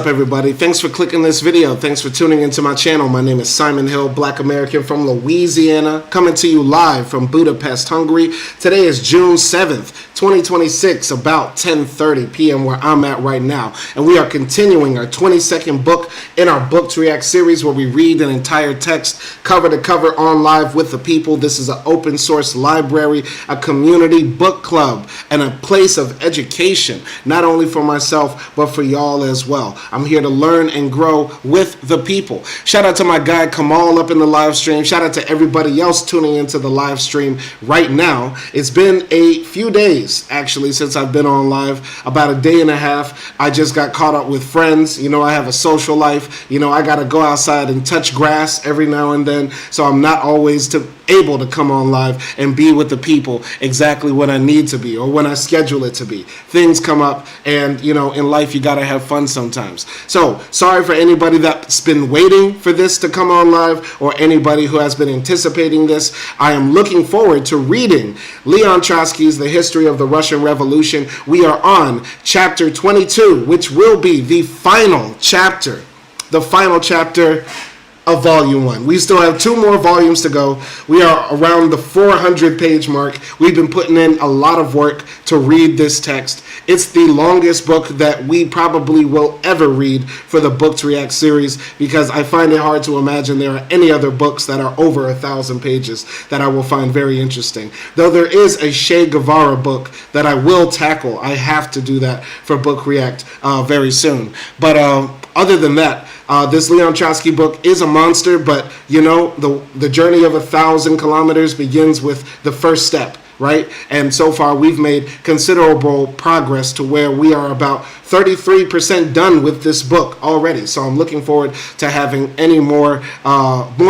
What's up, everybody? Thanks for clicking this video. Thanks for tuning into my channel. My name is Simon Hill, Black American from Louisiana, coming to you live from Budapest, Hungary. Today is June 7th, 2026, about 10:30 p.m. where I'm at right now. And we are continuing our 22nd book in our Book to React series where we read an entire text cover to cover on live with the people. This is an open source library, a community book club, and a place of education, not only for myself, but for y'all as well. I'm here to learn and grow with the people. Shout out to my guy Kamal up in the live stream. Shout out to everybody else tuning into the live stream right now. It's been a few days actually since I've been on live, about a day and a half. I just got caught up with friends. You know, I have a social life. You know, I got to go outside and touch grass every now and then, so I'm not always able to come on live and be with the people exactly when I need to be or when I schedule it to be. Things come up, and you know, in life you got to have fun sometimes. So sorry for anybody that's been waiting for this to come on live or anybody who has been anticipating this. I am looking forward to reading Leon Trotsky's The History of the Russian Revolution. We are on chapter 22, which will be the final chapter of volume 1. We still have 2 more volumes to go. We are around the 400 page mark. We've been putting in a lot of work to read this text. It's the longest book that we probably will ever read for the Book to React series, because I find it hard to imagine there are any other books that are over 1,000 pages that I will find very interesting. Though there is a Che Guevara book that I will tackle. I have to do that for Book React very soon. But other than that, this Leon Trotsky book is a monster, but you know, the journey of 1,000 kilometers begins with the first step, right? And so far we've made considerable progress to where we are about 33% done with this book already. So I'm looking forward to having any more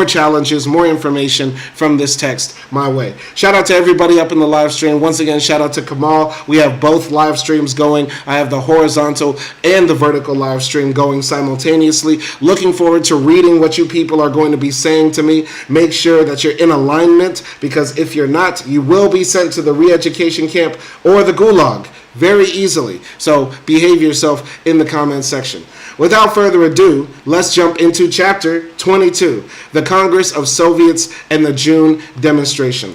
challenges, more information from this text my way. Shout out to everybody up in the live stream. Once again, shout out to Kamal. We have both live streams going. I have the horizontal and the vertical live stream going simultaneously. Looking forward to reading what you people are going to be saying to me. Make sure that you're in alignment, because if you're not, you will be sent to the re-education camp or the gulag very easily. So behave yourself in the comment section. Without further ado, let's jump into chapter 22, the Congress of Soviets and the June demonstration.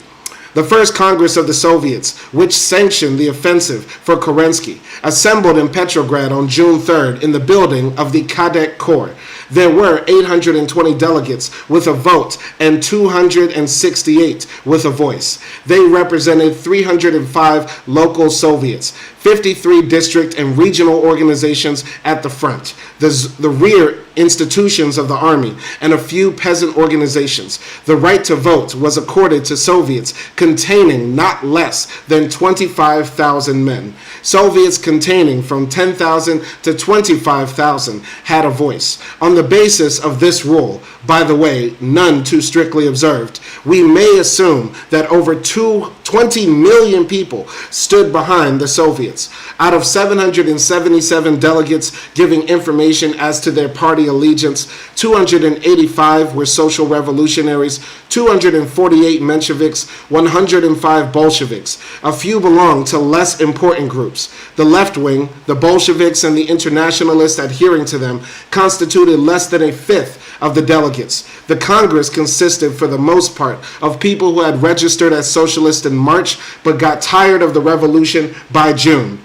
The first Congress of the Soviets, which sanctioned the offensive for Kerensky, assembled in Petrograd on June 3rd in the building of the Cadet Corps. There were 820 delegates with a vote and 268 with a voice. They represented 305 local Soviets, 53 district and regional organizations at the front, the rear institutions of the army, and a few peasant organizations. The right to vote was accorded to Soviets containing not less than 25,000 men. Soviets containing from 10,000 to 25,000 had a voice. On the basis of this rule, by the way, none too strictly observed, we may assume that over 20 million people stood behind the Soviets. Out of 777 delegates giving information as to their party allegiance, 285 were social revolutionaries, 248 Mensheviks, 105 Bolsheviks. A few belonged to less important groups. The left wing, the Bolsheviks and the internationalists adhering to them, constituted less than a fifth of the delegates. The Congress consisted for the most part of people who had registered as socialists in March but got tired of the revolution by June.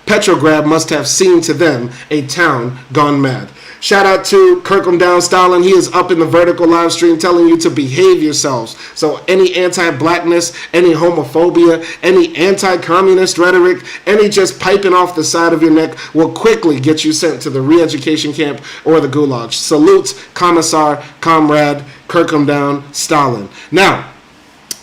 Petrograd must have seemed to them a town gone mad. Shout out to Kirkham Down Stalin. He is up in the vertical live stream telling you to behave yourselves. So any anti-blackness, any homophobia, any anti-communist rhetoric, any just piping off the side of your neck will quickly get you sent to the re-education camp or the gulag. Salute, Commissar, Comrade, Kirkham Down Stalin. Now,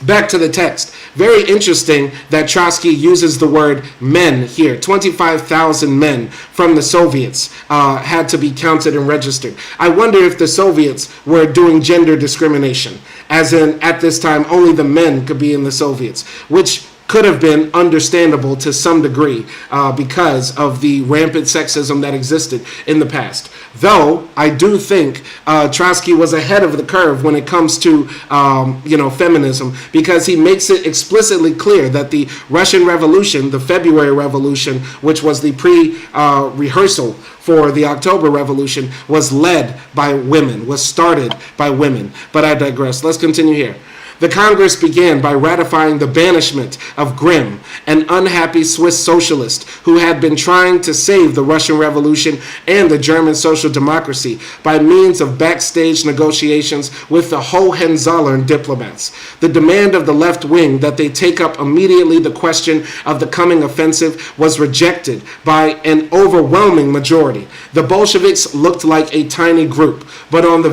back to the text. Very interesting that Trotsky uses the word men here. 25,000 men from the Soviets had to be counted and registered. I wonder if the Soviets were doing gender discrimination, as in at this time only the men could be in the Soviets, which could have been understandable to some degree because of the rampant sexism that existed in the past. Though I do think Trotsky was ahead of the curve when it comes to feminism, because he makes it explicitly clear that the Russian Revolution, the February Revolution, which was the rehearsal for the October Revolution, was led by women, was started by women. But I digress. Let's continue here. The Congress began by ratifying the banishment of Grimm, an unhappy Swiss socialist who had been trying to save the Russian Revolution and the German social democracy by means of backstage negotiations with the Hohenzollern diplomats. The demand of the left wing that they take up immediately the question of the coming offensive was rejected by an overwhelming majority. The Bolsheviks looked like a tiny group, but on that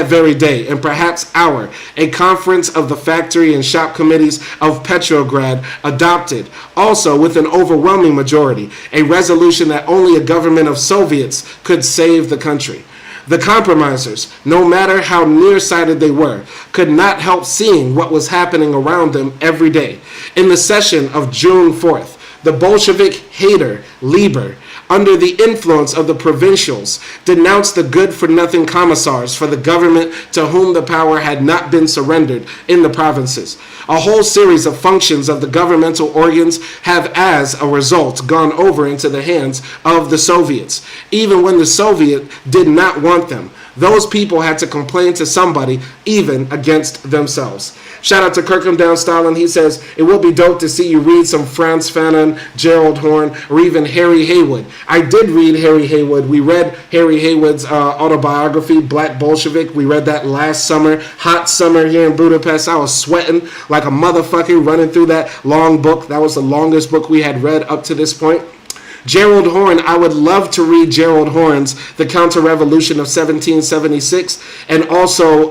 very day, and perhaps hour, a conference of the factory and shop committees of Petrograd adopted, also with an overwhelming majority, a resolution that only a government of Soviets could save the country. The compromisers, no matter how nearsighted they were, could not help seeing what was happening around them every day. In the session of June 4th, the Bolshevik hater, Lieber, under the influence of the provincials, denounced the good-for-nothing commissars for the government to whom the power had not been surrendered in the provinces. A whole series of functions of the governmental organs have, as a result, gone over into the hands of the Soviets, even when the Soviet did not want them. Those people had to complain to somebody, even against themselves. Shout out to Kirkham Down Stalin. He says, it will be dope to see you read some Frantz Fanon, Gerald Horne, or even Harry Haywood. I did read Harry Haywood. We read Harry Haywood's autobiography, Black Bolshevik. We read that last summer, hot summer here in Budapest. I was sweating like a motherfucker running through that long book. That was the longest book we had read up to this point. Gerald Horne, I would love to read Gerald Horne's The Counter-Revolution of 1776, and also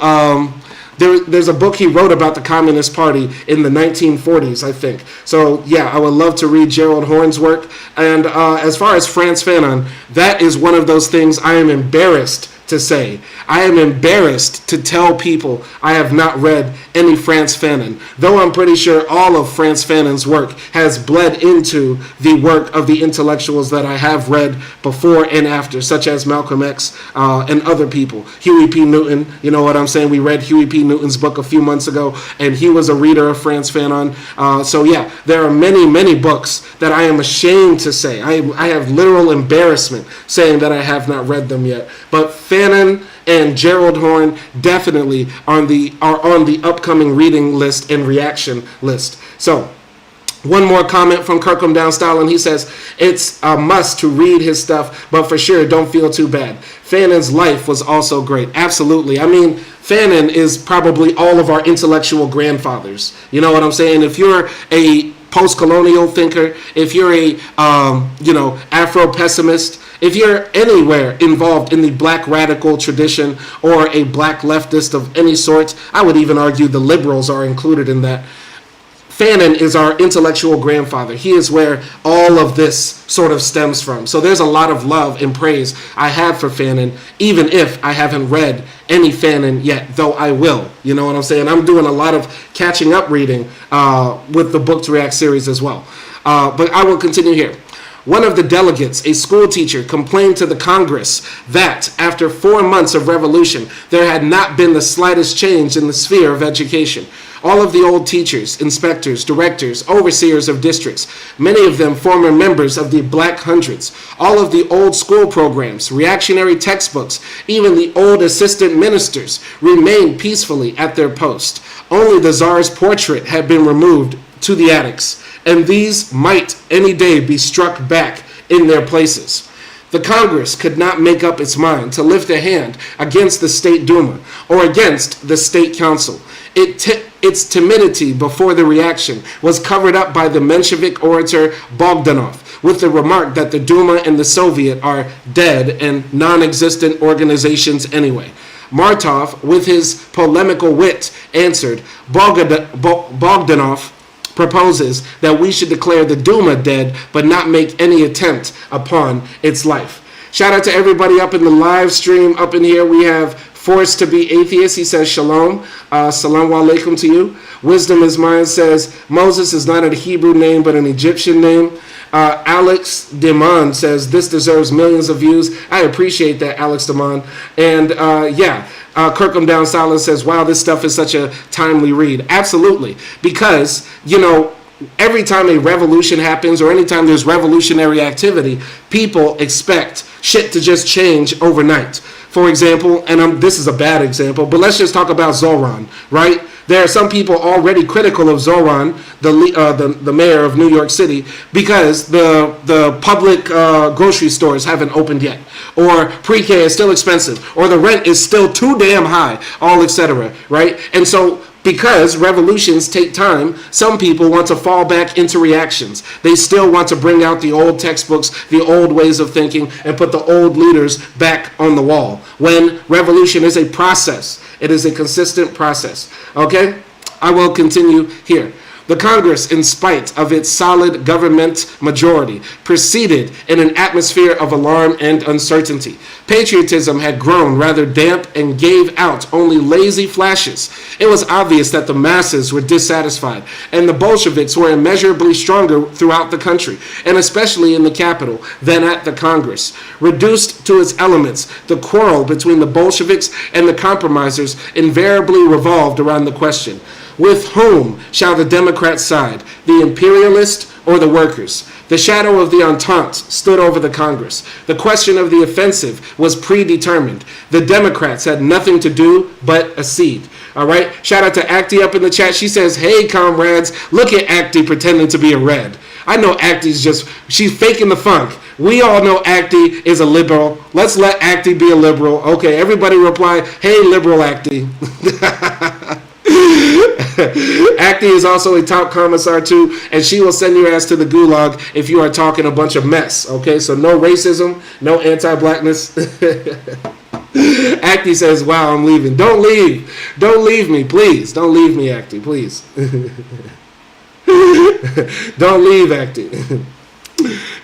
there's a book he wrote about the Communist Party in the 1940s, I think. So, yeah, I would love to read Gerald Horne's work. And as far as Frantz Fanon, that is one of those things I am embarrassed to say. I am embarrassed to tell people I have not read any Frantz Fanon, though I'm pretty sure all of Frantz Fanon's work has bled into the work of the intellectuals that I have read before and after, such as Malcolm X and other people. Huey P. Newton, you know what I'm saying? We read Huey P. Newton's book a few months ago, and he was a reader of Frantz Fanon. So yeah, there are many, many books that I am ashamed to say. I have literal embarrassment saying that I have not read them yet. But Fanon and Gerald Horne definitely are on the upcoming reading list and reaction list. So, one more comment from Kirkham Down Stalin. He says, it's a must to read his stuff, but for sure, don't feel too bad. Fanon's life was also great. Absolutely. I mean, Fanon is probably all of our intellectual grandfathers. You know what I'm saying? If you're a post-colonial thinker, if you're a, Afro-pessimist, if you're anywhere involved in the black radical tradition or a black leftist of any sort, I would even argue the liberals are included in that. Fanon is our intellectual grandfather. He is where all of this sort of stems from. So there's a lot of love and praise I have for Fanon, even if I haven't read any Fanon yet, though I will. You know what I'm saying? I'm doing a lot of catching up reading with the Book to React series as well. But I will continue here. One of the delegates, a school teacher, complained to the Congress that after 4 months of revolution, there had not been the slightest change in the sphere of education. All of the old teachers, inspectors, directors, overseers of districts, many of them former members of the Black Hundreds, all of the old school programs, reactionary textbooks, even the old assistant ministers remained peacefully at their post. Only the Tsar's portrait had been removed to the attics, and these might any day be struck back in their places. The Congress could not make up its mind to lift a hand against the State Duma or against the State Council. Its timidity before the reaction was covered up by the Menshevik orator Bogdanov with the remark that the Duma and the Soviet are dead and non-existent organizations anyway. Martov, with his polemical wit, answered, Bogdanov proposes that we should declare the Duma dead but not make any attempt upon its life. Shout out to everybody up in the live stream. Up in here we have Forced to be atheist, he says shalom. Salam alaikum to you. Wisdom is mine says Moses is not a Hebrew name but an Egyptian name. Alex Demond says this deserves millions of views. I appreciate that, Alex Demond. And Kirkham Down Silence says, wow, this stuff is such a timely read. Absolutely. Because, every time a revolution happens or anytime there's revolutionary activity, people expect shit to just change overnight. For example, and this is a bad example, but let's just talk about Zoran, right? There are some people already critical of Zoran, the mayor of New York City, because the public grocery stores haven't opened yet, or pre-K is still expensive, or the rent is still too damn high, all etc. Right? And so, because revolutions take time, some people want to fall back into reactions. They still want to bring out the old textbooks, the old ways of thinking, and put the old leaders back on the wall. When revolution is a process, it is a consistent process. Okay? I will continue here. The Congress, in spite of its solid government majority, proceeded in an atmosphere of alarm and uncertainty. Patriotism had grown rather damp and gave out only lazy flashes. It was obvious that the masses were dissatisfied, and the Bolsheviks were immeasurably stronger throughout the country, and especially in the capital, than at the Congress. Reduced to its elements, the quarrel between the Bolsheviks and the compromisers invariably revolved around the question: with whom shall the Democrats side, the imperialists or the workers? The shadow of the Entente stood over the Congress. The question of the offensive was predetermined. The Democrats had nothing to do but accede. All right? Shout out to Acti up in the chat. She says, hey, comrades, look at Acti pretending to be a red. I know Acti's she's faking the funk. We all know Acti is a liberal. Let's let Acti be a liberal. Okay, everybody reply, hey, liberal Acti. Acti is also a top commissar too, and she will send your ass to the gulag if you are talking a bunch of mess. Okay, so no racism, no anti-blackness. Acti says, wow, I'm leaving. Don't leave. Don't leave me, please. Don't leave me, Acti, please. Don't leave, Acti.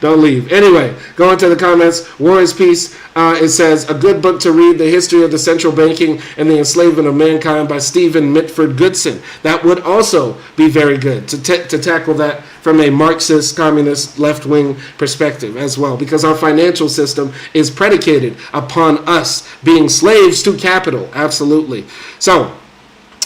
Don't leave. Anyway, going to the comments. War is Peace. It says, a good book to read, The History of the Central Banking and the Enslavement of Mankind by Stephen Mitford Goodson. That would also be very good to tackle that from a Marxist, communist, left-wing perspective as well, because our financial system is predicated upon us being slaves to capital. Absolutely. So,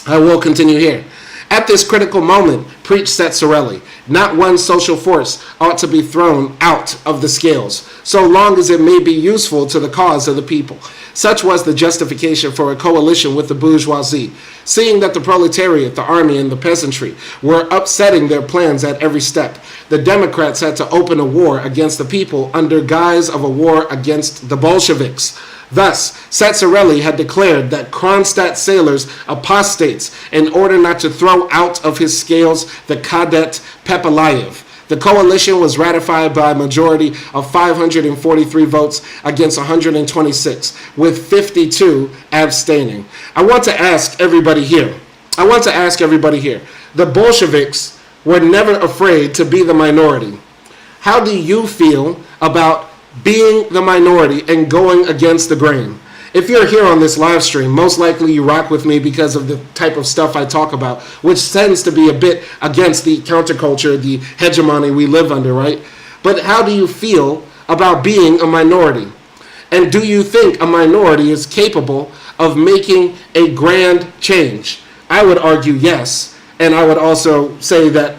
I will continue here. At this critical moment, preached Tsetzarelli, not one social force ought to be thrown out of the scales, so long as it may be useful to the cause of the people. Such was the justification for a coalition with the bourgeoisie. Seeing that the proletariat, the army, and the peasantry were upsetting their plans at every step, the Democrats had to open a war against the people under guise of a war against the Bolsheviks. Thus, Tsetzarelli had declared that Kronstadt sailors apostates in order not to throw out of his scales the Cadet Pepelayev. The coalition was ratified by a majority of 543 votes against 126, with 52 abstaining. I want to ask everybody here. The Bolsheviks were never afraid to be the minority. How do you feel about being the minority and going against the grain? If you're here on this live stream, most likely you rock with me because of the type of stuff I talk about, which tends to be a bit against the counterculture, the hegemony we live under, right? But how do you feel about being a minority? And do you think a minority is capable of making a grand change? I would argue yes. And I would also say that,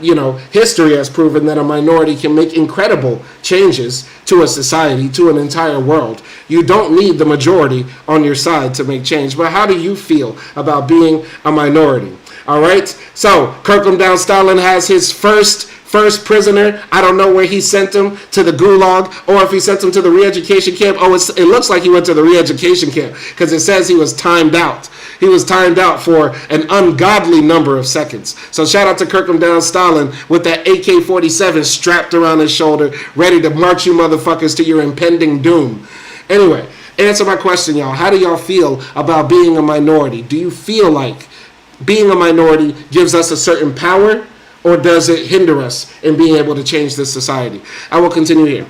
history has proven that a minority can make incredible changes to a society, to an entire world. You don't need the majority on your side to make change. But how do you feel about being a minority? All right. So Kirkham Down Stalin has his first prisoner. I don't know where he sent him, to the gulag, or if he sent him to the re-education camp. Oh, it looks like he went to the re-education camp because it says he was timed out. He was timed out for an ungodly number of seconds. So shout out to Kirkham Down Stalin with that AK-47 strapped around his shoulder, ready to march you motherfuckers to your impending doom. Anyway, answer my question, y'all. How do y'all feel about being a minority? Do you feel like being a minority gives us a certain power, or does it hinder us in being able to change this society? I will continue here.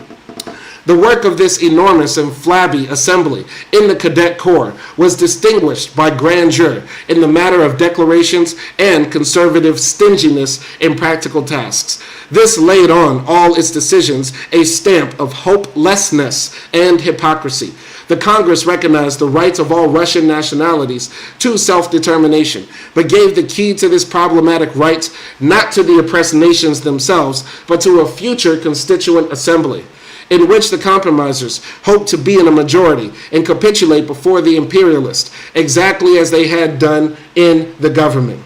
The work of this enormous and flabby assembly in the Cadet Corps was distinguished by grandeur in the matter of declarations and conservative stinginess in practical tasks. This laid on all its decisions a stamp of hopelessness and hypocrisy. The Congress recognized the rights of all Russian nationalities to self-determination, but gave the key to this problematic right not to the oppressed nations themselves, but to a future constituent assembly, in which the compromisers hoped to be in a majority and capitulate before the imperialists, exactly as they had done in the government.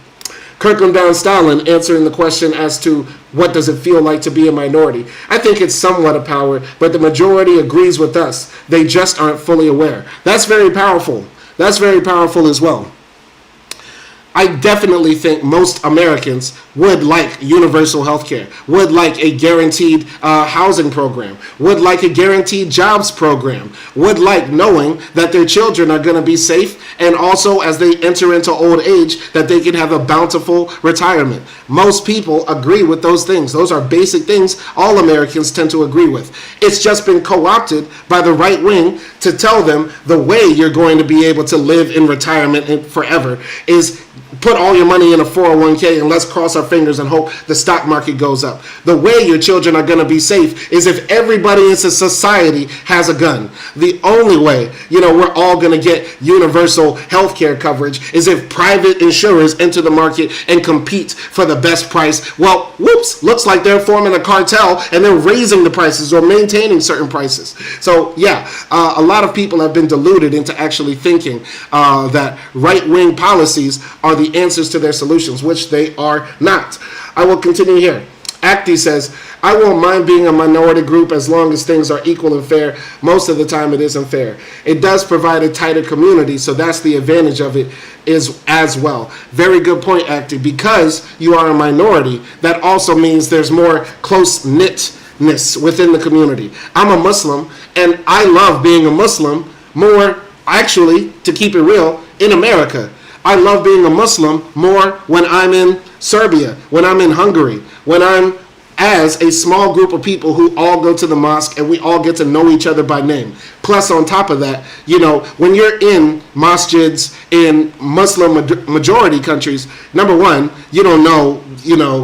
Kirkland down Stalin answering the question as to what does it feel like to be a minority. I think it's somewhat a power, but the majority agrees with us. They just aren't fully aware. That's very powerful. That's very powerful as well. I definitely think most Americans would like universal health care, would like a guaranteed housing program, would like a guaranteed jobs program, would like knowing that their children are going to be safe, and also as they enter into old age that they can have a bountiful retirement. Most people agree with those things. Those are basic things all Americans tend to agree with. It's just been co-opted by the right wing to tell them the way you're going to be able to live in retirement forever is put all your money in a 401k and let's cross our fingers and hope the stock market goes up. The way your children are going to be safe is if everybody in society has a gun. The only way, we're all going to get universal health care coverage is if private insurers enter the market and compete for the best price. Well, whoops, looks like they're forming a cartel and they're raising the prices or maintaining certain prices. So yeah, a lot of people have been deluded into actually thinking that right-wing policies are the answers to their solutions, which they are not. I will continue here. Acti says, I won't mind being a minority group as long as things are equal and fair. Most of the time it isn't fair. It does provide a tighter community, so that's the advantage of it is as well. Very good point, Acti. Because you are a minority, that also means there's more close-knitness within the community. I'm a Muslim, and I love being a Muslim more, actually, to keep it real, in America. I love being a Muslim more when I'm in Serbia, when I'm in Hungary, when I'm as a small group of people who all go to the mosque and we all get to know each other by name. Plus, on top of that, when you're in masjids in Muslim majority countries, number one, you don't know,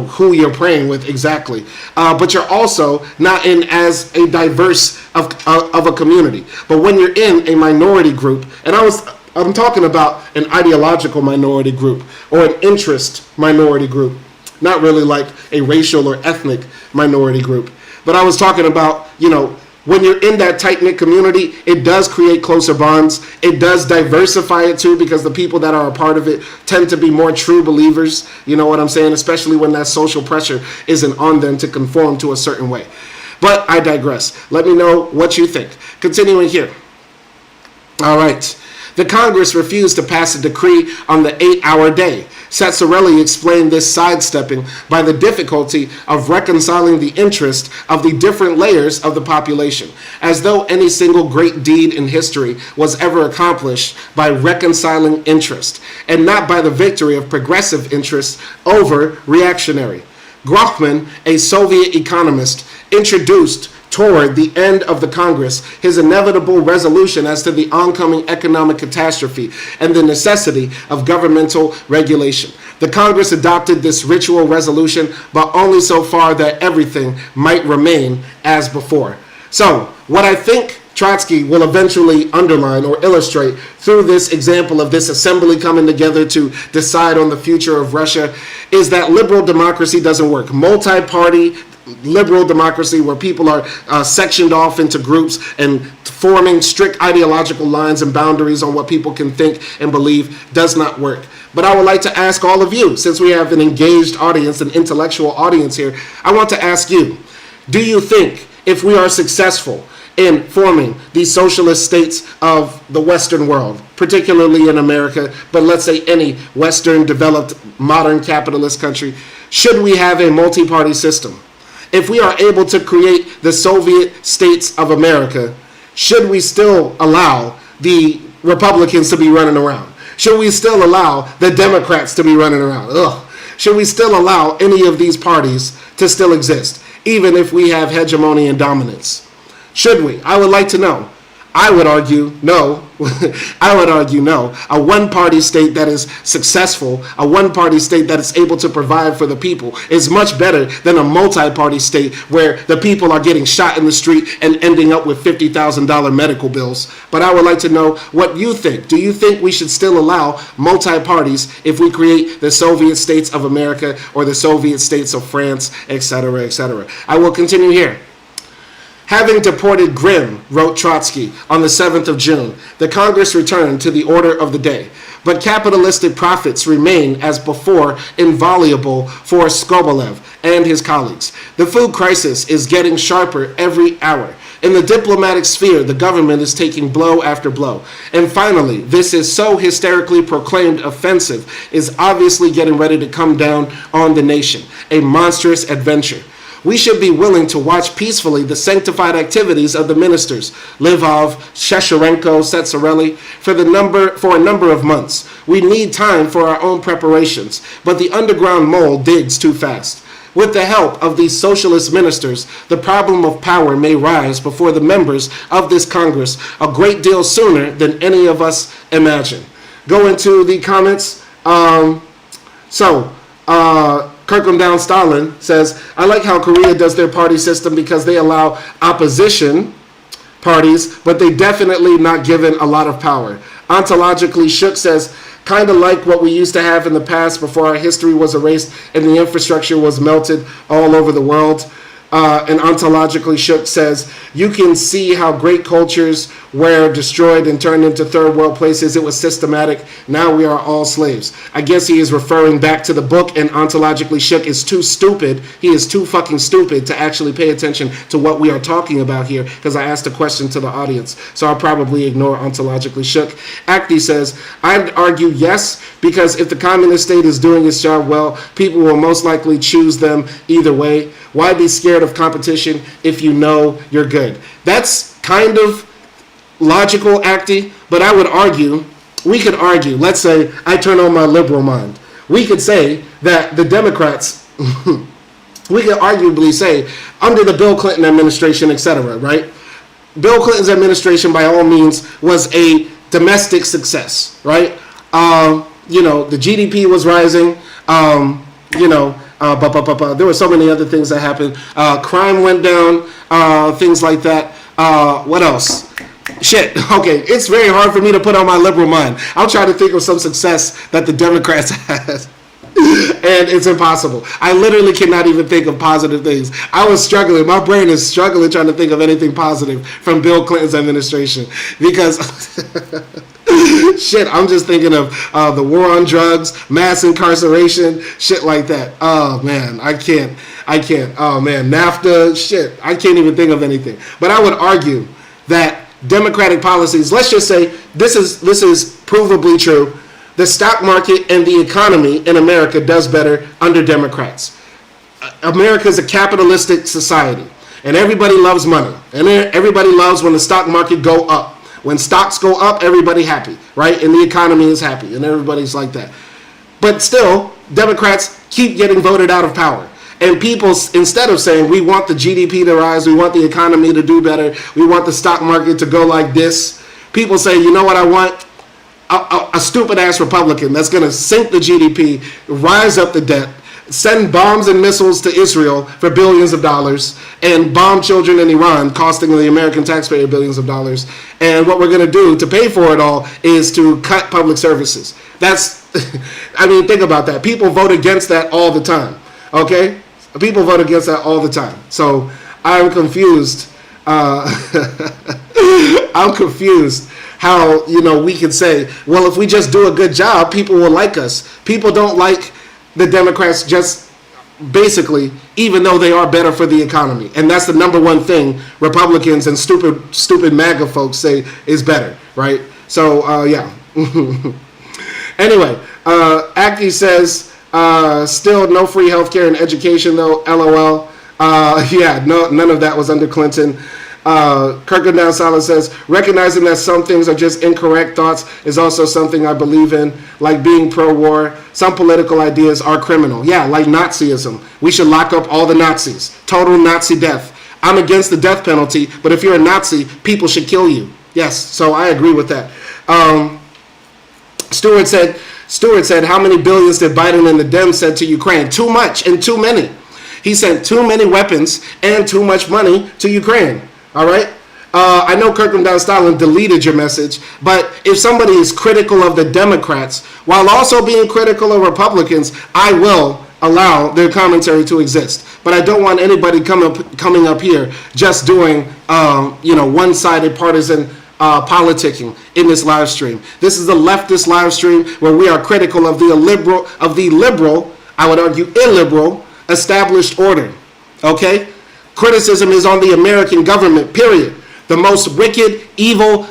who you're praying with exactly. But you're also not in as a diverse of a community. But when you're in a minority group, and I'm talking about an ideological minority group or an interest minority group, not really like a racial or ethnic minority group. But I was talking about, when you're in that tight-knit community, it does create closer bonds. It does diversify it too, because the people that are a part of it tend to be more true believers. You know what I'm saying? Especially when that social pressure isn't on them to conform to a certain way. But I digress. Let me know what you think. Continuing here. All right. The Congress refused to pass a decree on the 8-hour day. Sassarelli explained this sidestepping by the difficulty of reconciling the interest of the different layers of the population, as though any single great deed in history was ever accomplished by reconciling interest, and not by the victory of progressive interest over reactionary. Grothman, a Soviet economist, introduced toward the end of the Congress his inevitable resolution as to the oncoming economic catastrophe and the necessity of governmental regulation. The Congress adopted this ritual resolution, but only so far that everything might remain as before. So, what I think Trotsky will eventually underline or illustrate through this example of this assembly coming together to decide on the future of Russia is that liberal democracy doesn't work. Multi-party liberal democracy where people are sectioned off into groups and forming strict ideological lines and boundaries on what people can think and believe does not work. But I would like to ask all of you, since we have an engaged audience, an intellectual audience here, I want to ask you, do you think if we are successful in forming these socialist states of the Western world, particularly in America, but let's say any Western developed modern capitalist country, should we have a multi-party system? If we are able to create the Soviet states of America, should we still allow the Republicans to be running around? Should we still allow the Democrats to be running around? Should we still allow any of these parties to still exist, even if we have hegemony and dominance? Should we? I would like to know. I would argue no. I would argue no. A one-party state that is successful, a one-party state that is able to provide for the people is much better than a multi-party state where the people are getting shot in the street and ending up with $50,000 medical bills. But I would like to know what you think. Do you think we should still allow multi-parties if we create the Soviet states of America or the Soviet states of France, etc., etc.? I will continue here. Having deported Grimm, wrote Trotsky on the 7th of June, the Congress returned to the order of the day. But capitalistic profits remain, as before, inviolable for Skobelev and his colleagues. The food crisis is getting sharper every hour. In the diplomatic sphere, the government is taking blow after blow. And finally, this is so hysterically proclaimed offensive is obviously getting ready to come down on the nation. A monstrous adventure. We should be willing to watch peacefully the sanctified activities of the ministers, Livov, Shesherenko, Tsetserelli, for a number of months. We need time for our own preparations, but the underground mole digs too fast. With the help of these socialist ministers, the problem of power may rise before the members of this Congress a great deal sooner than any of us imagine. Go into the comments. Kirkham Down Stalin says, I like how Korea does their party system because they allow opposition parties, but they definitely not given a lot of power. Ontologically Shook says, kind of like what we used to have in the past before our history was erased and the infrastructure was melted all over the world. And Ontologically Shook says, you can see how great cultures were destroyed and turned into third world places. It was systematic. Now we are all slaves. I guess he is referring back to the book, and Ontologically Shook is too stupid. He is too fucking stupid to actually pay attention to what we are talking about here, because I asked a question to the audience. So I'll probably ignore Ontologically Shook. Acti says, I'd argue yes, because if the communist state is doing its job well, people will most likely choose them either way. Why be scared of competition if you know you're good? That's kind of logical, Acti, but I would argue, we could argue, let's say I turn on my liberal mind. We could say that the Democrats, we could arguably say, under the Bill Clinton administration, etc., right? Bill Clinton's administration, by all means, was a domestic success, right? The GDP was rising, there were so many other things that happened. Crime went down, things like that. What else? Shit. Okay, it's very hard for me to put on my liberal mind. I'll try to think of some success that the Democrats had. And it's impossible. I literally cannot even think of positive things. I was struggling. My brain is struggling trying to think of anything positive from Bill Clinton's administration. Because... shit, I'm just thinking of the war on drugs, mass incarceration, shit like that. Oh, man, I can't. Oh, man, NAFTA, shit. I can't even think of anything. But I would argue that democratic policies, let's just say this is provably true. The stock market and the economy in America does better under Democrats. America is a capitalistic society, and everybody loves money. And everybody loves when the stock market go up. When stocks go up, everybody happy, right? And the economy is happy, and everybody's like that. But still, Democrats keep getting voted out of power. And people, instead of saying, we want the GDP to rise, we want the economy to do better, we want the stock market to go like this, people say, you know what I want? A stupid-ass Republican that's going to sink the GDP, rise up the debt, send bombs and missiles to Israel for billions of dollars, and bomb children in Iran, costing the American taxpayer billions of dollars. And what we're going to do to pay for it all is to cut public services. That's, I mean, think about that. People vote against that all the time, okay? People vote against that all the time. So I'm confused. I'm confused how, we could say, well, if we just do a good job, people will like us. People don't like the Democrats just basically, even though they are better for the economy. And that's the number one thing Republicans and stupid MAGA folks say is better, right? So, yeah. Anyway, Aki says, still no free healthcare and education, though, LOL. Yeah, no, none of that was under Clinton. Kirkham Down Solid says, recognizing that some things are just incorrect thoughts is also something I believe in, like being pro-war. Some political ideas are criminal. Yeah, like Nazism. We should lock up all the Nazis. Total Nazi death. I'm against the death penalty, but if you're a Nazi, people should kill you. Yes, so I agree with that. Stewart said, how many billions did Biden and the Dems send to Ukraine? Too much and too many. He sent too many weapons and too much money to Ukraine. All right? I know Kirkland Down Stalin deleted your message, but if somebody is critical of the Democrats while also being critical of Republicans, I will allow their commentary to exist. But I don't want anybody coming up here just doing one-sided partisan politicking in this live stream. This is a leftist live stream where we are critical of the liberal, I would argue illiberal, established order. Okay? Criticism is on the American government, period. The most wicked, evil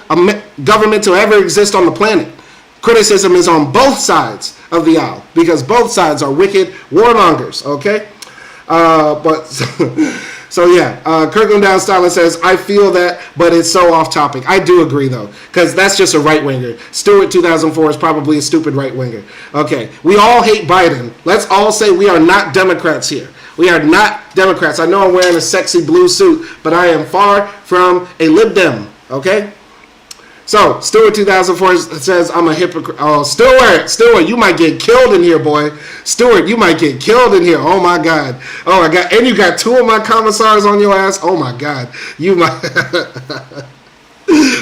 government to ever exist on the planet. Criticism is on both sides of the aisle because both sides are wicked warmongers, okay? Kirkland Down Stalin says, I feel that, but it's so off topic. I do agree, though, because that's just a right-winger. Stewart 2004 is probably a stupid right-winger. Okay, we all hate Biden. Let's all say we are not Democrats here. We are not Democrats. I know I'm wearing a sexy blue suit, but I am far from a Lib Dem, okay? So, Stewart 2004 says, I'm a hypocrite. Oh, Stewart, you might get killed in here, boy. Stewart, you might get killed in here. Oh, my God. Oh, my God. And you got two of my commissars on your ass. Oh, my God. You might.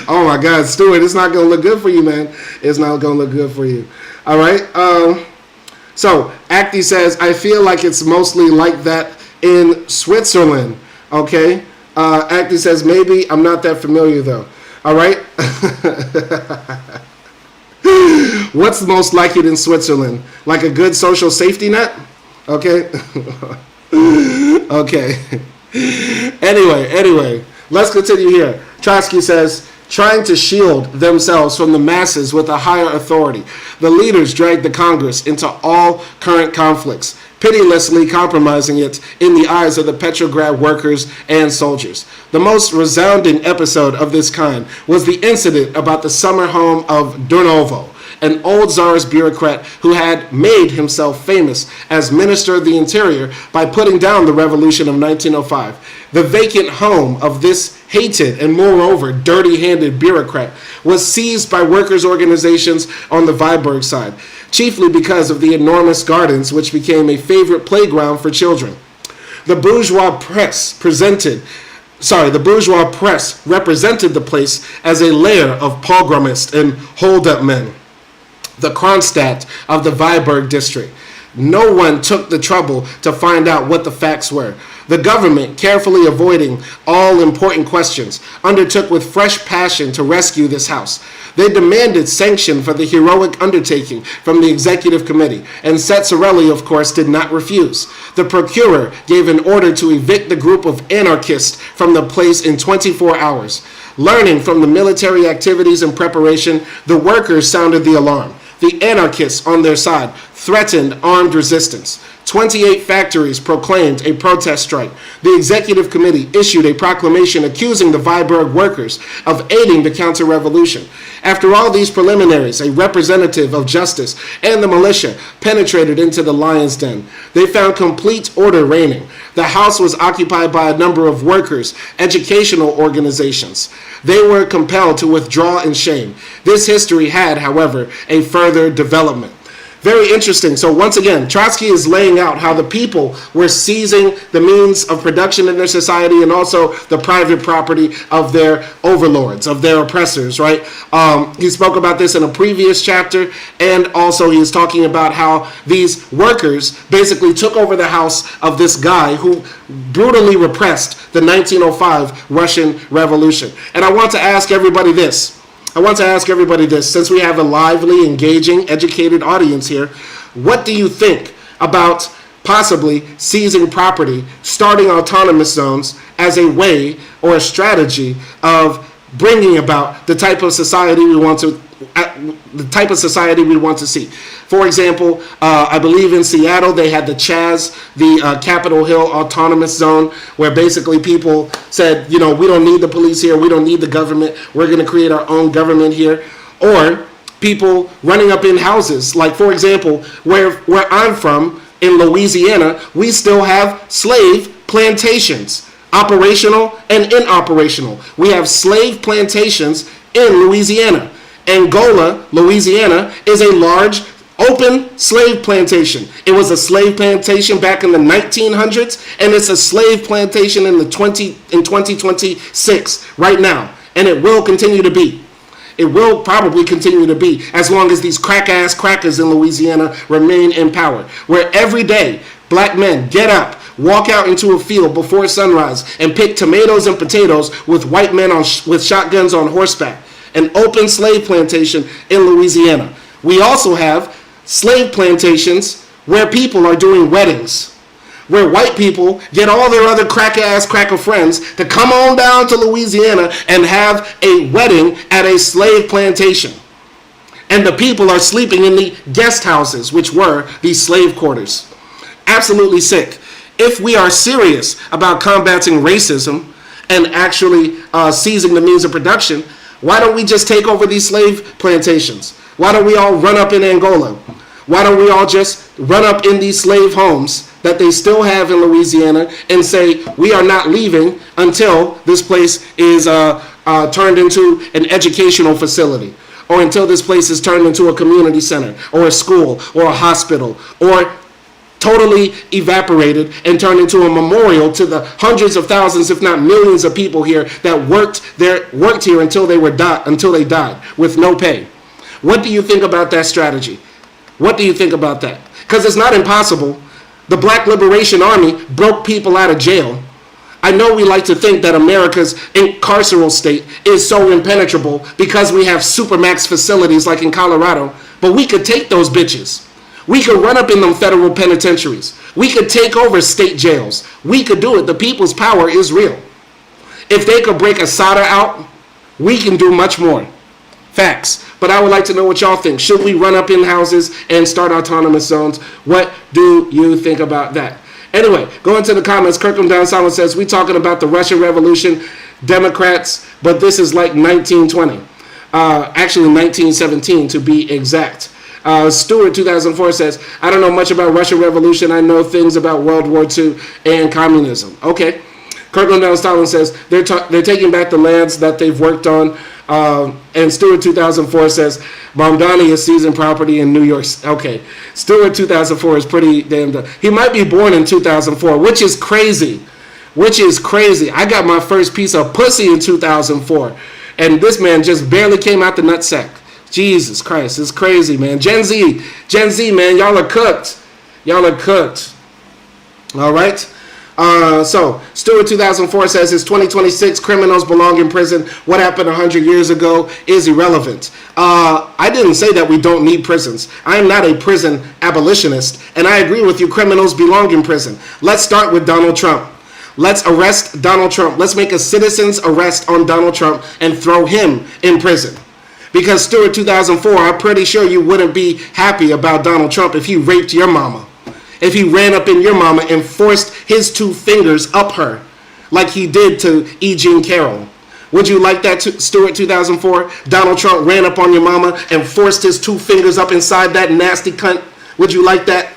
Oh, my God. Stewart, it's not going to look good for you, man. It's not going to look good for you. All right. So, Acti says, I feel like it's mostly like that in Switzerland. Okay. Acti says, maybe I'm not that familiar, though. All right. What's most like it in Switzerland? Like a good social safety net? Okay. Okay. Anyway, let's continue here. Trotsky says, trying to shield themselves from the masses with a higher authority, the leaders dragged the Congress into all current conflicts, pitilessly compromising it in the eyes of the Petrograd workers and soldiers. The most resounding episode of this kind was the incident about the summer home of Durnovo, an old Tsarist bureaucrat who had made himself famous as Minister of the Interior by putting down the revolution of 1905. The vacant home of this hated and moreover dirty-handed bureaucrat was seized by workers' organizations on the Viborg side, chiefly because of the enormous gardens which became a favorite playground for children. The bourgeois press represented the place as a lair of pogromists and hold-up men, the Kronstadt of the Viborg district. No one took the trouble to find out what the facts were. The government, carefully avoiding all important questions, undertook with fresh passion to rescue this house. They demanded sanction for the heroic undertaking from the executive committee, and Setsorelli, of course, did not refuse. The procurer gave an order to evict the group of anarchists from the place in 24 hours. Learning from the military activities and preparation, the workers sounded the alarm. The anarchists, on their side, threatened armed resistance. 28 factories proclaimed a protest strike. The executive committee issued a proclamation accusing the Viborg workers of aiding the counter-revolution. After all these preliminaries, a representative of justice and the militia penetrated into the lion's den. They found complete order reigning. The house was occupied by a number of workers, educational organizations. They were compelled to withdraw in shame. This history had, however, a further development. Very interesting. So once again, Trotsky is laying out how the people were seizing the means of production in their society and also the private property of their overlords, of their oppressors, right? He spoke about this in a previous chapter, and also he is talking about how these workers basically took over the house of this guy who brutally repressed the 1905 Russian Revolution. And I want to ask everybody this. Since we have a lively, engaging, educated audience here. What do you think about possibly seizing property, starting autonomous zones as a way or a strategy of bringing about the type of society we want to see? For example, I believe in Seattle they had the Chaz, the Capitol Hill Autonomous Zone, where basically people said, we don't need the police here, we don't need the government, we're going to create our own government here. Or people running up in houses, like for example, where I'm from in Louisiana, we still have slave plantations. operational and inoperational. We have slave plantations in Louisiana. Angola, Louisiana, is a large open slave plantation. It was a slave plantation back in the 1900s, and it's a slave plantation in 2026 right now, and it will continue to be. It will probably continue to be as long as these crack-ass crackers in Louisiana remain in power, where every day black men get up, walk out into a field before sunrise, and pick tomatoes and potatoes with white men with shotguns on horseback. An open slave plantation in Louisiana. We also have slave plantations where people are doing weddings, where white people get all their other cracker friends to come on down to Louisiana and have a wedding at a slave plantation. And the people are sleeping in the guest houses, which were the slave quarters. Absolutely sick. If we are serious about combating racism and actually seizing the means of production, why don't we just take over these slave plantations? Why don't we all run up in Angola? Why don't we all just run up in these slave homes that they still have in Louisiana and say, we are not leaving until this place is turned into an educational facility, or until this place is turned into a community center, or a school, or a hospital, or totally evaporated and turned into a memorial to the hundreds of thousands, if not millions of people here that worked here until they died with no pay. What do you think about that strategy? What do you think about that? Because it's not impossible. The Black Liberation Army broke people out of jail. I know we like to think that America's carceral state is so impenetrable because we have supermax facilities like in Colorado, but we could take those bitches. We could run up in them federal penitentiaries. We could take over state jails. We could do it. The people's power is real. If they could break Assata out, we can do much more. Facts. But I would like to know what y'all think. Should we run up in houses and start autonomous zones? What do you think about that? Anyway, go into the comments. Kirkham Down Silent says, we talking about the Russian Revolution, Democrats, but this is like 1920. Actually 1917 to be exact. Stewart 2004 says, I don't know much about Russian Revolution. I know things about World War II and communism. Okay. Kirkland Down Silent says, they're taking back the lands that they've worked on. And Stewart 2004 says, Mamdani is seizing property in New York. Okay. Stewart 2004 is pretty damn dumb. He might be born in 2004, which is crazy. I got my first piece of pussy in 2004. And this man just barely came out the nutsack. Jesus Christ, it's crazy, man. Gen Z, man, y'all are cooked. All right? So, Stewart 2004 says his 2026 criminals belong in prison. What happened 100 years ago is irrelevant. I didn't say that we don't need prisons. I am not a prison abolitionist, and I agree with you, criminals belong in prison. Let's start with Donald Trump. Let's arrest Donald Trump. Let's make a citizen's arrest on Donald Trump and throw him in prison. Because Stewart 2004, I'm pretty sure you wouldn't be happy about Donald Trump if he raped your mama. If he ran up in your mama and forced his 2 fingers up her like he did to E. Jean Carroll. Would you like that, Stewart 2004? Donald Trump ran up on your mama and forced his 2 fingers up inside that nasty cunt. Would you like that?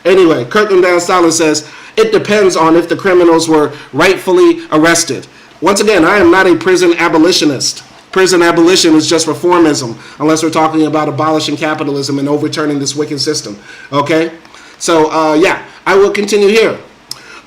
Anyway, Kirkland Down Silent says, it depends on if the criminals were rightfully arrested. Once again, I am not a prison abolitionist. Prison abolition is just reformism, unless we're talking about abolishing capitalism and overturning this wicked system. Okay? So, I will continue here.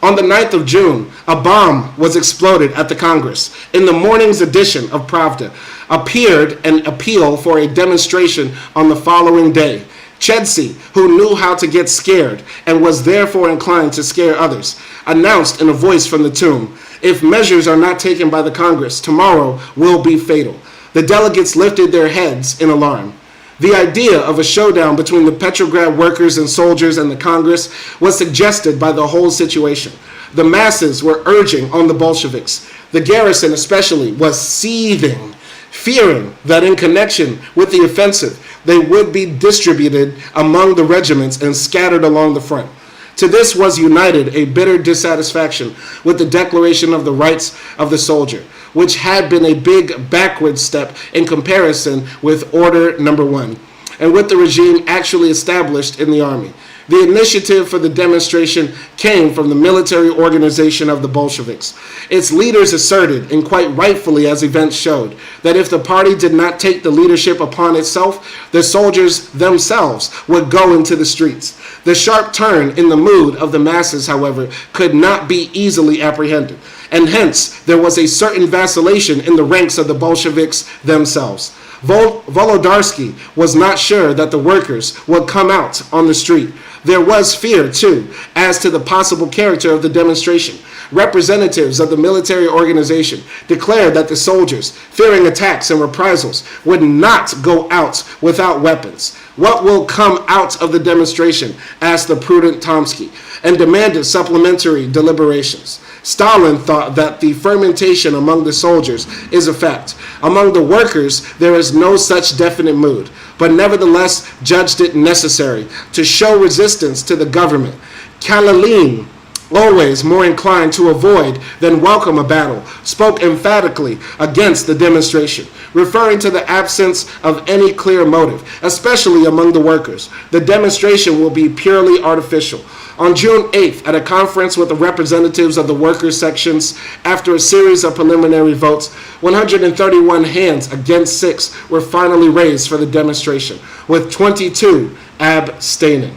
On the 9th of June, a bomb was exploded at the Congress. In the morning's edition of Pravda appeared an appeal for a demonstration on the following day. Chedsey, who knew how to get scared and was therefore inclined to scare others, announced in a voice from the tomb, if measures are not taken by the Congress, tomorrow will be fatal. The delegates lifted their heads in alarm. The idea of a showdown between the Petrograd workers and soldiers and the Congress was suggested by the whole situation. The masses were urging on the Bolsheviks. The garrison especially was seething, fearing that in connection with the offensive, they would be distributed among the regiments and scattered along the front. To this was united a bitter dissatisfaction with the Declaration of the Rights of the Soldier, which had been a big backward step in comparison with Order Number 1, and with the regime actually established in the army. The initiative for the demonstration came from the military organization of the Bolsheviks. Its leaders asserted, and quite rightfully as events showed, that if the party did not take the leadership upon itself, the soldiers themselves would go into the streets. The sharp turn in the mood of the masses, however, could not be easily apprehended, and hence there was a certain vacillation in the ranks of the Bolsheviks themselves. Volodarsky was not sure that the workers would come out on the street. There was fear, too, as to the possible character of the demonstration. Representatives of the military organization declared that the soldiers, fearing attacks and reprisals, would not go out without weapons. What will come out of the demonstration? Asked the prudent Trotsky, and demanded supplementary deliberations. Stalin thought that the fermentation among the soldiers is a fact. Among the workers, there is no such definite mood, but nevertheless judged it necessary to show resistance to the government. Kalinin, always more inclined to avoid than welcome a battle, spoke emphatically against the demonstration, referring to the absence of any clear motive, especially among the workers. The demonstration will be purely artificial. On June 8th, at a conference with the representatives of the workers' sections, after a series of preliminary votes, 131 hands against 6 were finally raised for the demonstration, with 22 abstaining.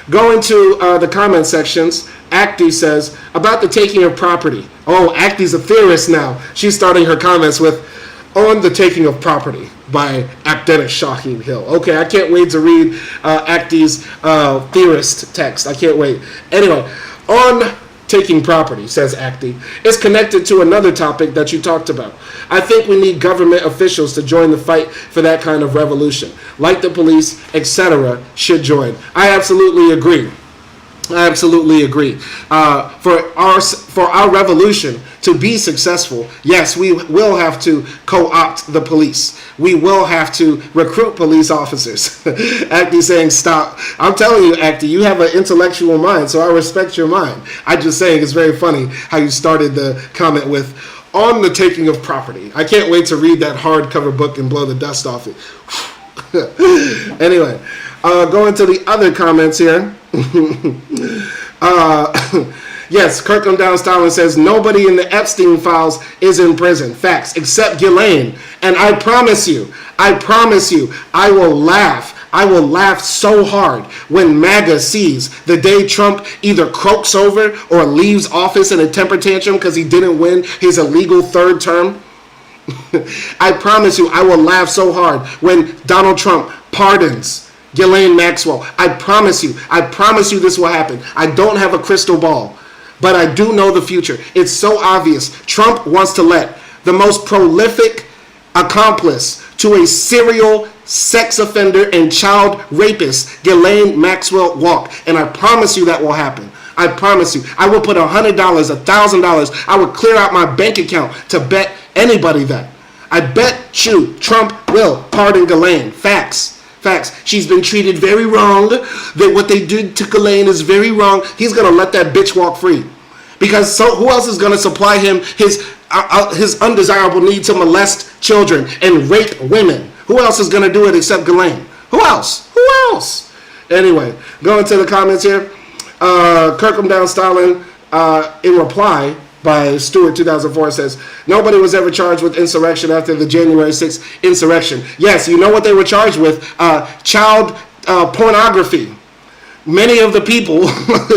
Going to the comment sections, Acti says, about the taking of property. Oh, Acti's a theorist now. She's starting her comments with, on the taking of property by Akdeniz Shahin Hill. Okay, I can't wait to read Acti's theorist text. I can't wait. Anyway, on taking property, says Acti, is connected to another topic that you talked about. I think we need government officials to join the fight for that kind of revolution, like the police, etc., should join. I absolutely agree. I absolutely agree. For our revolution to be successful, yes, we will have to co-opt the police. We will have to recruit police officers. Acti saying stop. I'm telling you, Acti, you have an intellectual mind, so I respect your mind. I'm just saying it's very funny how you started the comment with, on the taking of property. I can't wait to read that hardcover book and blow the dust off it. Anyway, going to the other comments here. Yes, Kirkham Down Stalin says, nobody in the Epstein files is in prison. Facts, except Ghislaine. And I promise you, I will laugh. I will laugh so hard when MAGA sees the day Trump either croaks over or leaves office in a temper tantrum because he didn't win his illegal third term. I promise you, I will laugh so hard when Donald Trump pardons Ghislaine Maxwell. I promise you this will happen. I don't have a crystal ball, but I do know the future. It's so obvious. Trump wants to let the most prolific accomplice to a serial sex offender and child rapist, Ghislaine Maxwell, walk. And I promise you that will happen. I promise you. I will put $100, $1,000. I will clear out my bank account to bet anybody that. I bet you Trump will pardon Ghislaine. Facts. She's been treated very wrong. That what they did to Ghislaine is very wrong. He's going to let that bitch walk free. Because who else is going to supply him his undesirable need to molest children and rape women? Who else is going to do it except Ghislaine? Who else? Anyway, going to the comments here. Kirkham Down Stalin, in reply by Stewart 2004, says, nobody was ever charged with insurrection after the January 6th insurrection. Yes, you know what they were charged with? Child pornography. Many of the people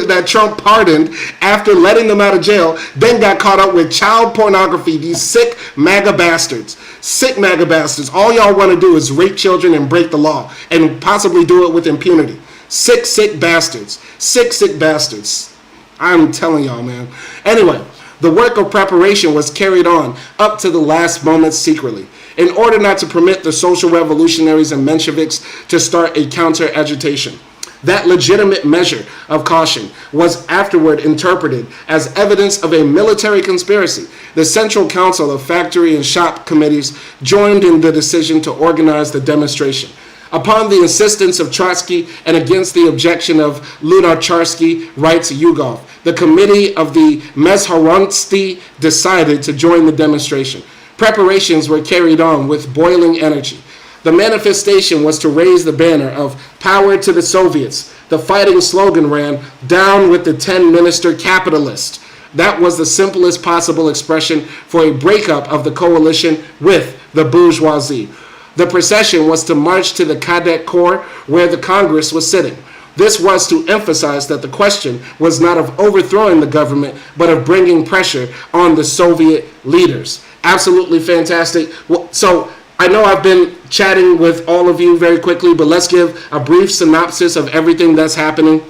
that Trump pardoned after letting them out of jail then got caught up with child pornography. These sick MAGA bastards. Sick MAGA bastards. All y'all want to do is rape children and break the law and possibly do it with impunity. Sick bastards. Sick bastards. I'm telling y'all, man. Anyway, the work of preparation was carried on up to the last moment secretly, in order not to permit the social revolutionaries and Mensheviks to start a counter-agitation. That legitimate measure of caution was afterward interpreted as evidence of a military conspiracy. The Central Council of Factory and Shop Committees joined in the decision to organize the demonstration. Upon the insistence of Trotsky and against the objection of Lunacharsky, writes Yugov, the committee of the Mensheviks decided to join the demonstration. Preparations were carried on with boiling energy. The manifestation was to raise the banner of power to the Soviets, The fighting slogan ran, "Down with the 10-minister capitalist." That was the simplest possible expression for a breakup of the coalition with the bourgeoisie. The procession was to march to the Cadet Corps where the Congress was sitting. This was to emphasize that the question was not of overthrowing the government, but of bringing pressure on the Soviet leaders. Absolutely fantastic. So I know I've been chatting with all of you very quickly, but let's give a brief synopsis of everything that's happening.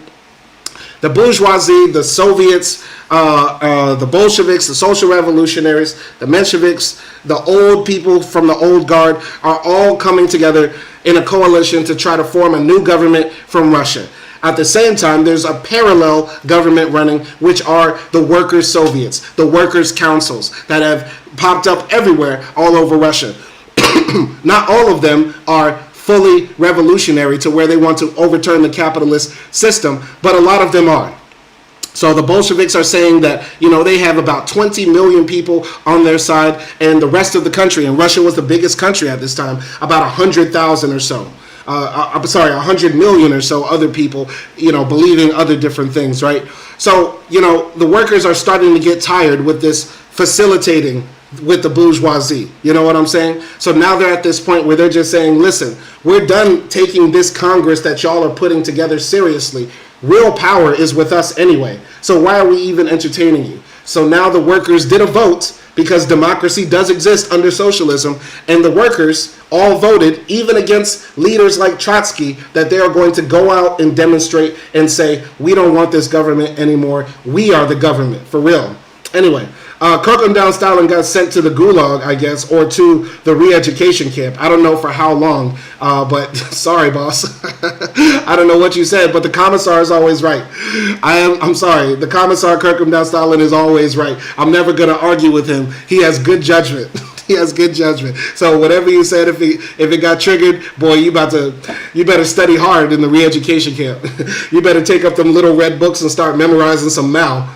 The bourgeoisie, the Soviets, the Bolsheviks, the Social Revolutionaries, the Mensheviks, the old people from the old guard are all coming together in a coalition to try to form a new government from Russia. At the same time, there's a parallel government running, which are the workers' Soviets, the workers' councils that have popped up everywhere all over Russia. Not all of them are fully revolutionary to where they want to overturn the capitalist system, but a lot of them are. So the Bolsheviks are saying that, they have about 20 million people on their side, and the rest of the country, and Russia was the biggest country at this time, about 100,000 or so. 100 million or so other people, believing other different things, right? So, the workers are starting to get tired with this facilitating with the bourgeoisie. You know what I'm saying? So now they're at this point where they're just saying, listen, we're done taking this Congress that y'all are putting together seriously. Real power is with us anyway. So why are we even entertaining you? So now the workers did a vote, because democracy does exist under socialism, and the workers all voted, even against leaders like Trotsky, that they are going to go out and demonstrate and say, we don't want this government anymore. We are the government, for real. Anyway, Krokendam Stalin got sent to the Gulag, I guess, or to the re-education camp. I don't know for how long, but sorry, boss. I don't know what you said, but the commissar is always right. I'm sorry. The commissar Krokendam Stalin is always right. I'm never going to argue with him. He has good judgment. He has good judgment. So whatever you said, if it got triggered, boy, you better study hard in the re-education camp. You better take up them little red books and start memorizing some Mao.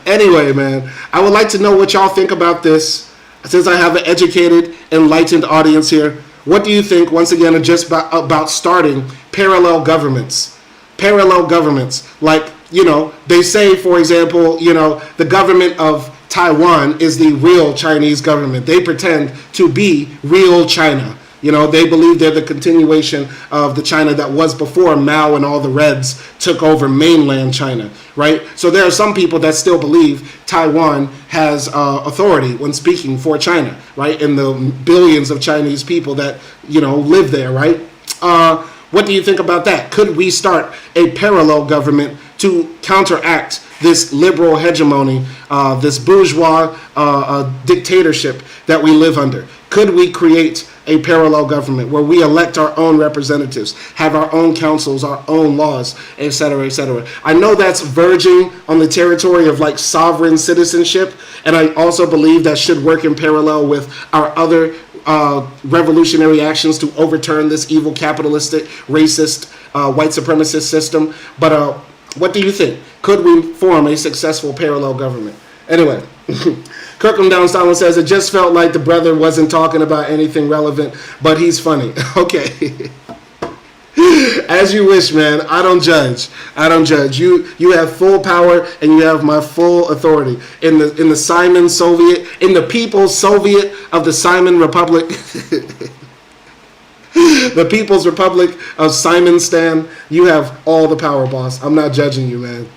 Anyway, man, I would like to know what y'all think about this. Since I have an educated, enlightened audience here, what do you think, once again, just about starting parallel governments? Parallel governments. Like, they say, for example, the government of Taiwan is the real Chinese government. They pretend to be real China. They believe they're the continuation of the China that was before Mao and all the Reds took over mainland China, right? So there are some people that still believe Taiwan has authority when speaking for China, right? And the billions of Chinese people that, live there, right? What do you think about that? Could we start a parallel government to counteract this liberal hegemony, this bourgeois dictatorship that we live under? Could we create a parallel government where we elect our own representatives, have our own councils, our own laws, etc., etc.? I know that's verging on the territory of like sovereign citizenship, and I also believe that should work in parallel with our other revolutionary actions to overturn this evil, capitalistic, racist, white supremacist system. But what do you think? Could we form a successful parallel government? Anyway, Krokendam Stalin says, it just felt like the brother wasn't talking about anything relevant, but he's funny. Okay. As you wish, man. I don't judge. I don't judge. You have full power and you have my full authority. In the Simon Soviet, in the People's Soviet of the Simon Republic, the People's Republic of Simon Stan, you have all the power, boss. I'm not judging you, man.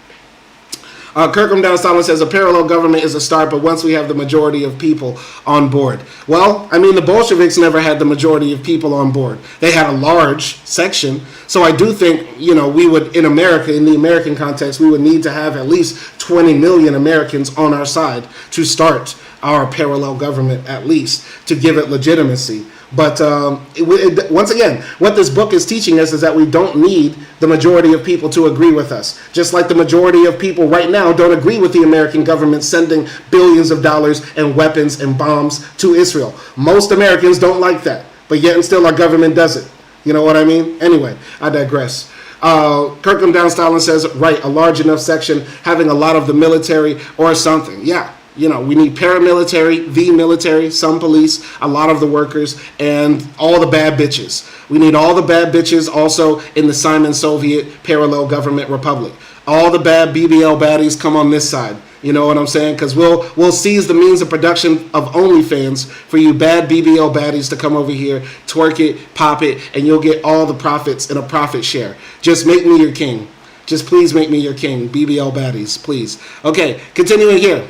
Krokendam Stalin says a parallel government is a start, but once we have the majority of people on board. Well, I mean, the Bolsheviks never had the majority of people on board. They had a large section. So I do think, we would, in America, in the American context, we would need to have at least 20 million Americans on our side to start our parallel government, at least, to give it legitimacy. But once again, what this book is teaching us is that we don't need the majority of people to agree with us. Just like the majority of people right now don't agree with the American government sending billions of dollars and weapons and bombs to Israel. Most Americans don't like that, but yet and still our government does it. You know what I mean? Anyway, I digress. Krokendam Stalin says, right, a large enough section having a lot of the military or something. Yeah. we need paramilitary, the military, some police, a lot of the workers, and all the bad bitches. We need all the bad bitches also in the Simon Soviet parallel government republic. All the bad BBL baddies come on this side. You know what I'm saying? Because we'll seize the means of production of OnlyFans for you bad BBL baddies to come over here, twerk it, pop it, and you'll get all the profits in a profit share. Just make me your king. Just please make me your king, BBL baddies, please. Okay, continuing here.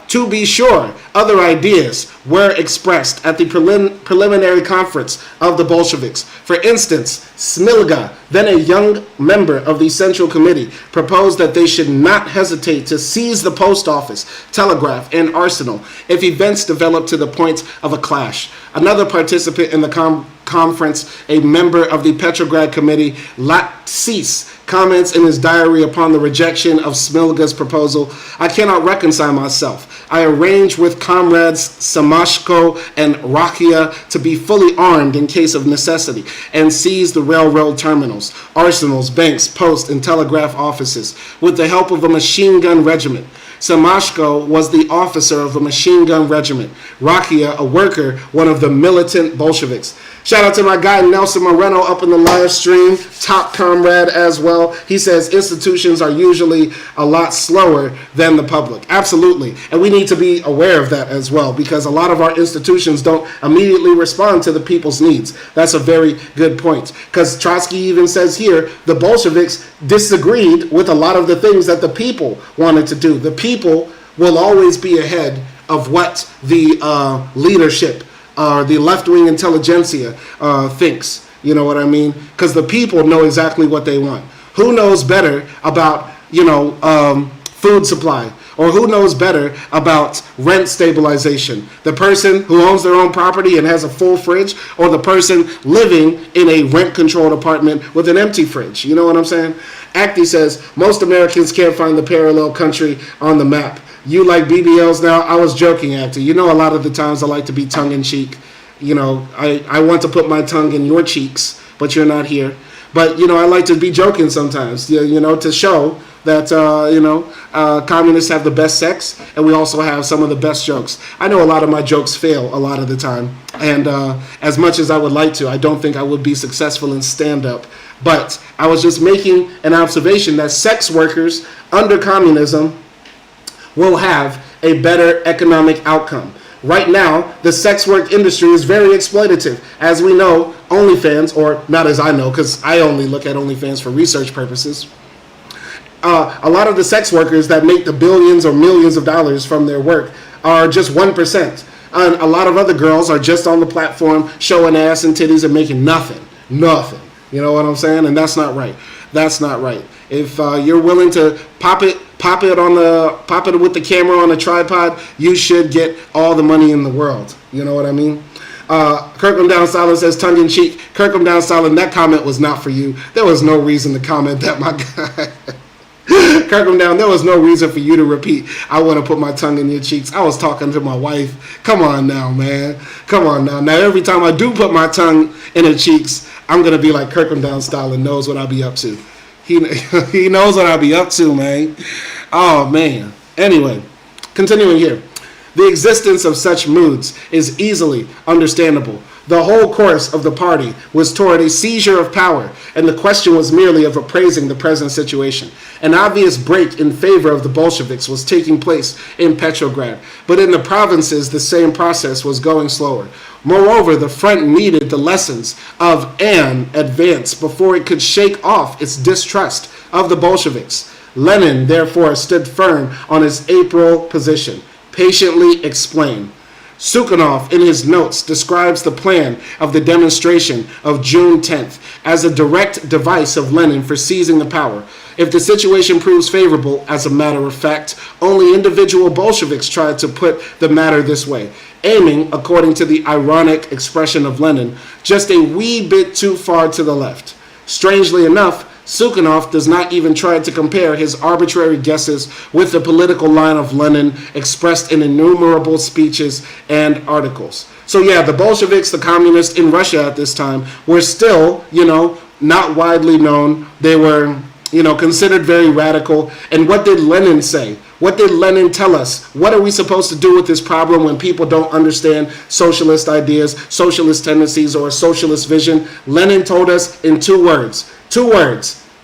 To be sure, other ideas were expressed at the preliminary conference of the Bolsheviks. For instance, Smilga, then a young member of the Central Committee, proposed that they should not hesitate to seize the post office, telegraph, and arsenal if events developed to the point of a clash. Another participant in the conference, a member of the Petrograd Committee, Latsis, comments in his diary upon the rejection of Smilga's proposal, "I cannot reconcile myself. I arranged with comrades Samashko and Rakia to be fully armed in case of necessity and seize the railroad terminals, arsenals, banks, post, and telegraph offices with the help of a machine gun regiment. Samashko was the officer of a machine gun regiment. Rakia, a worker, one of the militant Bolsheviks." Shout out to my guy Nelson Moreno up in the live stream, top comrade as well. He says institutions are usually a lot slower than the public. Absolutely. And we need to be aware of that as well, because a lot of our institutions don't immediately respond to the people's needs. That's a very good point. Because Trotsky even says here, the Bolsheviks disagreed with a lot of the things that the people wanted to do. The people will always be ahead of what the leadership the left-wing intelligentsia thinks. You know what I mean? Because the people know exactly what they want. Who knows better about, food supply? Or who knows better about rent stabilization? The person who owns their own property and has a full fridge, or the person living in a rent-controlled apartment with an empty fridge? You know what I'm saying? Acti says, most Americans can't find the parallel country on the map. You like BBLs now? I was joking, Acti. A lot of the times I like to be tongue-in-cheek. I want to put my tongue in your cheeks, but you're not here. But, I like to be joking sometimes, to show that, communists have the best sex, and we also have some of the best jokes. I know a lot of my jokes fail a lot of the time, and as much as I would like to, I don't think I would be successful in stand-up. But I was just making an observation that sex workers under communism will have a better economic outcome. Right now, the sex work industry is very exploitative. As we know, OnlyFans, or not as I know, because I only look at OnlyFans for research purposes, a lot of the sex workers that make the billions or millions of dollars from their work are just 1%. And a lot of other girls are just on the platform showing ass and titties and making nothing. You know what I'm saying? And that's not right. That's not right. If you're willing to pop it with the camera on a tripod, you should get all the money in the world. You know what I mean? Kirkham Down Silent says, tongue-in-cheek. Kirkham Down Silent, that comment was not for you. There was no reason to comment that, my guy. Kirkham Down, there was no reason for you to repeat, I want to put my tongue in your cheeks. I was talking to my wife. Come on now, man. Come on now. Now, every time I do put my tongue in her cheeks, I'm going to be like Kirkham Down Style and knows what I'll be up to. He knows what I'll be up to, man. Oh, man. Anyway, continuing here. The existence of such moods is easily understandable. The whole course of the party was toward a seizure of power, and the question was merely of appraising the present situation. An obvious break in favor of the Bolsheviks was taking place in Petrograd, but in the provinces the same process was going slower. Moreover, the front needed the lessons of an advance before it could shake off its distrust of the Bolsheviks. Lenin, therefore, stood firm on his April position. Patiently explain. Sukhanov, in his notes, describes the plan of the demonstration of June 10th as a direct device of Lenin for seizing the power. If the situation proves favorable, as a matter of fact, only individual Bolsheviks tried to put the matter this way, aiming, according to the ironic expression of Lenin, just a wee bit too far to the left. Strangely enough, Sukhanov does not even try to compare his arbitrary guesses with the political line of Lenin expressed in innumerable speeches and articles. So yeah, the Bolsheviks, the communists in Russia at this time, were still, not widely known. They were, considered very radical. And what did Lenin say? What did Lenin tell us? What are we supposed to do with this problem when people don't understand socialist ideas, socialist tendencies, or a socialist vision? Lenin told us in two words.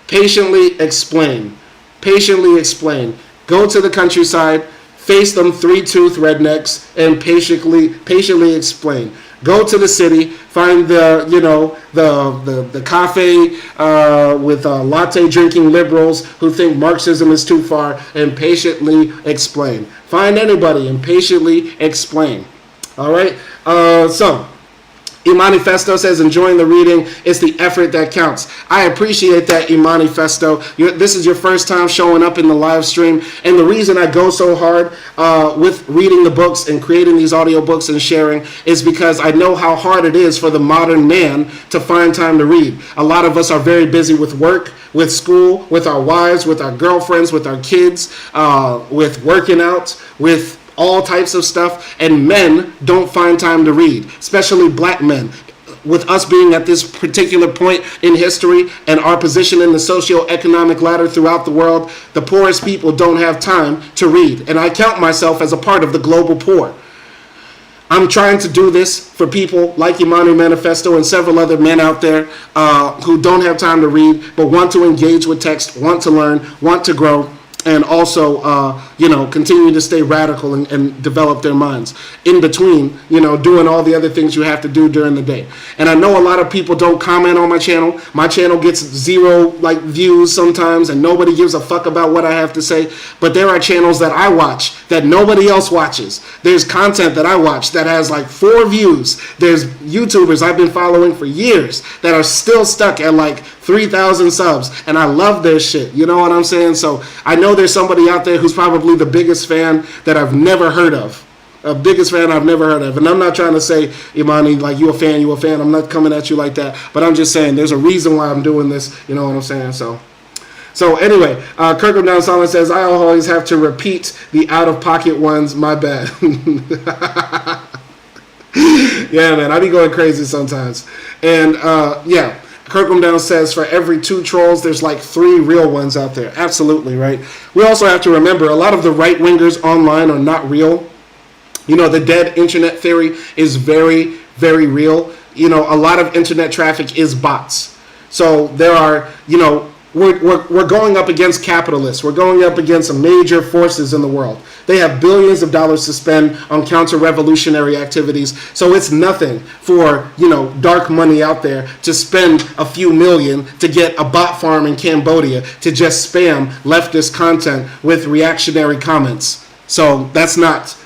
Patiently explain. Patiently explain. Go to the countryside, face them three-toothed rednecks, and patiently explain. Go to the city, find the cafe with latte drinking liberals who think Marxism is too far, and patiently explain. Find anybody and patiently explain. All right. So Imani Festo says, enjoying the reading. It's the effort that counts. I appreciate that, Imani Festo. This is your first time showing up in the live stream. And the reason I go so hard with reading the books and creating these audiobooks and sharing is because I know how hard it is for the modern man to find time to read. A lot of us are very busy with work, with school, with our wives, with our girlfriends, with our kids, with working out, with all types of stuff, and men don't find time to read, especially black men. With us being at this particular point in history and our position in the socio-economic ladder throughout the world, the poorest people don't have time to read. And I count myself as a part of the global poor. I'm trying to do this for people like Imani Manifesto and several other men out there who don't have time to read, but want to engage with text, want to learn, want to grow, and also, continue to stay radical and develop their minds in between, doing all the other things you have to do during the day. And I know a lot of people don't comment on my channel. My channel gets 0 views sometimes, and nobody gives a fuck about what I have to say. But there are channels that I watch that nobody else watches. There's content that I watch that has 4 views. There's YouTubers I've been following for years that are still stuck at 3,000 subs, and I love their shit. You know what I'm saying? So I know there's somebody out there who's probably the biggest fan that I've never heard of. Biggest fan I've never heard of. And I'm not trying to say, Imani, you a fan. I'm not coming at you like that. But I'm just saying there's a reason why I'm doing this. You know what I'm saying? So anyway, Kirkham Down Solomon says, I always have to repeat the out-of-pocket ones. My bad. Yeah, man, I be going crazy sometimes. And, yeah. Kirkham Down says, for every 2 trolls, there's 3 real ones out there. Absolutely, right? We also have to remember, a lot of the right-wingers online are not real. The dead internet theory is very, very real. A lot of internet traffic is bots. So there are, we're going up against capitalists. We're going up against major forces in the world. They have billions of dollars to spend on counter-revolutionary activities. So it's nothing for, dark money out there to spend a few million to get a bot farm in Cambodia to just spam leftist content with reactionary comments. So that's not,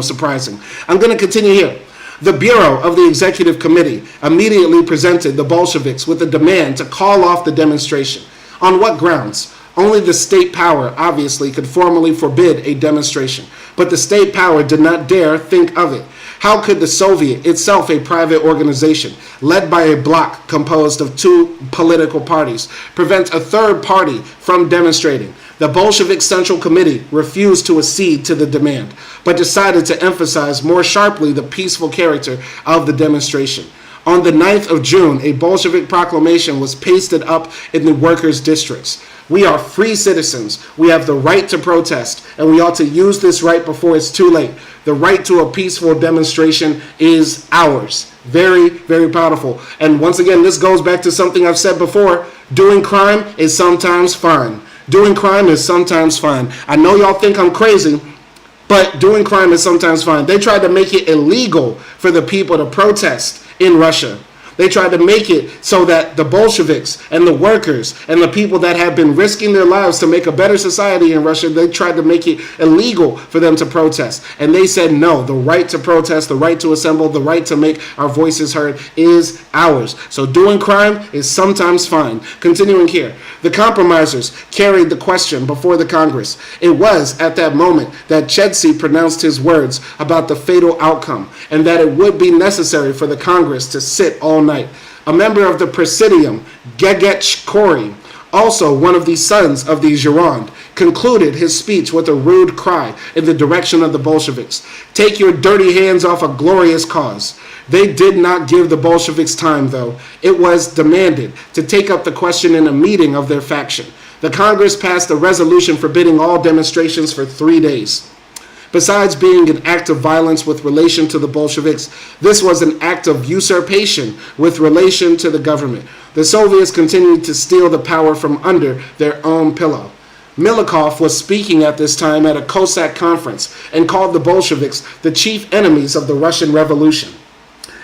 surprising. I'm going to continue here. The Bureau of the Executive Committee immediately presented the Bolsheviks with a demand to call off the demonstration. On what grounds? Only the state power, obviously, could formally forbid a demonstration, but the state power did not dare think of it. How could the Soviet, itself a private organization, led by a bloc composed of 2 political parties, prevent a third party from demonstrating? The Bolshevik Central Committee refused to accede to the demand, but decided to emphasize more sharply the peaceful character of the demonstration. On the 9th of June, a Bolshevik proclamation was pasted up in the workers' districts. We are free citizens. We have the right to protest, and we ought to use this right before it's too late. The right to a peaceful demonstration is ours. Very, very powerful. And once again, this goes back to something I've said before. Doing crime is sometimes fine. Doing crime is sometimes fine. I know y'all think I'm crazy, but doing crime is sometimes fine. They tried to make it illegal for the people to protest in Russia. They tried to make it so that the Bolsheviks and the workers and the people that have been risking their lives to make a better society in Russia, they tried to make it illegal for them to protest. And they said, no, the right to protest, the right to assemble, the right to make our voices heard is ours. So doing crime is sometimes fine. Continuing here, the compromisers carried the question before the Congress. It was at that moment that Trotsky pronounced his words about the fatal outcome and that it would be necessary for the Congress to sit all night. A member of the Presidium, Gegech Kori, also one of the sons of the Gironde, concluded his speech with a rude cry in the direction of the Bolsheviks. Take your dirty hands off a glorious cause. They did not give the Bolsheviks time, though. It was demanded to take up the question in a meeting of their faction. The Congress passed a resolution forbidding all demonstrations for 3 days. Besides being an act of violence with relation to the Bolsheviks, this was an act of usurpation with relation to the government. The Soviets continued to steal the power from under their own pillow. Milikov was speaking at this time at a Cossack conference and called the Bolsheviks the chief enemies of the Russian Revolution.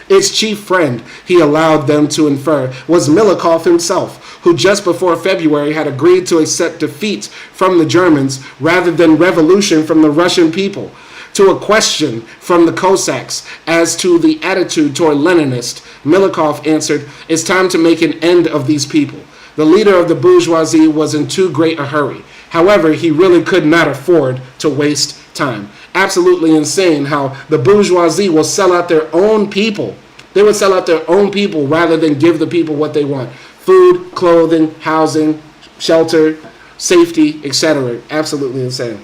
Its chief friend, he allowed them to infer, was Milikov himself, who just before February had agreed to accept defeat from the Germans rather than revolution from the Russian people. To a question from the Cossacks as to the attitude toward Leninists, Milikov answered, "It's time to make an end of these people." The leader of the bourgeoisie was in too great a hurry. However, he really could not afford to waste time. Absolutely insane how the bourgeoisie will sell out their own people. They would sell out their own people rather than give the people what they want. Food, clothing, housing, shelter, safety, etc. Absolutely insane.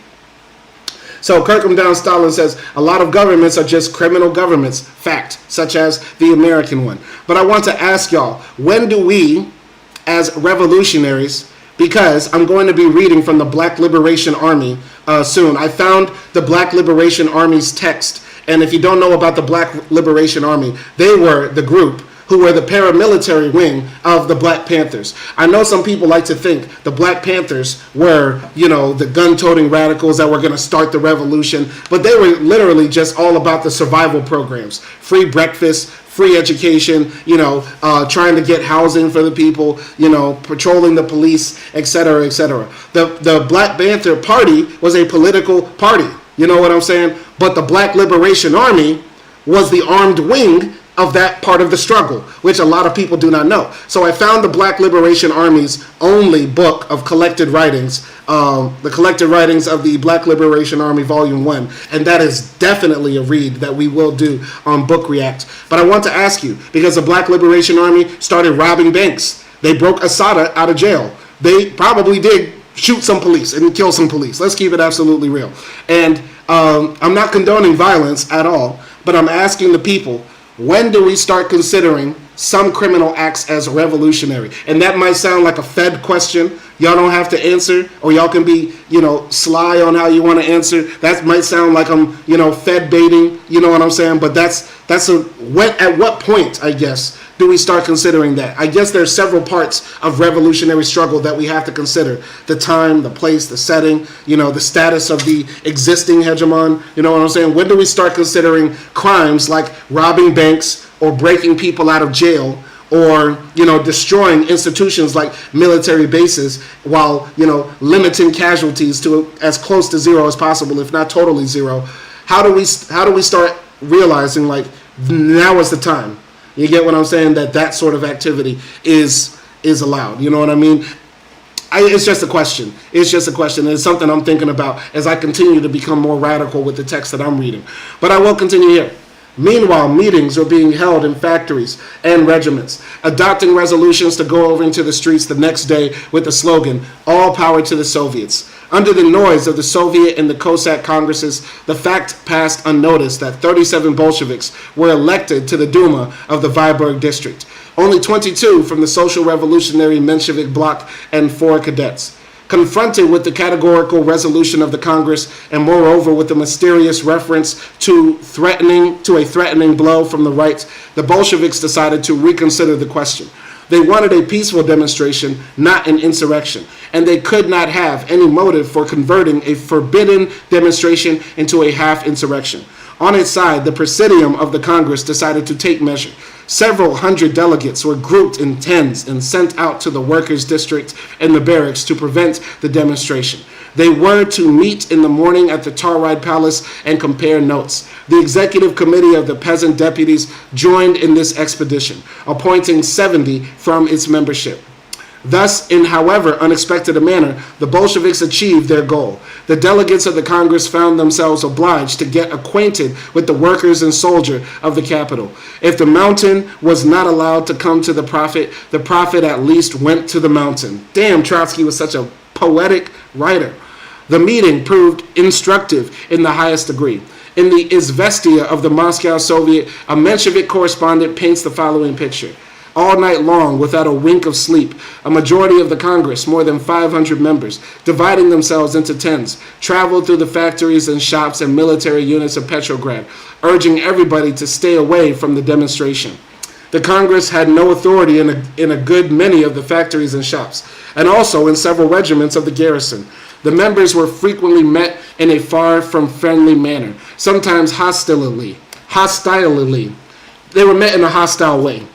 So Kirkham Down Stalin says, a lot of governments are just criminal governments, fact, such as the American one. But I want to ask y'all, when do we, as revolutionaries, because I'm going to be reading from the Black Liberation Army soon. I found the Black Liberation Army's text, and if you don't know about the Black Liberation Army, they were the group who were the paramilitary wing of the Black Panthers. I know some people like to think the Black Panthers were, the gun-toting radicals that were going to start the revolution, but they were literally just all about the survival programs. Free breakfast, free education, trying to get housing for the people, patrolling the police, etc., etc. The Black Panther Party was a political party, you know what I'm saying? But the Black Liberation Army was the armed wing of that part of the struggle, which a lot of people do not know. So I found the Black Liberation Army's only book of collected writings, the collected writings of the Black Liberation Army Volume 1, and that is definitely a read that we will do on Book React. But I want to ask you, because the Black Liberation Army started robbing banks. They broke Asada out of jail. They probably did shoot some police and kill some police. Let's keep it absolutely real. And I'm not condoning violence at all, but I'm asking the people, when do we start considering some criminal acts as revolutionary? And that might sound like a Fed question. Y'all don't have to answer, or y'all can be, sly on how you want to answer. That might sound like I'm, Fed baiting, you know what I'm saying? But at what point, I guess, do we start considering that? I guess there's several parts of revolutionary struggle that we have to consider. The time, the place, the setting, the status of the existing hegemon, you know what I'm saying? When do we start considering crimes like robbing banks or breaking people out of jail, or destroying institutions like military bases while limiting casualties to as close to zero as possible, if not totally zero? How do we start realizing like now is the time? You get what I'm saying? That sort of activity is allowed. You know what I mean? It's just a question. It's just a question. It's something I'm thinking about as I continue to become more radical with the text that I'm reading. But I will continue here. Meanwhile, meetings are being held in factories and regiments, adopting resolutions to go over into the streets the next day with the slogan, "All power to the Soviets." Under the noise of the Soviet and the Cossack Congresses, the fact passed unnoticed that 37 Bolsheviks were elected to the Duma of the Vyborg district. Only 22 from the Social Revolutionary Menshevik bloc and 4 cadets. Confronted with the categorical resolution of the Congress, and moreover with the mysterious reference to a threatening blow from the right, the Bolsheviks decided to reconsider the question. They wanted a peaceful demonstration, not an insurrection, and they could not have any motive for converting a forbidden demonstration into a half insurrection. On its side, the Presidium of the Congress decided to take measure. Several hundred delegates were grouped in tens and sent out to the workers' district and the barracks to prevent the demonstration. They were to meet in the morning at the Tauride Palace and compare notes. The executive committee of the peasant deputies joined in this expedition, appointing 70 from its membership. Thus, in however unexpected a manner, the Bolsheviks achieved their goal. The delegates of the Congress found themselves obliged to get acquainted with the workers and soldier of the capital. If the mountain was not allowed to come to the prophet at least went to the mountain. Damn, Trotsky was such a poetic writer. The meeting proved instructive in the highest degree. In the Izvestia of the Moscow Soviet, a Menshevik correspondent paints the following picture. all night long without a wink of sleep. A majority of the Congress, more than 500 members, dividing themselves into tens, traveled through the factories and shops and military units of Petrograd, urging everybody to stay away from the demonstration. The Congress had no authority in a good many of the factories and shops, and also in several regiments of the garrison. The members were frequently met in a far from friendly manner, sometimes hostilely. They were met in a hostile way,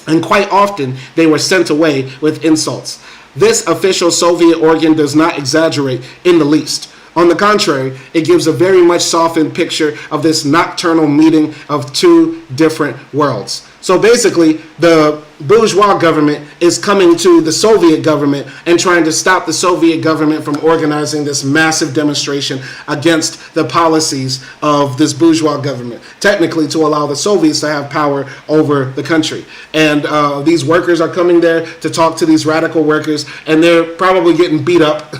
and quite often they were sent away with insults. This official Soviet organ does not exaggerate in the least. On the contrary, it gives a very much softened picture of this nocturnal meeting of two different worlds. So basically, the bourgeois government is coming to the Soviet government and trying to stop the Soviet government from organizing this massive demonstration against the policies of this bourgeois government, technically to allow the Soviets to have power over the country. And these workers are coming there to talk to these radical workers, and they're probably getting beat up.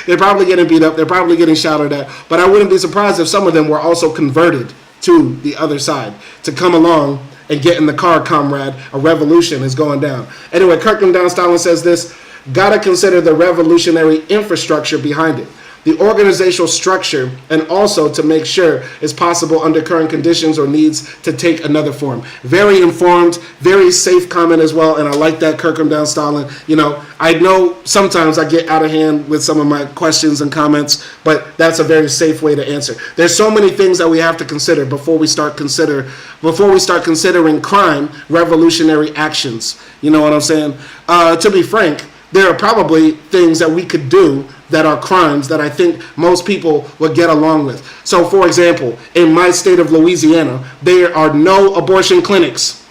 They're probably getting beat up. They're probably getting shouted at. But I wouldn't be surprised if some of them were also converted to the other side to come along and get in the car, comrade. A revolution is going down. Anyway, Kirkham Down Stalin says this: gotta consider the revolutionary infrastructure behind it, the organizational structure, and also to make sure it's possible under current conditions or needs to take another form. Very informed, very safe comment as well, and I like that, Kirkham Down Stalin. You know, I know sometimes I get out of hand with some of my questions and comments, but that's a very safe way to answer. There's so many things that we have to consider before we start considering crime, revolutionary actions. You know what I'm saying? To be frank, there are probably things that we could do that are crimes that I think most people would get along with. So, for example, in my state of Louisiana, there are no abortion clinics.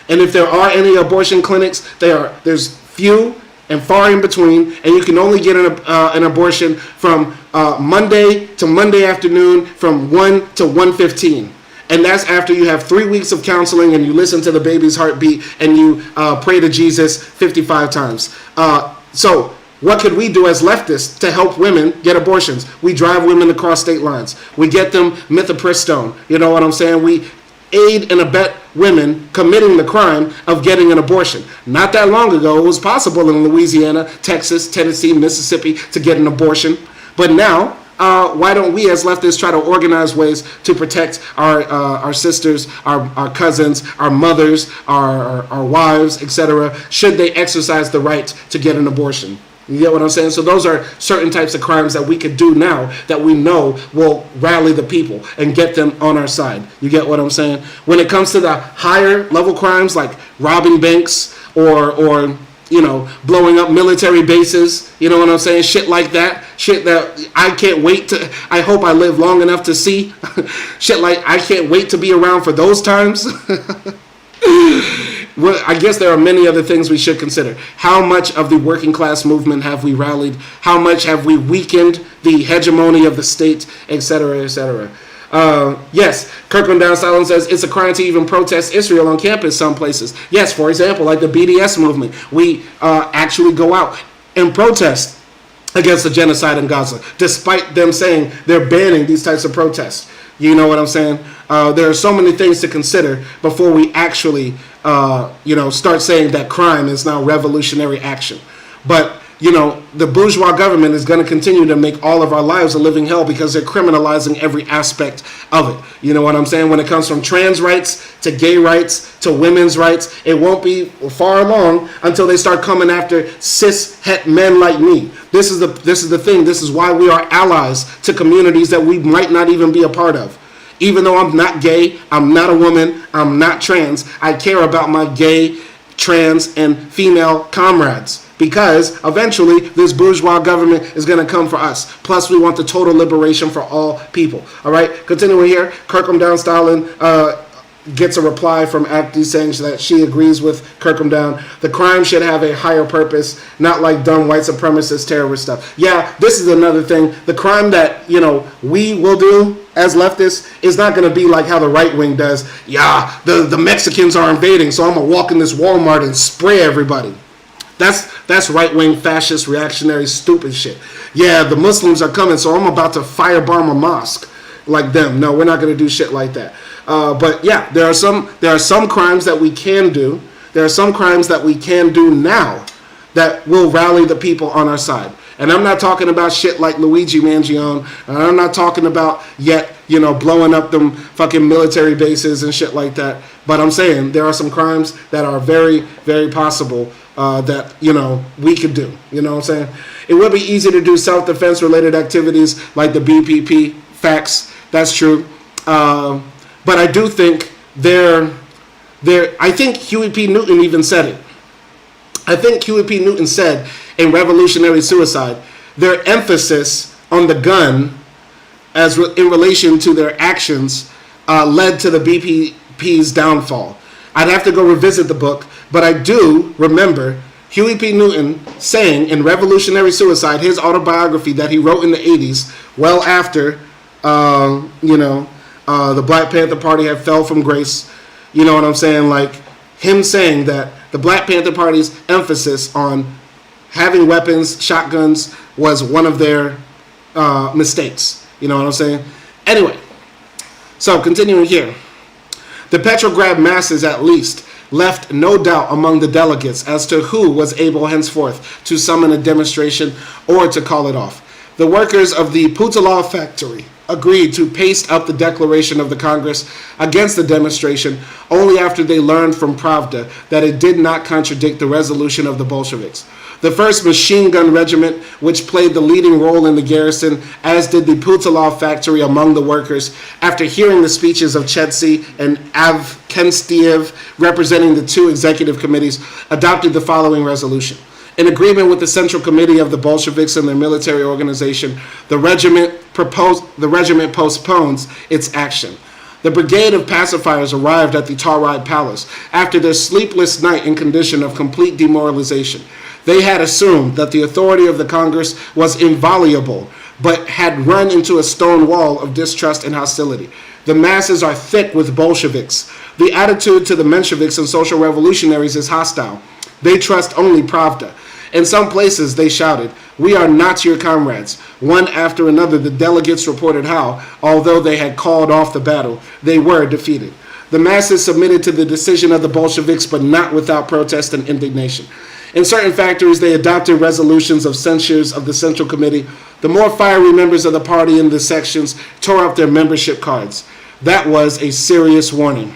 And if there are any abortion clinics, there's few and far in between, and you can only get an abortion from Monday to Monday afternoon from 1 to 1:15. And that's after you have 3 weeks of counseling and you listen to the baby's heartbeat and you pray to Jesus 55 times. So what could we do as leftists to help women get abortions? We drive women across state lines. We get them mifepristone. You know what I'm saying? We aid and abet women committing the crime of getting an abortion. Not that long ago, it was possible in Louisiana, Texas, Tennessee, Mississippi to get an abortion. But now, why don't we as leftists try to organize ways to protect our sisters, our cousins, our mothers, our wives, etc., should they exercise the right to get an abortion? You get what I'm saying? So those are certain types of crimes that we could do now that we know will rally the people and get them on our side. You get what I'm saying? When it comes to the higher level crimes like robbing banks or you know, blowing up military bases, you know what I'm saying? Shit like that. Shit that I can't wait to, I hope I live long enough to see. Shit like I can't wait to be around for those times. Well, I guess there are many other things we should consider. How much of the working class movement have we rallied? How much have we weakened the hegemony of the state, etc., etc.? Yes, Kirkland Down Stalin says it's a crime to even protest Israel on campus some places. Yes, for example, like the BDS movement. We actually go out and protest against the genocide in Gaza, despite them saying they're banning these types of protests. You know what I'm saying? There are so many things to consider before we actually, start saying that crime is now revolutionary action. But, you know, the bourgeois government is going to continue to make all of our lives a living hell because they're criminalizing every aspect of it. You know what I'm saying? When it comes from trans rights to gay rights to women's rights, it won't be far along until they start coming after cis het men like me. This is the thing. This is why we are allies to communities that we might not even be a part of. Even though I'm not gay, I'm not a woman, I'm not trans, I care about my gay, trans, and female comrades. Because eventually this bourgeois government is going to come for us. Plus we want the total liberation for all people. All right, continuing here, Kirkham Down Stalin gets a reply from Acti saying that she agrees with Kirkham Down. The crime should have a higher purpose, not like dumb white supremacist terrorist stuff. Yeah, this is another thing. The crime that, we will do as leftists is not going to be like how the right wing does. Yeah, the Mexicans are invading, so I'm going to walk in this Walmart and spray everybody. That's right-wing, fascist, reactionary, stupid shit. Yeah, the Muslims are coming, so I'm about to firebomb a mosque like them. No, we're not going to do shit like that. But yeah, there are some crimes that we can do There are some crimes that we can do now that will rally the people on our side. And I'm not talking about shit like Luigi Mangione, and I'm not talking about yet, blowing up them fucking military bases and shit like that. But I'm saying there are some crimes that are very, very possible that, we could do. You know what I'm saying? It would be easy to do self-defense related activities like the BPP. Facts. That's true. But I do think I think Huey P. Newton even said it. I think Huey P. Newton said in Revolutionary Suicide, their emphasis on the gun in relation to their actions led to the BPP's downfall. I'd have to go revisit the book, but I do remember Huey P. Newton saying in Revolutionary Suicide, his autobiography that he wrote in the 80s, well after, the Black Panther Party had fell from grace. You know what I'm saying? Like him saying that the Black Panther Party's emphasis on having weapons, shotguns, was one of their mistakes. You know what I'm saying? Anyway, so continuing here. The Petrograd masses, at least, left no doubt among the delegates as to who was able henceforth to summon a demonstration or to call it off. The workers of the Putilov factory agreed to paste up the declaration of the Congress against the demonstration only after they learned from Pravda that it did not contradict the resolution of the Bolsheviks. The 1st Machine Gun Regiment, which played the leading role in the garrison, as did the Putilov factory among the workers, after hearing the speeches of Chetsy and Avkenstiev, representing the 2 executive committees, adopted the following resolution. In agreement with the Central Committee of the Bolsheviks and their military organization, the regiment postpones its action. The brigade of pacifiers arrived at the Tauride Palace after their sleepless night in condition of complete demoralization. They had assumed that the authority of the Congress was inviolable, but had run into a stone wall of distrust and hostility. The masses are thick with Bolsheviks. The attitude to the Mensheviks and Social Revolutionaries is hostile. They trust only Pravda. In some places, they shouted, "We are not your comrades." One after another, the delegates reported how, although they had called off the battle, they were defeated. The masses submitted to the decision of the Bolsheviks, but not without protest and indignation. In certain factories, they adopted resolutions of censures of the Central Committee. The more fiery members of the party in the sections tore up their membership cards. That was a serious warning.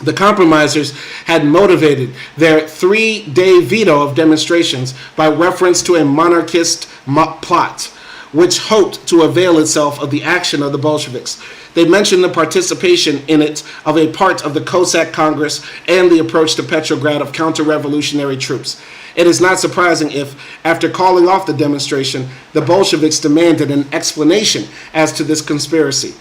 The compromisers had motivated their 3-day veto of demonstrations by reference to a monarchist plot, which hoped to avail itself of the action of the Bolsheviks. They mentioned the participation in it of a part of the Cossack Congress and the approach to Petrograd of counter-revolutionary troops. It is not surprising if, after calling off the demonstration, the Bolsheviks demanded an explanation as to this conspiracy.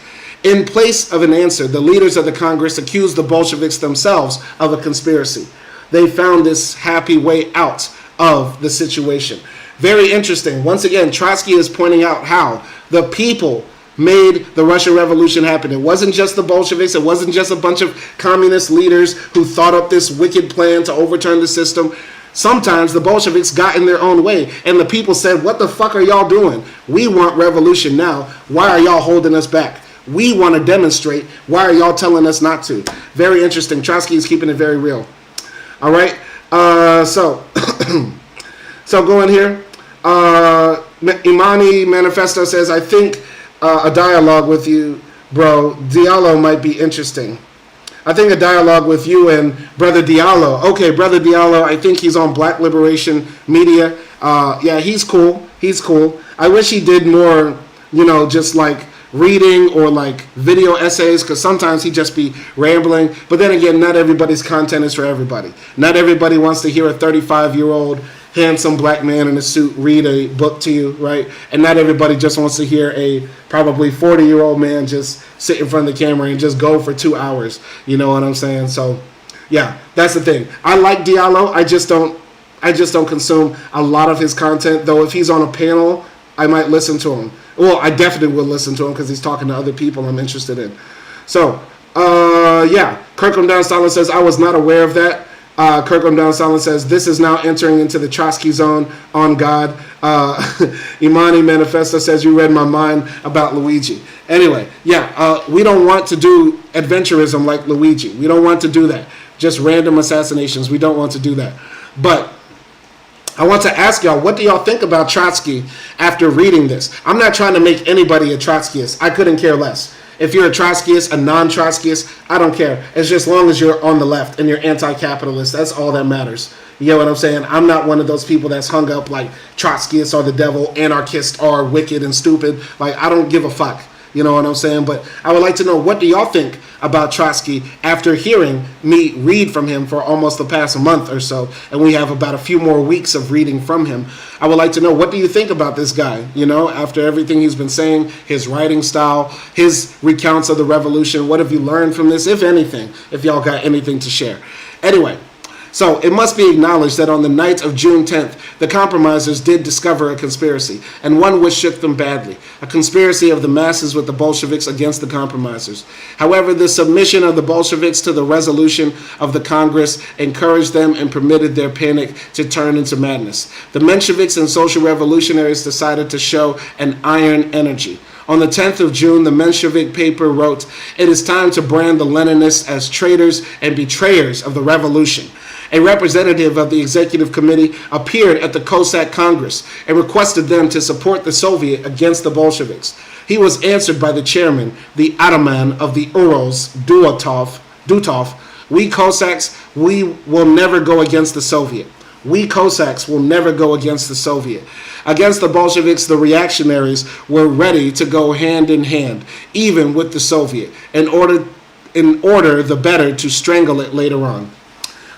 In place of an answer, the leaders of the Congress accused the Bolsheviks themselves of a conspiracy. They found this happy way out of the situation. Very interesting. Once again, Trotsky is pointing out how the people made the Russian Revolution happen. It wasn't just the Bolsheviks. It wasn't just a bunch of communist leaders who thought up this wicked plan to overturn the system. Sometimes the Bolsheviks got in their own way, and the people said, "What the fuck are y'all doing? We want revolution now. Why are y'all holding us back? We want to demonstrate. Why are y'all telling us not to?" Very interesting. Trotsky is keeping it very real. All right. So going here. Imani Manifesto says, "I think a dialogue with you, bro, Diallo might be interesting." I think a dialogue with you and Brother Diallo. Okay, Brother Diallo, I think he's on Black Liberation Media. Yeah, he's cool. He's cool. I wish he did more, just like reading or like video essays, because sometimes he just be rambling. But then again, not everybody's content is for everybody. Not everybody wants to hear a 35-year-old handsome black man in a suit read a book to you, right? And not everybody just wants to hear a probably 40-year-old man just sit in front of the camera and just go for 2 hours. You know what I'm saying? So, yeah, that's the thing. I like Diallo. I just don't consume a lot of his content. Though if he's on a panel, I might listen to him. Well, I definitely will listen to him because he's talking to other people I'm interested in. So, yeah, Kirkham Down Silent says, "I was not aware of that." Kirkham Down Silent says, "This is now entering into the Trotsky zone on God." Imani Manifesto says, "You read my mind about Luigi." Anyway, yeah, we don't want to do adventurism like Luigi. We don't want to do that. just random assassinations. We don't want to do that. But I want to ask y'all, what do y'all think about Trotsky after reading this? I'm not trying to make anybody a Trotskyist. I couldn't care less. If you're a Trotskyist, a non-Trotskyist, I don't care. It's just as long as you're on the left and you're anti-capitalist, that's all that matters. You know what I'm saying? I'm not one of those people that's hung up like Trotskyists are the devil, anarchists are wicked and stupid. Like, I don't give a fuck. You know what I'm saying? But I would like to know, what do y'all think about Trotsky after hearing me read from him for almost the past month or so? And we have about a few more weeks of reading from him. I would like to know, what do you think about this guy? You know, after everything he's been saying, his writing style, his recounts of the revolution, what have you learned from this, if anything, if y'all got anything to share? Anyway. So it must be acknowledged that on the night of June 10th, the compromisers did discover a conspiracy, and one which shook them badly, a conspiracy of the masses with the Bolsheviks against the compromisers. However, the submission of the Bolsheviks to the resolution of the Congress encouraged them and permitted their panic to turn into madness. The Mensheviks and Social Revolutionaries decided to show an iron energy. On the 10th of June, the Menshevik paper wrote, "It is time to brand the Leninists as traitors and betrayers of the revolution." A representative of the executive committee appeared at the Cossack Congress and requested them to support the Soviet against the Bolsheviks. He was answered by the chairman, the Ataman of the Urals, Dutov. "We Cossacks, we will never go against the Soviet. We Cossacks will never go against the Soviet." Against the Bolsheviks, the reactionaries were ready to go hand in hand, even with the Soviet, in order the better to strangle it later on.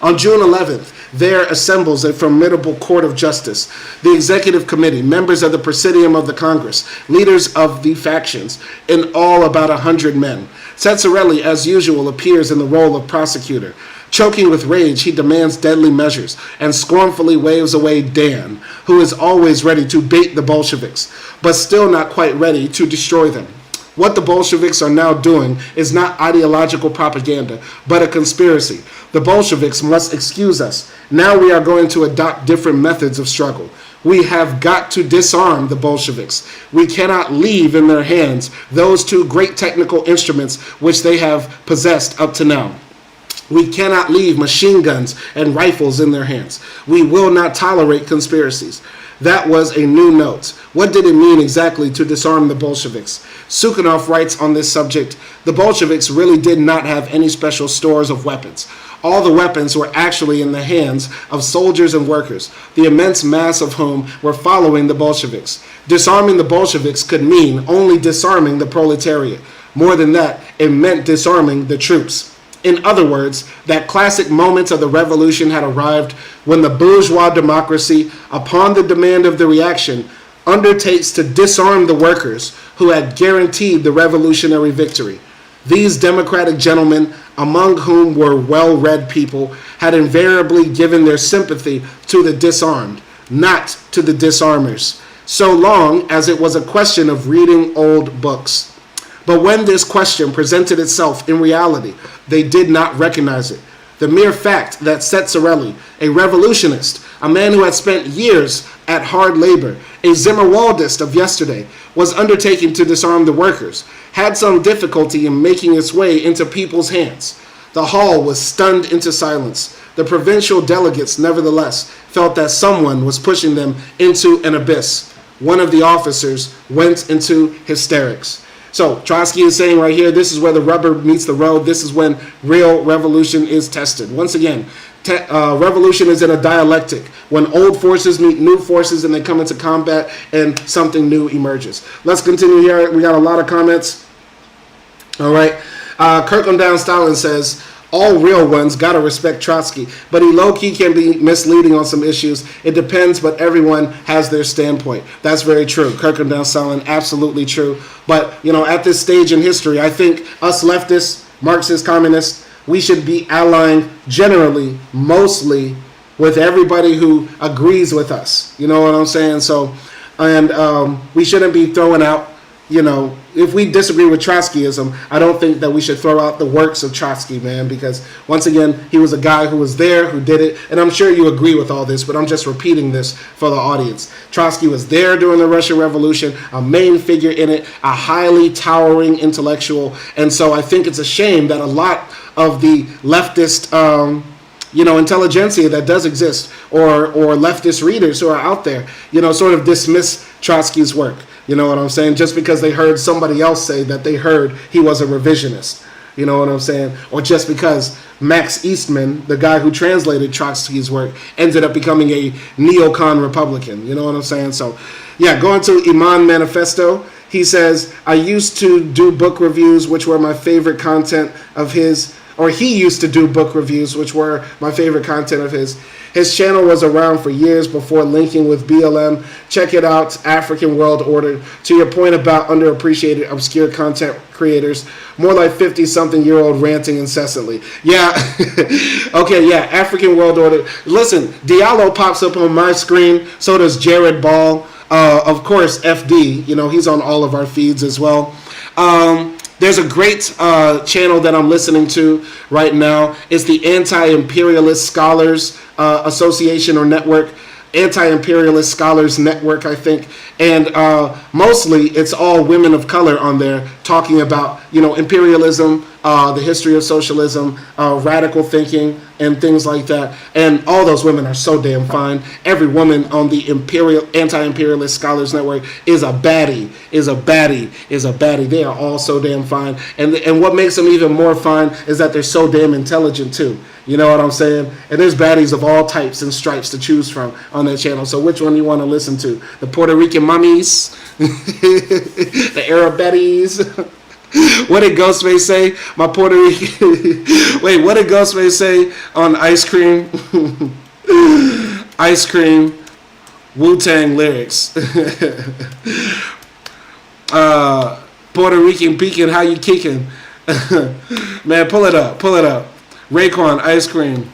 On June 11th, there assembles a formidable court of justice. The executive committee, members of the presidium of the Congress, leaders of the factions, in all about 100 men. Tsetzarelli, as usual, appears in the role of prosecutor. Choking with rage, he demands deadly measures and scornfully waves away Dan, who is always ready to bait the Bolsheviks, but still not quite ready to destroy them. What the Bolsheviks are now doing is not ideological propaganda, but a conspiracy. The Bolsheviks must excuse us. Now we are going to adopt different methods of struggle. We have got to disarm the Bolsheviks. We cannot leave in their hands those two great technical instruments which they have possessed up to now. We cannot leave machine guns and rifles in their hands. We will not tolerate conspiracies. That was a new note. What did it mean exactly to disarm the Bolsheviks? Sukhanov writes on this subject, "The Bolsheviks really did not have any special stores of weapons. All the weapons were actually in the hands of soldiers and workers, the immense mass of whom were following the Bolsheviks. Disarming the Bolsheviks could mean only disarming the proletariat. More than that, it meant disarming the troops." In other words, that classic moment of the revolution had arrived when the bourgeois democracy, upon the demand of the reaction, undertakes to disarm the workers who had guaranteed the revolutionary victory. These democratic gentlemen, among whom were well-read people, had invariably given their sympathy to the disarmed, not to the disarmers, so long as it was a question of reading old books. But when this question presented itself in reality, they did not recognize it. The mere fact that Tsetzarelli, a revolutionist, a man who had spent years at hard labor, a Zimmerwaldist of yesterday, was undertaking to disarm the workers, had some difficulty in making its way into people's hands. The hall was stunned into silence. The provincial delegates, nevertheless, felt that someone was pushing them into an abyss. One of the officers went into hysterics. So Trotsky is saying right here, this is where the rubber meets the road. This is when real revolution is tested. Once again, revolution is in a dialectic. When old forces meet new forces and they come into combat and something new emerges. Let's continue here. We got a lot of comments. All right. Kirkham Down Stalin says, all real ones gotta respect Trotsky, but he low-key can be misleading on some issues. It depends, but everyone has their standpoint. That's very true. Kirkham Down Stalin, absolutely true. But, you know, at this stage in history, I think us leftists, Marxists, communists, we should be allying generally, mostly, with everybody who agrees with us. You know what I'm saying? So, and we shouldn't be throwing out, you know, if we disagree with Trotskyism, I don't think that we should throw out the works of Trotsky, man, because once again, he was a guy who was there, who did it, and I'm sure you agree with all this, but I'm just repeating this for the audience. Trotsky was there during the Russian Revolution, a main figure in it, a highly towering intellectual, and so I think it's a shame that a lot of the leftist intelligentsia that does exist, or leftist readers who are out there, sort of dismiss Trotsky's work. You know what I'm saying? Just because they heard somebody else say that they heard he was a revisionist. You know what I'm saying? Or just because Max Eastman, the guy who translated Trotsky's work, ended up becoming a neocon Republican. You know what I'm saying? So, yeah, going to Iman Manifesto, he says, I used to do book reviews, which were my favorite content of his, or he used to do book reviews, which were my favorite content of his. His channel was around for years before linking with BLM. Check it out, African World Order. To your point about underappreciated, obscure content creators, more like 50-something-year-old ranting incessantly. Yeah, okay, yeah, African World Order. Listen, Diallo pops up on my screen, so does Jared Ball. Of course, FD, he's on all of our feeds as well. There's a great channel that I'm listening to right now. It's the Anti-Imperialist Scholars Association or Network. Anti-Imperialist Scholars Network, I think. And mostly it's all women of color on there talking about, imperialism, the history of socialism, radical thinking, and things like that. And all those women are so damn fine. Every woman on the Anti-Imperialist Scholars Network is a baddie. They are all so damn fine. And what makes them even more fine is that they're so damn intelligent too. You know what I'm saying? And there's baddies of all types and stripes to choose from on that channel. So which one you want to listen to? The Puerto Rican mummies? The Arab baddies? What did Ghostface say? My Puerto Rican... Wait, what did Ghostface say on Ice Cream? Ice Cream, Wu-Tang lyrics. Puerto Rican peeking, how you kicking? Man, pull it up. Raekwon, Ice Cream.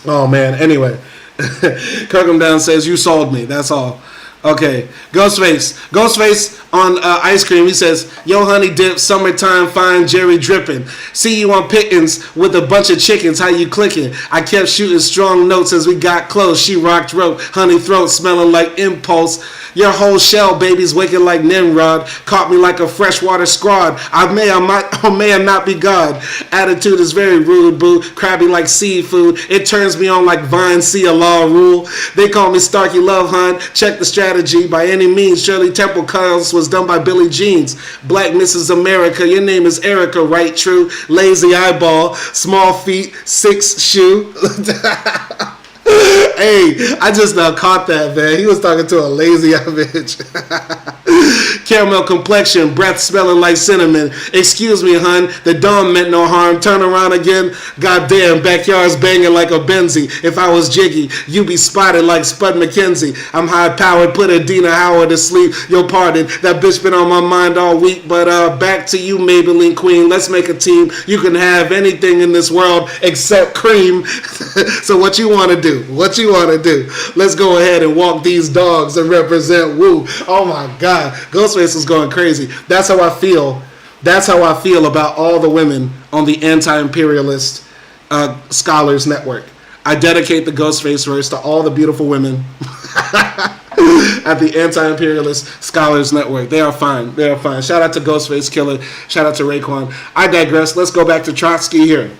Oh, man. Anyway. Kirkham Down says, you sold me. That's all. Okay. Ghostface on Ice Cream. He says, yo, honey dip, summertime, fine, Jerry dripping. See you on Pickens with a bunch of chickens. How you clicking? I kept shooting strong notes as we got close. She rocked rope. Honey throat smelling like Impulse. Your whole shell, baby's waking like Nimrod. Caught me like a freshwater squad. I may or not be God. Attitude is very rude, boo. Crabby like seafood. It turns me on like Vine, see a law rule. They call me Starkey Love Hunt. Check the strategy. By any means, Shirley Temple Curls was done by Billie Jeans. Black Mrs. America. Your name is Erica, right? True. Lazy eyeball. Small feet. 6 shoe. Hey, I just now caught that, man. He was talking to a lazy bitch. Caramel complexion, breath smelling like cinnamon. Excuse me, hun. The dawn meant no harm. Turn around again. Goddamn, backyard's banging like a Benzie. If I was Jiggy, you be spotted like Spud McKenzie. I'm high powered, put Adina Howard to sleep. Yo, pardon, that bitch been on my mind all week. But back to you, Maybelline Queen. Let's make a team. You can have anything in this world except cream. So what you want to do? Let's go ahead and walk these dogs and represent Woo. Oh my God. Ghostface is going crazy. That's how I feel. That's how I feel about all the women on the Anti-Imperialist Scholars Network. I dedicate the Ghostface verse to all the beautiful women at the Anti-Imperialist Scholars Network. They are fine. Shout out to Ghostface Killer. Shout out to Raekwon. I digress. Let's go back to Trotsky here.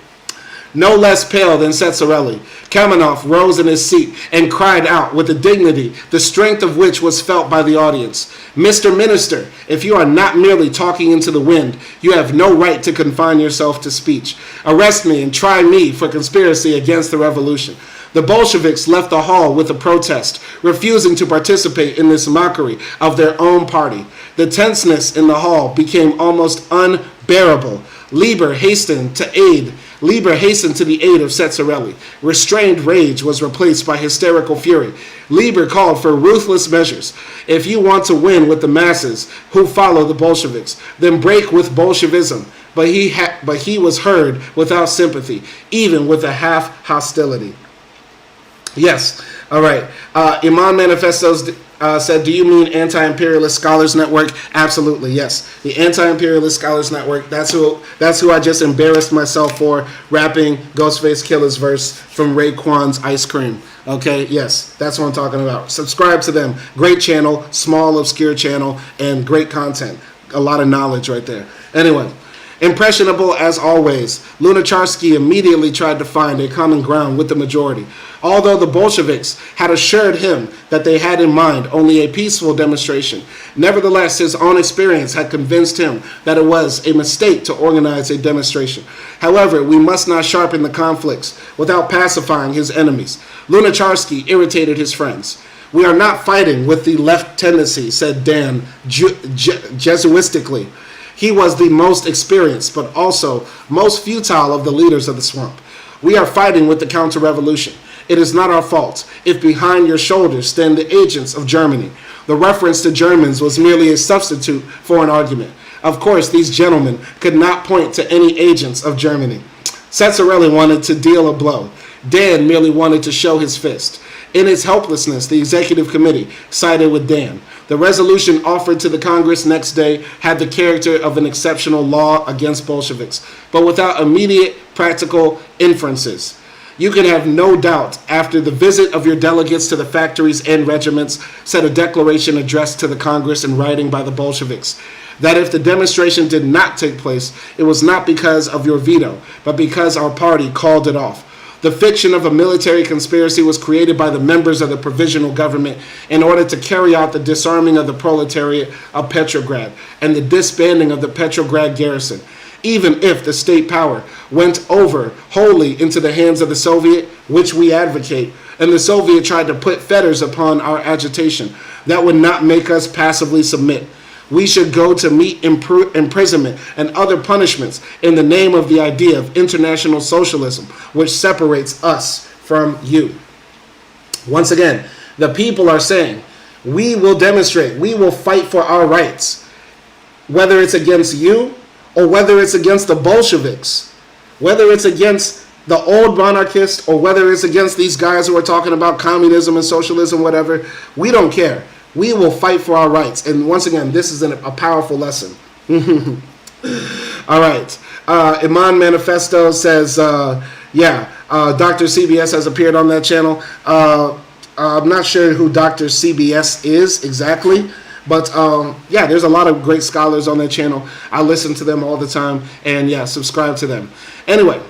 No less pale than Tsereteli, Kamenev rose in his seat and cried out with a dignity, the strength of which was felt by the audience. Mr. Minister, if you are not merely talking into the wind, you have no right to confine yourself to speech. Arrest me and try me for conspiracy against the revolution. The Bolsheviks left the hall with a protest, refusing to participate in this mockery of their own party. The tenseness in the hall became almost unbearable. Lieber hastened to the aid of Tsereteli. Restrained rage was replaced by hysterical fury. Lieber called for ruthless measures. If you want to win with the masses who follow the Bolsheviks, then break with Bolshevism. But he was heard without sympathy, even with a half hostility. Yes. All right. Iman Manifesto's said, do you mean Anti-Imperialist Scholars Network? Absolutely, yes. The Anti-Imperialist Scholars Network, that's who I just embarrassed myself for rapping Ghostface Killer's verse from Raekwon's Ice Cream. Okay, yes, that's what I'm talking about. Subscribe to them. Great channel, small, obscure channel, and great content. A lot of knowledge right there. Anyway, impressionable as always, Lunacharsky immediately tried to find a common ground with the majority. Although the Bolsheviks had assured him that they had in mind only a peaceful demonstration, nevertheless his own experience had convinced him that it was a mistake to organize a demonstration. However, we must not sharpen the conflicts without pacifying his enemies. Lunacharsky irritated his friends. We are not fighting with the left tendency, said Dan Jesuitistically. He was the most experienced, but also most futile of the leaders of the swamp. We are fighting with the counter-revolution. It is not our fault if behind your shoulders stand the agents of Germany. The reference to Germans was merely a substitute for an argument. Of course, these gentlemen could not point to any agents of Germany. Cesarelli wanted to deal a blow. Dan merely wanted to show his fist. In its helplessness, the executive committee sided with Dan. The resolution offered to the Congress next day had the character of an exceptional law against Bolsheviks, but without immediate practical inferences. You can have no doubt, after the visit of your delegates to the factories and regiments, said a declaration addressed to the Congress in writing by the Bolsheviks, that if the demonstration did not take place, it was not because of your veto, but because our party called it off. The fiction of a military conspiracy was created by the members of the Provisional Government in order to carry out the disarming of the proletariat of Petrograd and the disbanding of the Petrograd garrison. Even if the state power went over wholly into the hands of the Soviet, which we advocate, and the Soviet tried to put fetters upon our agitation, that would not make us passively submit. We should go to meet imprisonment and other punishments in the name of the idea of international socialism, which separates us from you. Once again, the people are saying, we will demonstrate, we will fight for our rights, whether it's against you or whether it's against the Bolsheviks, whether it's against the old monarchists or whether it's against these guys who are talking about communism and socialism, whatever. We don't care. We will fight for our rights. And once again, this is a powerful lesson. All right. Iman Manifesto says, Dr. CBS has appeared on that channel. I'm not sure who Dr. CBS is exactly. But, there's a lot of great scholars on that channel. I listen to them all the time. And, subscribe to them. Anyway,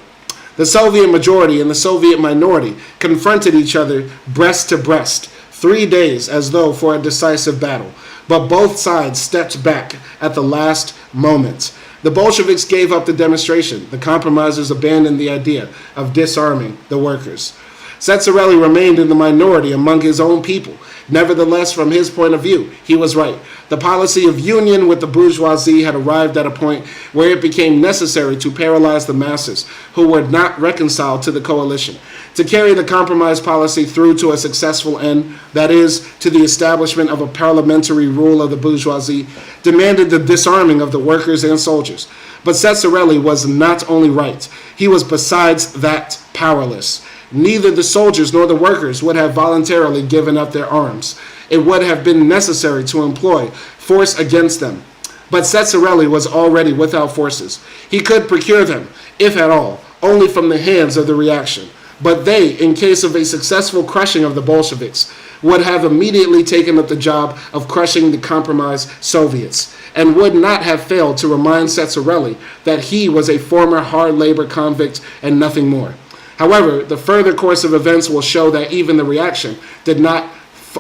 the Soviet majority and the Soviet minority confronted each other breast to breast. 3 days as though for a decisive battle, but both sides stepped back at the last moment. The Bolsheviks gave up the demonstration. The compromisers abandoned the idea of disarming the workers. Cesarelli remained in the minority among his own people. Nevertheless, from his point of view, he was right. The policy of union with the bourgeoisie had arrived at a point where it became necessary to paralyze the masses who were not reconciled to the coalition. To carry the compromise policy through to a successful end, that is, to the establishment of a parliamentary rule of the bourgeoisie, demanded the disarming of the workers and soldiers. But Cesarelli was not only right, he was besides that powerless. Neither the soldiers nor the workers would have voluntarily given up their arms. It would have been necessary to employ force against them. But Cesarelli was already without forces. He could procure them, if at all, only from the hands of the reaction. But they, in case of a successful crushing of the Bolsheviks, would have immediately taken up the job of crushing the compromised Soviets, and would not have failed to remind Cesarelli that he was a former hard labor convict and nothing more. However, the further course of events will show that even the reaction did not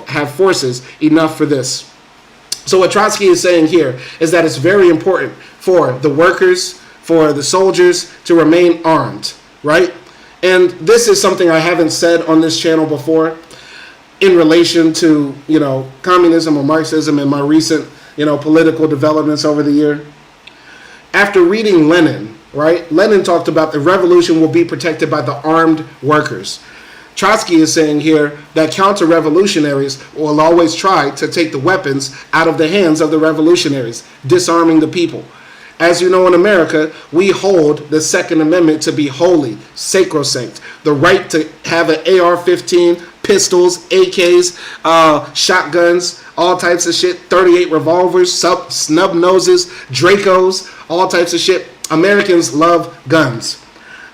have forces enough for this. So what Trotsky is saying here is that it's very important for the workers, for the soldiers to remain armed, right? And this is something I haven't said on this channel before in relation to, communism or Marxism and my recent, political developments over the year. After reading Lenin, right? Lenin talked about the revolution will be protected by the armed workers. Trotsky is saying here that counter-revolutionaries will always try to take the weapons out of the hands of the revolutionaries, disarming the people. As you know, in America, we hold the Second Amendment to be holy, sacrosanct. The right to have an AR-15 pistols, AKs, shotguns, all types of shit, 38 revolvers, snub noses, Dracos, all types of shit. Americans love guns.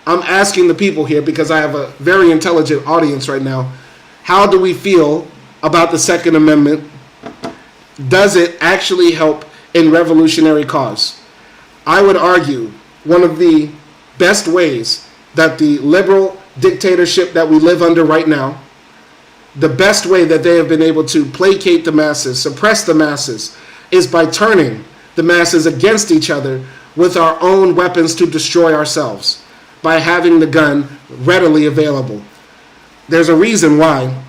I'm asking the people here because I have a very intelligent audience right now. How do we feel about the Second Amendment? Does it actually help in revolutionary cause? I would argue one of the best ways that the liberal dictatorship that we live under right now, the best way that they have been able to placate the masses, suppress the masses, is by turning the masses against each other with our own weapons to destroy ourselves, by having the gun readily available. There's a reason why,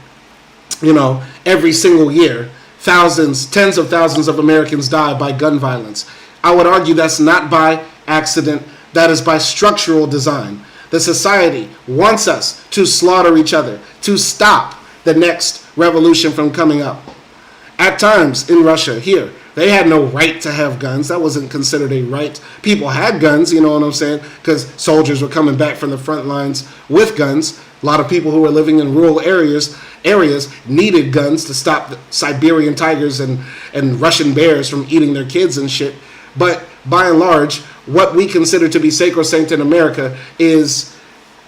every single year, thousands, tens of thousands of Americans die by gun violence. I would argue that's not by accident, that is by structural design. The society wants us to slaughter each other, to stop the next revolution from coming up. At times in Russia, here, they had no right to have guns. That wasn't considered a right. People had guns, you know what I'm saying? Because soldiers were coming back from the front lines with guns. A lot of people who were living in rural areas needed guns to stop the Siberian tigers and Russian bears from eating their kids and shit. But by and large, what we consider to be sacrosanct in America is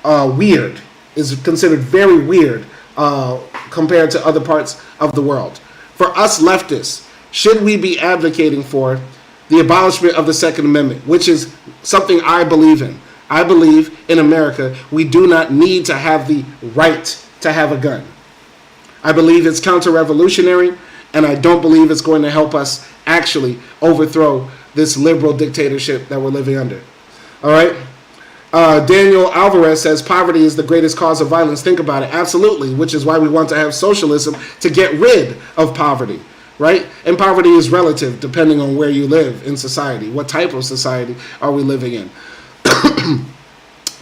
weird, is considered very weird compared to other parts of the world. For us leftists, should we be advocating for the abolishment of the Second Amendment, which is something I believe in? I believe in America we do not need to have the right to have a gun. I believe it's counter-revolutionary, and I don't believe it's going to help us actually overthrow this liberal dictatorship that we're living under. All right? Daniel Alvarez says poverty is the greatest cause of violence. Think about it. Absolutely, which is why we want to have socialism, to get rid of poverty, right? And poverty is relative depending on where you live in society. What type of society are we living in?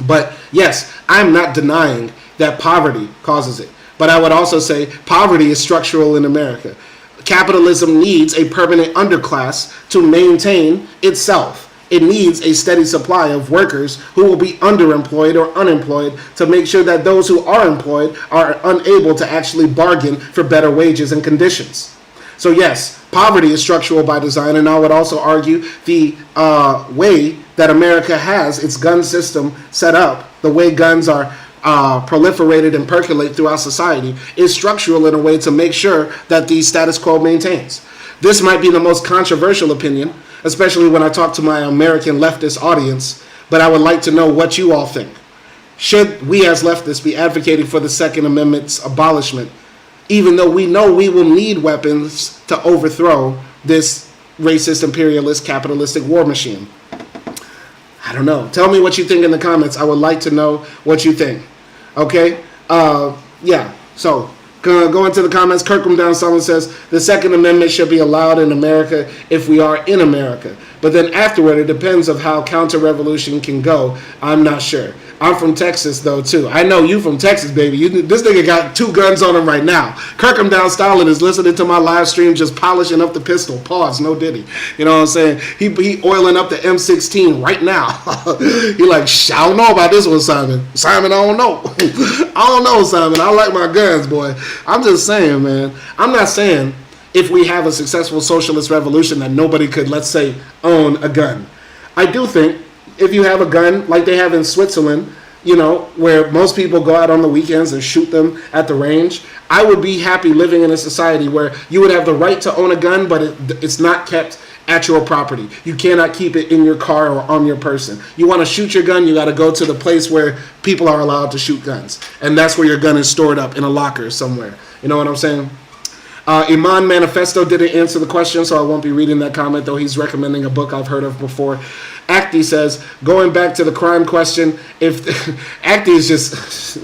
But yes, I'm not denying that poverty causes it. But I would also say poverty is structural in America. Capitalism needs a permanent underclass to maintain itself. It needs a steady supply of workers who will be underemployed or unemployed to make sure that those who are employed are unable to actually bargain for better wages and conditions. So yes, poverty is structural by design, and I would also argue the way that America has its gun system set up, the way guns are proliferated and percolate throughout society, is structural in a way to make sure that the status quo maintains. This might be the most controversial opinion, especially when I talk to my American leftist audience, but I would like to know what you all think. Should we as leftists be advocating for the Second Amendment's abolishment, even though we know we will need weapons to overthrow this racist, imperialist, capitalistic war machine? I don't know. Tell me what you think in the comments. I would like to know what you think. Okay? Yeah. So, go into the comments. Kirkham Down Solomon says, the Second Amendment should be allowed in America if we are in America. But then afterward, it depends on how counter-revolution can go. I'm not sure. I'm from Texas, though, too. I know you from Texas, baby. This nigga got 2 guns on him right now. Kirkham Down Stalin is listening to my live stream, just polishing up the pistol. Pause, no diddy. You know what I'm saying? He oiling up the M16 right now. He like, I don't know about this one, Simon. Simon, I don't know. I don't know, Simon. I like my guns, boy. I'm just saying, man. I'm not saying if we have a successful socialist revolution that nobody could, let's say, own a gun. I do think if you have a gun like they have in Switzerland, where most people go out on the weekends and shoot them at the range, I would be happy living in a society where you would have the right to own a gun, but it's not kept at your property. You cannot keep it in your car or on your person. You want to shoot your gun, you got to go to the place where people are allowed to shoot guns. And that's where your gun is stored up in a locker somewhere. You know what I'm saying? Iman Manifesto didn't answer the question, so I won't be reading that comment, though he's recommending a book I've heard of before. Acti says, going back to the crime question, Acti is just...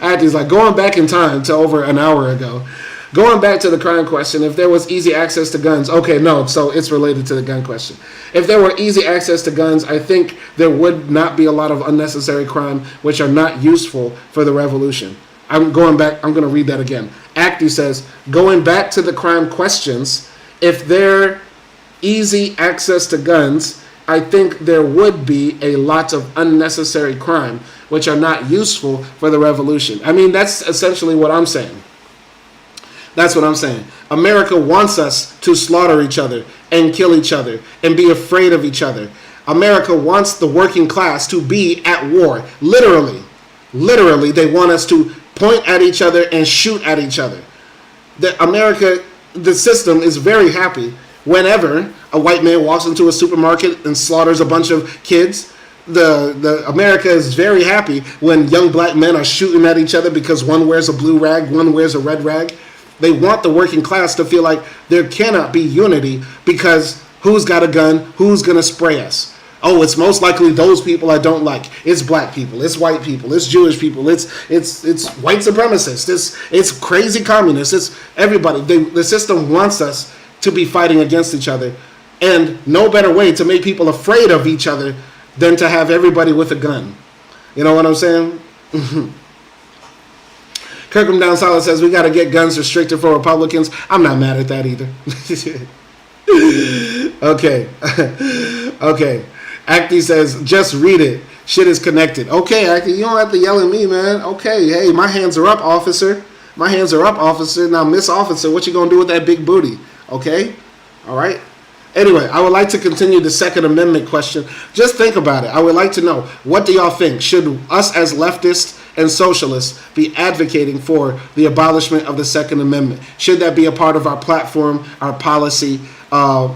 Acti's like, going back in time to over an hour ago. Going back to the crime question, if there was easy access to guns... Okay, no, so it's related to the gun question. If there were easy access to guns, I think there would not be a lot of unnecessary crime which are not useful for the revolution. I'm going to read that again. Acti says, going back to the crime questions, if there easy access to guns, I think there would be a lot of unnecessary crime which are not useful for the revolution. I mean, that's essentially what I'm saying. That's what I'm saying. America wants us to slaughter each other and kill each other and be afraid of each other. America wants the working class to be at war. Literally, they want us to point at each other and shoot at each other. The system is very happy whenever a white man walks into a supermarket and slaughters a bunch of kids. The America is very happy when young black men are shooting at each other because one wears a blue rag, one wears a red rag. They want the working class to feel like there cannot be unity because who's got a gun? Who's going to spray us? Oh, it's most likely those people I don't like. It's black people. It's white people. It's Jewish people. It's white supremacists. It's crazy communists. It's everybody. The system wants us to be fighting against each other. And no better way to make people afraid of each other than to have everybody with a gun. You know what I'm saying? Kirkham Down Solid says we got to get guns restricted for Republicans. I'm not mad at that either. Okay. Acty says, just read it. Shit is connected. Okay, Acty, you don't have to yell at me, man. Okay, hey, my hands are up, officer. My hands are up, officer. Now, Miss Officer, what you going to do with that big booty? Okay? All right? Anyway, I would like to continue the Second Amendment question. Just think about it. I would like to know, what do y'all think? Should us as leftists and socialists be advocating for the abolishment of the Second Amendment? Should that be a part of our platform, our policy,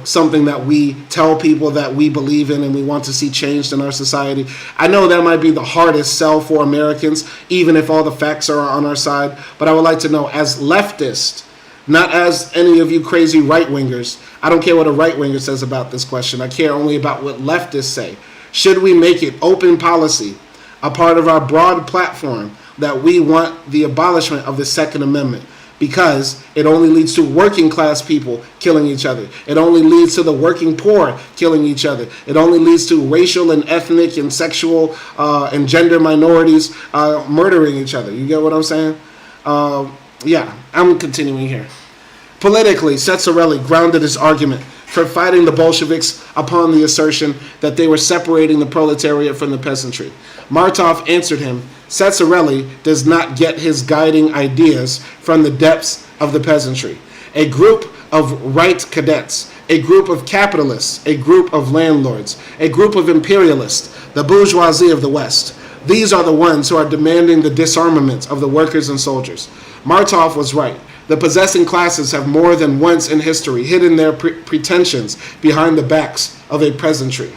something that we tell people that we believe in and we want to see changed in our society? I know that might be the hardest sell for Americans, even if all the facts are on our side. But I would like to know, as leftists, not as any of you crazy right-wingers. I don't care what a right-winger says about this question. I care only about what leftists say. Should we make it open policy, a part of our broad platform, that we want the abolishment of the Second Amendment? Because it only leads to working class people killing each other. It only leads to the working poor killing each other. It only leads to racial and ethnic and sexual and gender minorities murdering each other. You get what I'm saying? Yeah, I'm continuing here. Politically, Tsereteli grounded his argument for fighting the Bolsheviks upon the assertion that they were separating the proletariat from the peasantry. Martov answered him, Tsereteli does not get his guiding ideas from the depths of the peasantry. A group of right cadets, a group of capitalists, a group of landlords, a group of imperialists, the bourgeoisie of the West. These are the ones who are demanding the disarmament of the workers and soldiers. Martov was right. The possessing classes have more than once in history hidden their pretensions behind the backs of a peasantry.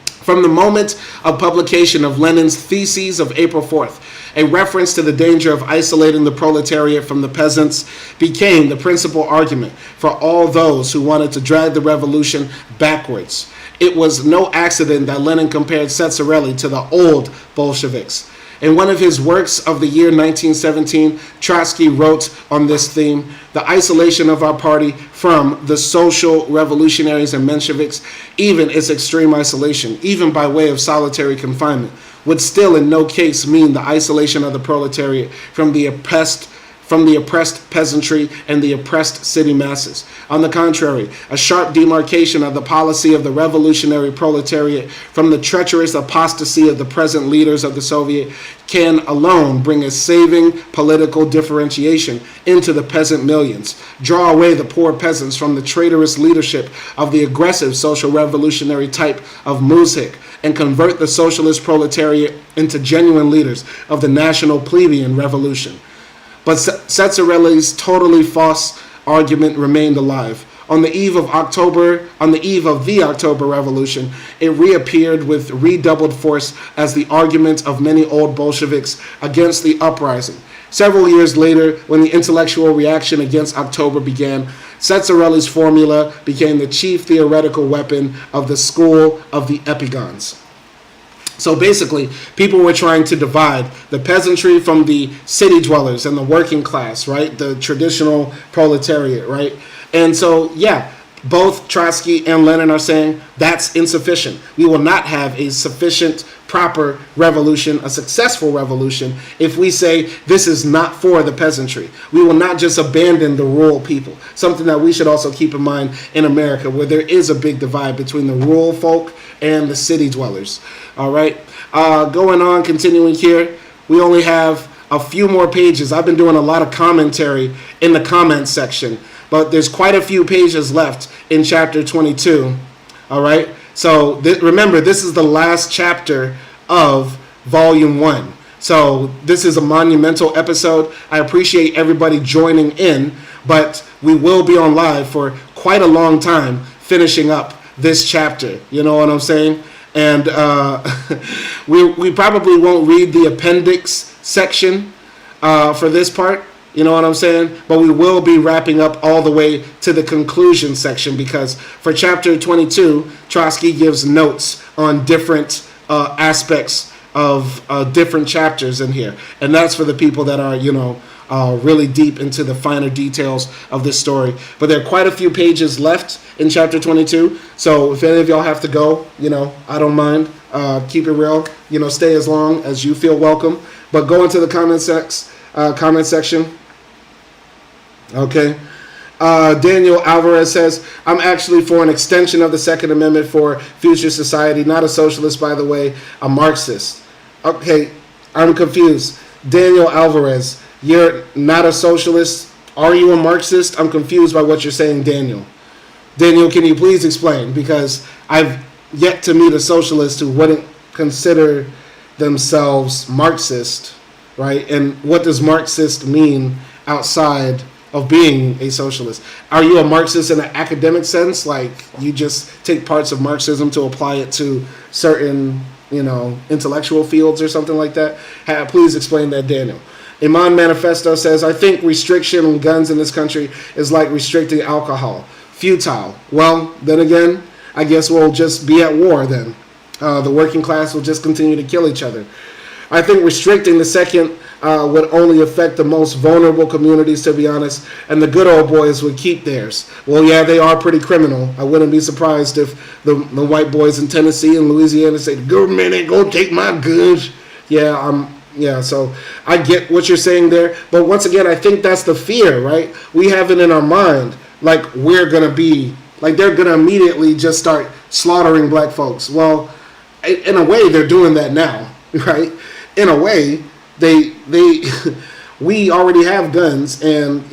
From the moment of publication of Lenin's Theses of April 4th, a reference to the danger of isolating the proletariat from the peasants became the principal argument for all those who wanted to drag the revolution backwards. It was no accident that Lenin compared Tsereteli to the old Bolsheviks. In one of his works of the year 1917, Trotsky wrote on this theme, the isolation of our party from the social revolutionaries and Mensheviks, even its extreme isolation, even by way of solitary confinement, would still in no case mean the isolation of the proletariat from the oppressed peasantry and the oppressed city masses. On the contrary, a sharp demarcation of the policy of the revolutionary proletariat from the treacherous apostasy of the present leaders of the Soviet can alone bring a saving political differentiation into the peasant millions, draw away the poor peasants from the traitorous leadership of the aggressive social revolutionary type of Mensheviks, and convert the socialist proletariat into genuine leaders of the national plebeian revolution. But Tsereteli's totally false argument remained alive. On the eve of the October Revolution, it reappeared with redoubled force as the argument of many old Bolsheviks against the uprising. Several years later, when the intellectual reaction against October began, Tsereteli's formula became the chief theoretical weapon of the school of the epigons. So basically, people were trying to divide the peasantry from the city dwellers and the working class, right? The traditional proletariat, right? And so, yeah, both Trotsky and Lenin are saying that's insufficient. We will not have a sufficient, proper revolution, a successful revolution, if we say this is not for the peasantry. We will not just abandon the rural people, something that we should also keep in mind in America, where there is a big divide between the rural folk and the city dwellers. All right, going on, continuing here, we only have a few more pages. I've been doing a lot of commentary in the comments section, but there's quite a few pages left in chapter 22. All right. So remember, this is the last chapter of volume 1. So this is a monumental episode. I appreciate everybody joining in, but we will be on live for quite a long time finishing up this chapter. You know what I'm saying? And we probably won't read the appendix section for this part. You know what I'm saying? But we will be wrapping up all the way to the conclusion section, because for chapter 22, Trotsky gives notes on different aspects of different chapters in here. And that's for the people that are, really deep into the finer details of this story. But there are quite a few pages left in chapter 22. So if any of y'all have to go, I don't mind. Keep it real. Stay as long as you feel welcome. But go into the comment section. Okay. Daniel Alvarez says, I'm actually for an extension of the Second Amendment for future society. Not a socialist, by the way, a Marxist. Okay, I'm confused. Daniel Alvarez, you're not a socialist. Are you a Marxist? I'm confused by what you're saying, Daniel. Daniel, can you please explain? Because I've yet to meet a socialist who wouldn't consider themselves Marxist, right? And what does Marxist mean outside of being a socialist? Are you a Marxist in an academic sense, like you just take parts of Marxism to apply it to certain, intellectual fields or something like that? Please explain that, Daniel. Iman Manifesto says, I think restriction on guns in this country is like restricting alcohol. Futile. Well, then again, I guess we'll just be at war then. The working class will just continue to kill each other. I think restricting the second would only affect the most vulnerable communities, to be honest, and the good old boys would keep theirs. Well, yeah, they are pretty criminal. I wouldn't be surprised if the white boys in Tennessee and Louisiana say, the government ain't gonna take my guns. Yeah, so I get what you're saying there. But once again, I think that's the fear, right? We have it in our mind, like we're gonna be, like they're gonna immediately just start slaughtering black folks. Well, in a way, they're doing that now, right? In a way, they we already have guns, and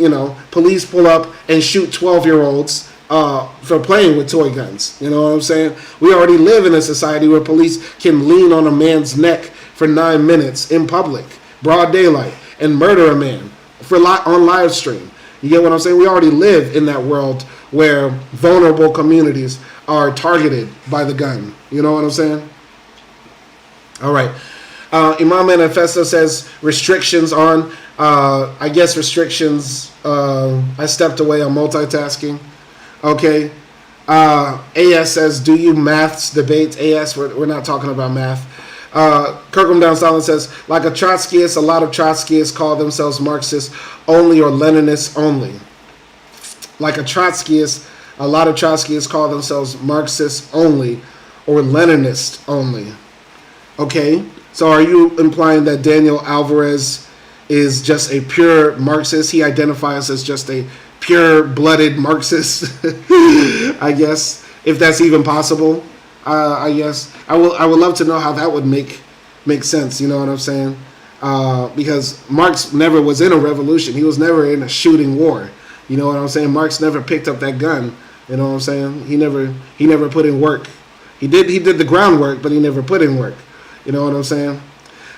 police pull up and shoot 12-year-olds for playing with toy guns. You know what I'm saying? We already live in a society where police can lean on a man's neck for 9 minutes in public, broad daylight, and murder a man on live stream. You get what I'm saying? We already live in that world where vulnerable communities are targeted by the gun. You know what I'm saying? All right. Imam Manifesto says restrictions on, I guess restrictions, I stepped away on multitasking. Okay. AS says, do you maths debate? AS, we're not talking about math. Kirkham Down Silent says, like a Trotskyist, a lot of Trotskyists call themselves Marxists only or Leninists only. Like a Trotskyist, a lot of Trotskyists call themselves Marxists only or Leninist only. Okay. So are you implying that Daniel Alvarez is just a pure Marxist? He identifies as just a pure-blooded Marxist, I guess, if that's even possible. I guess I would love to know how that would make sense. You know what I'm saying? Because Marx never was in a revolution. He was never in a shooting war. You know what I'm saying? Marx never picked up that gun. You know what I'm saying? He never put in work. He did the groundwork, but he never put in work. You know what I'm saying?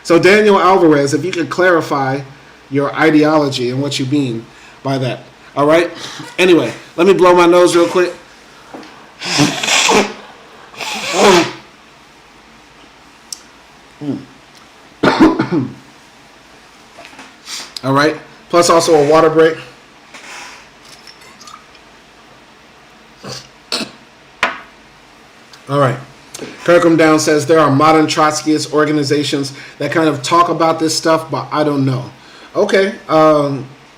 So Daniel Alvarez, if you could clarify your ideology and what you mean by that. All right? Anyway, let me blow my nose real quick. All right? Plus also a water break. All right. Kirkham Down says there are modern Trotskyist organizations that kind of talk about this stuff, but I don't know. Okay.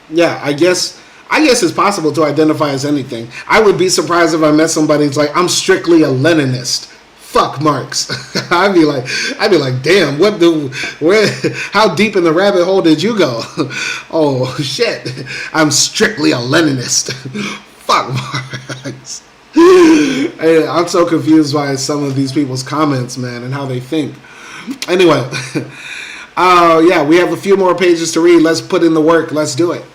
Yeah, I guess I guess it's possible to identify as anything. I would be surprised if I met somebody who's like, I'm strictly a Leninist. Fuck Marx. I'd be like, damn, how deep in the rabbit hole did you go? Oh shit, I'm strictly a Leninist. Fuck Marx. Hey, I'm so confused by some of these people's comments, man, and how they think. Anyway, yeah, we have a few more pages to read. Let's put in the work. Let's do it.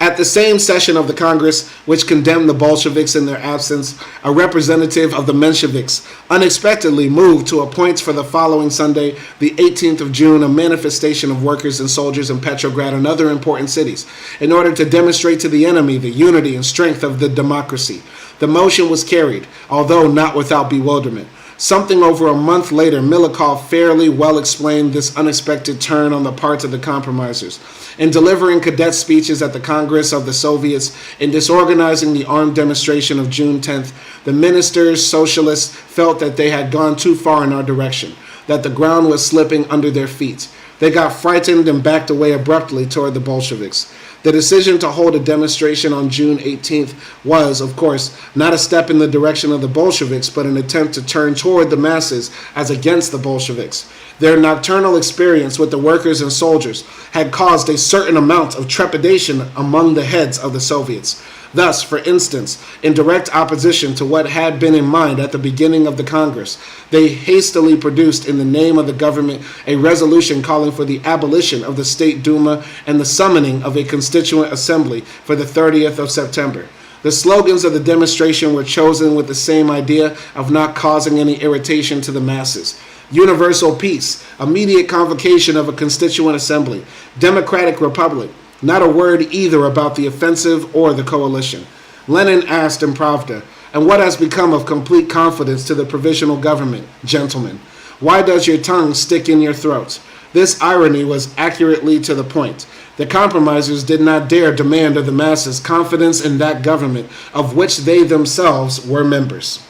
At the same session of the Congress, which condemned the Bolsheviks in their absence, a representative of the Mensheviks unexpectedly moved to appoint for the following Sunday, the 18th of June, a manifestation of workers and soldiers in Petrograd and other important cities, in order to demonstrate to the enemy the unity and strength of the democracy. The motion was carried, although not without bewilderment. Something over a month later, Milikov fairly well explained this unexpected turn on the part of the compromisers. In delivering cadet speeches at the Congress of the Soviets, in disorganizing the armed demonstration of June 10th, the ministers, socialists, felt that they had gone too far in our direction, that the ground was slipping under their feet. They got frightened and backed away abruptly toward the Bolsheviks. The decision to hold a demonstration on June 18th was, of course, not a step in the direction of the Bolsheviks, but an attempt to turn toward the masses as against the Bolsheviks. Their nocturnal experience with the workers and soldiers had caused a certain amount of trepidation among the heads of the Soviets. Thus, for instance, in direct opposition to what had been in mind at the beginning of the Congress, they hastily produced in the name of the government a resolution calling for the abolition of the State Duma and the summoning of a constituent assembly for the 30th of September. The slogans of the demonstration were chosen with the same idea of not causing any irritation to the masses. Universal peace, immediate convocation of a constituent assembly, democratic republic. Not a word either about the offensive or the coalition. Lenin asked in Pravda, and what has become of complete confidence to the Provisional Government, gentlemen? Why does your tongue stick in your throats? This irony was accurately to the point. The compromisers did not dare demand of the masses confidence in that government of which they themselves were members.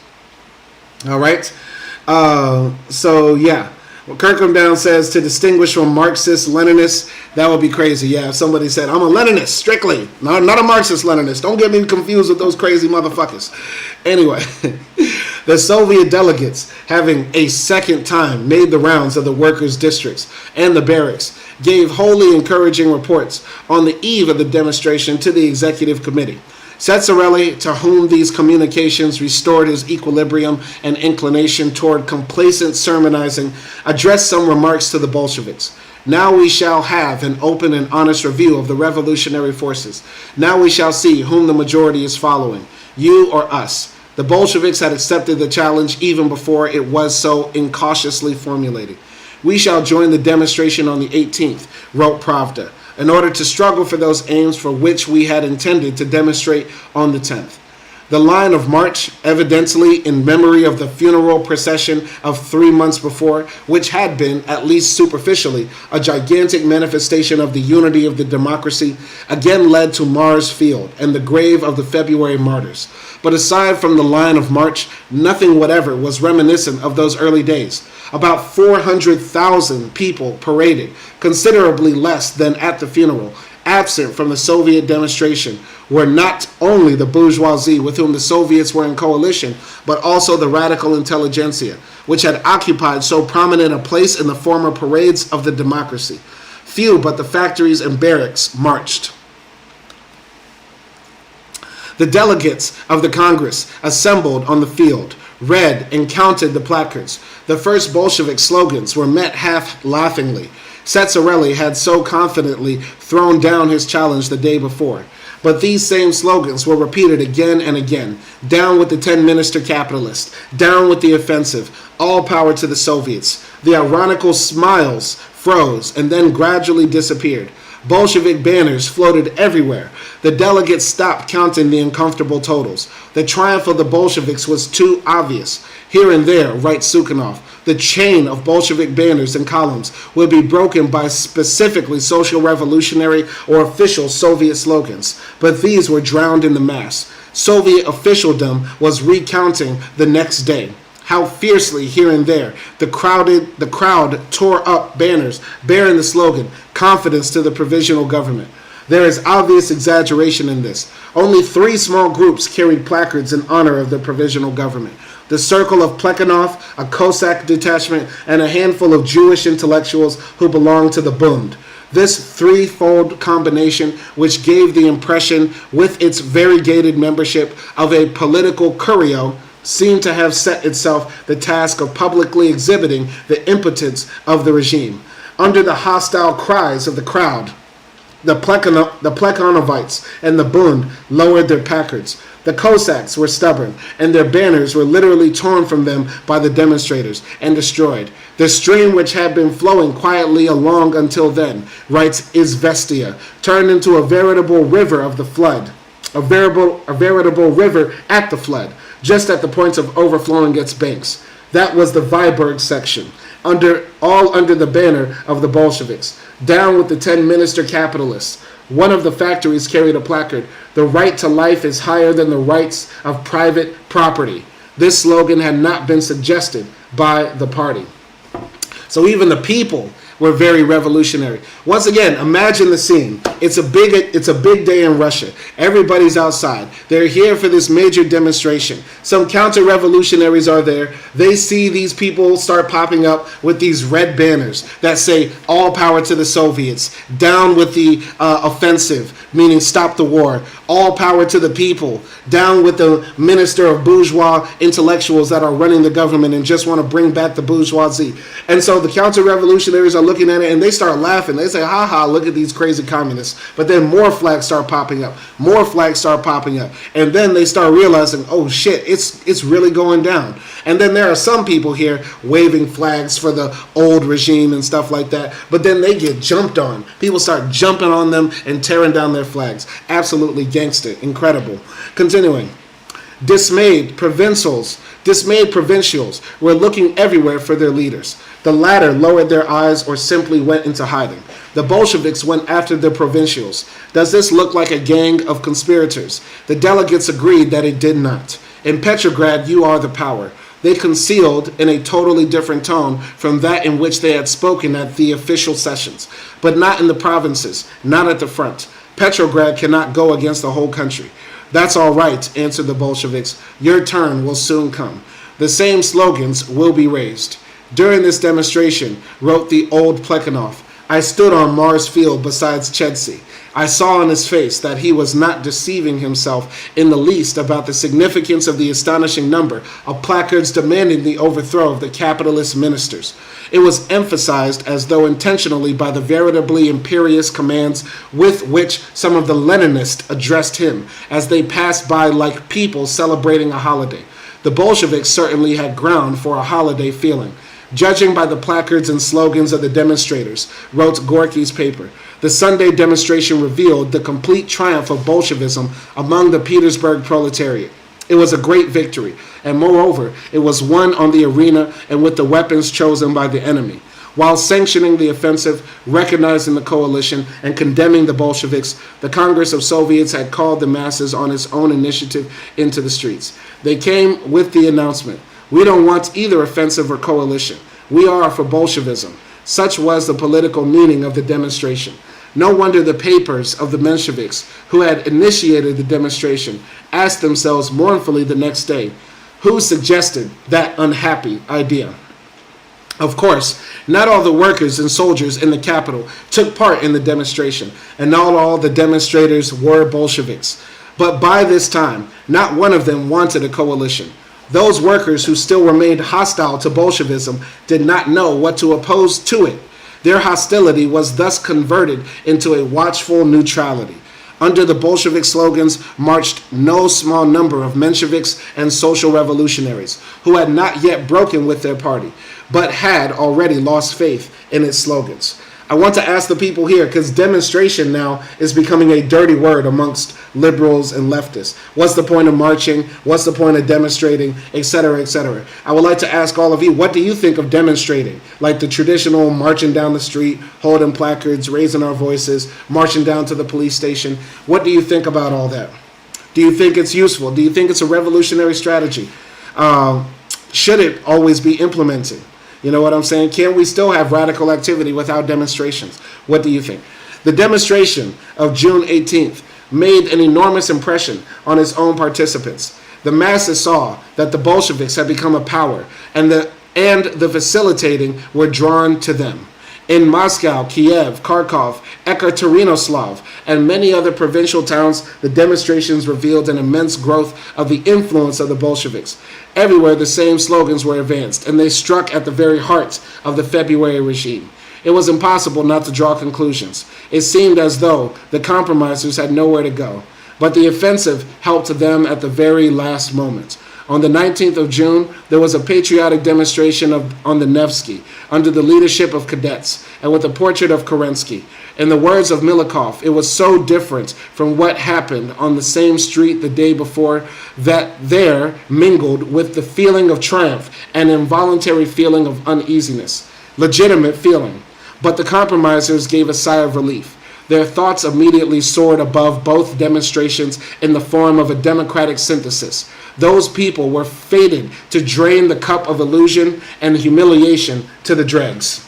All right? So, yeah. Well, Kirkham says to distinguish from Marxist Leninists, that would be crazy. Yeah, if somebody said, I'm a Leninist, strictly. Not a Marxist Leninist. Don't get me confused with those crazy motherfuckers. Anyway, the Soviet delegates, having a second time made the rounds of the workers' districts and the barracks, gave wholly encouraging reports on the eve of the demonstration to the executive committee. Tsereteli, to whom these communications restored his equilibrium and inclination toward complacent sermonizing, addressed some remarks to the Bolsheviks. Now we shall have an open and honest review of the revolutionary forces. Now we shall see whom the majority is following, you or us. The Bolsheviks had accepted the challenge even before it was so incautiously formulated. We shall join the demonstration on the 18th, wrote Pravda, in order to struggle for those aims for which we had intended to demonstrate on the 10th. The line of march, evidently in memory of the funeral procession of 3 months before, which had been, at least superficially, a gigantic manifestation of the unity of the democracy, again led to Mars Field and the grave of the February martyrs. But aside from the line of march, nothing whatever was reminiscent of those early days. About 400,000 people paraded, considerably less than at the funeral. Absent from the Soviet demonstration were not only the bourgeoisie with whom the Soviets were in coalition, but also the radical intelligentsia, which had occupied so prominent a place in the former parades of the democracy. Few but the factories and barracks marched. The delegates of the Congress assembled on the field, read and counted the placards. The first Bolshevik slogans were met half laughingly. Tsereteli had so confidently thrown down his challenge the day before. But these same slogans were repeated again and again. Down with the 10-minister capitalist. Down with the offensive. All power to the Soviets. The ironical smiles froze and then gradually disappeared. Bolshevik banners floated everywhere. The delegates stopped counting the uncomfortable totals. The triumph of the Bolsheviks was too obvious. Here and there, writes Sukhanov, the chain of Bolshevik banners and columns would be broken by specifically social revolutionary or official Soviet slogans, but these were drowned in the mass. Soviet officialdom was recounting the next day. How fiercely here and there the crowd tore up banners bearing the slogan, confidence to the Provisional Government. There is obvious exaggeration in this. Only 3 small groups carried placards in honor of the Provisional Government. The Circle of Plekhanov, a Cossack detachment, and a handful of Jewish intellectuals who belonged to the Bund. This threefold combination, which gave the impression, with its variegated membership, of a political curio, seemed to have set itself the task of publicly exhibiting the impotence of the regime. Under the hostile cries of the crowd, the Plekhanovites and the Bund lowered their placards. The Cossacks were stubborn, and their banners were literally torn from them by the demonstrators and destroyed. The stream which had been flowing quietly along until then, writes Izvestia, turned into a veritable river of the flood, a veritable river at the flood, just at the point of overflowing its banks. That was the Viborg section, under the banner of the Bolsheviks. Down with the 10 minister capitalists. One of the factories carried a placard, "The right to life is higher than the rights of private property." This slogan had not been suggested by the party. So even the people were very revolutionary. Once again, imagine the scene. It's a big day in Russia. Everybody's outside. They're here for this major demonstration. Some counter-revolutionaries are there. They see these people start popping up with these red banners that say, "All power to the Soviets," "Down with the offensive," meaning stop the war, "All power to the people," "Down with the minister of bourgeois intellectuals that are running the government and just want to bring back the bourgeoisie." And so the counter-revolutionaries are looking at it and they start laughing. They say, "Ha ha, look at these crazy communists." But then more flags start popping up. More flags start popping up. And then they start realizing, oh shit, it's really going down. And then there are some people here waving flags for the old regime and stuff like that. But then they get jumped on. People start jumping on them and tearing down their flags. Absolutely gangster. Incredible. Continuing. Dismayed provincials were looking everywhere for their leaders. The latter lowered their eyes or simply went into hiding. The Bolsheviks went after the provincials. Does this look like a gang of conspirators? The delegates agreed that it did not. In Petrograd, you are the power. They concealed in a totally different tone from that in which they had spoken at the official sessions, but not in the provinces, not at the front. Petrograd cannot go against the whole country. That's all right, answered the Bolsheviks. Your turn will soon come. The same slogans will be raised. During this demonstration, wrote the old Plekhanov, I stood on Mars Field beside Trotsky. I saw on his face that he was not deceiving himself in the least about the significance of the astonishing number of placards demanding the overthrow of the capitalist ministers. It was emphasized as though intentionally by the veritably imperious commands with which some of the Leninists addressed him as they passed by like people celebrating a holiday. The Bolsheviks certainly had ground for a holiday feeling. Judging by the placards and slogans of the demonstrators, wrote Gorky's paper, the Sunday demonstration revealed the complete triumph of Bolshevism among the Petersburg proletariat. It was a great victory, and moreover, it was won on the arena and with the weapons chosen by the enemy. While sanctioning the offensive, recognizing the coalition, and condemning the Bolsheviks, the Congress of Soviets had called the masses on its own initiative into the streets. They came with the announcement, we don't want either offensive or coalition. We are for Bolshevism. Such was the political meaning of the demonstration. No wonder the papers of the Mensheviks, who had initiated the demonstration, asked themselves mournfully the next day, who suggested that unhappy idea? Of course, not all the workers and soldiers in the capital took part in the demonstration, and not all the demonstrators were Bolsheviks. But by this time, not one of them wanted a coalition. Those workers who still remained hostile to Bolshevism did not know what to oppose to it. Their hostility was thus converted into a watchful neutrality. Under the Bolshevik slogans marched no small number of Mensheviks and Social Revolutionaries who had not yet broken with their party, but had already lost faith in its slogans. I want to ask the people here, because demonstration now is becoming a dirty word amongst liberals and leftists. What's the point of marching? What's the point of demonstrating? Etc., etc. I would like to ask all of you, what do you think of demonstrating? Like the traditional marching down the street, holding placards, raising our voices, marching down to the police station. What do you think about all that? Do you think it's useful? Do you think it's a revolutionary strategy? Should it always be implemented? You know what I'm saying? Can we still have radical activity without demonstrations? What do you think? The demonstration of June 18th made an enormous impression on its own participants. The masses saw that the Bolsheviks had become a power, and the facilitating were drawn to them. In Moscow, Kiev, Kharkov, Ekaterinoslav, and many other provincial towns, the demonstrations revealed an immense growth of the influence of the Bolsheviks. Everywhere the same slogans were advanced, and they struck at the very heart of the February regime. It was impossible not to draw conclusions. It seemed as though the compromisers had nowhere to go, but the offensive helped them at the very last moment. On the 19th of June, there was a patriotic demonstration on the Nevsky under the leadership of cadets and with a portrait of Kerensky. In the words of Milikov, it was so different from what happened on the same street the day before that there mingled with the feeling of triumph an involuntary feeling of uneasiness, legitimate feeling. But the compromisers gave a sigh of relief. Their thoughts immediately soared above both demonstrations in the form of a democratic synthesis. Those people were fated to drain the cup of illusion and humiliation to the dregs.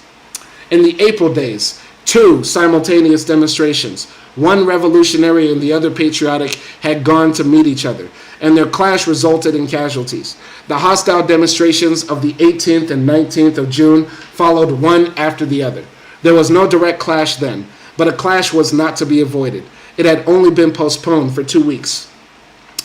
In the April days, two simultaneous demonstrations, one revolutionary and the other patriotic, had gone to meet each other, and their clash resulted in casualties. The hostile demonstrations of the 18th and 19th of June followed one after the other. There was no direct clash then, but a clash was not to be avoided. It had only been postponed for 2 weeks.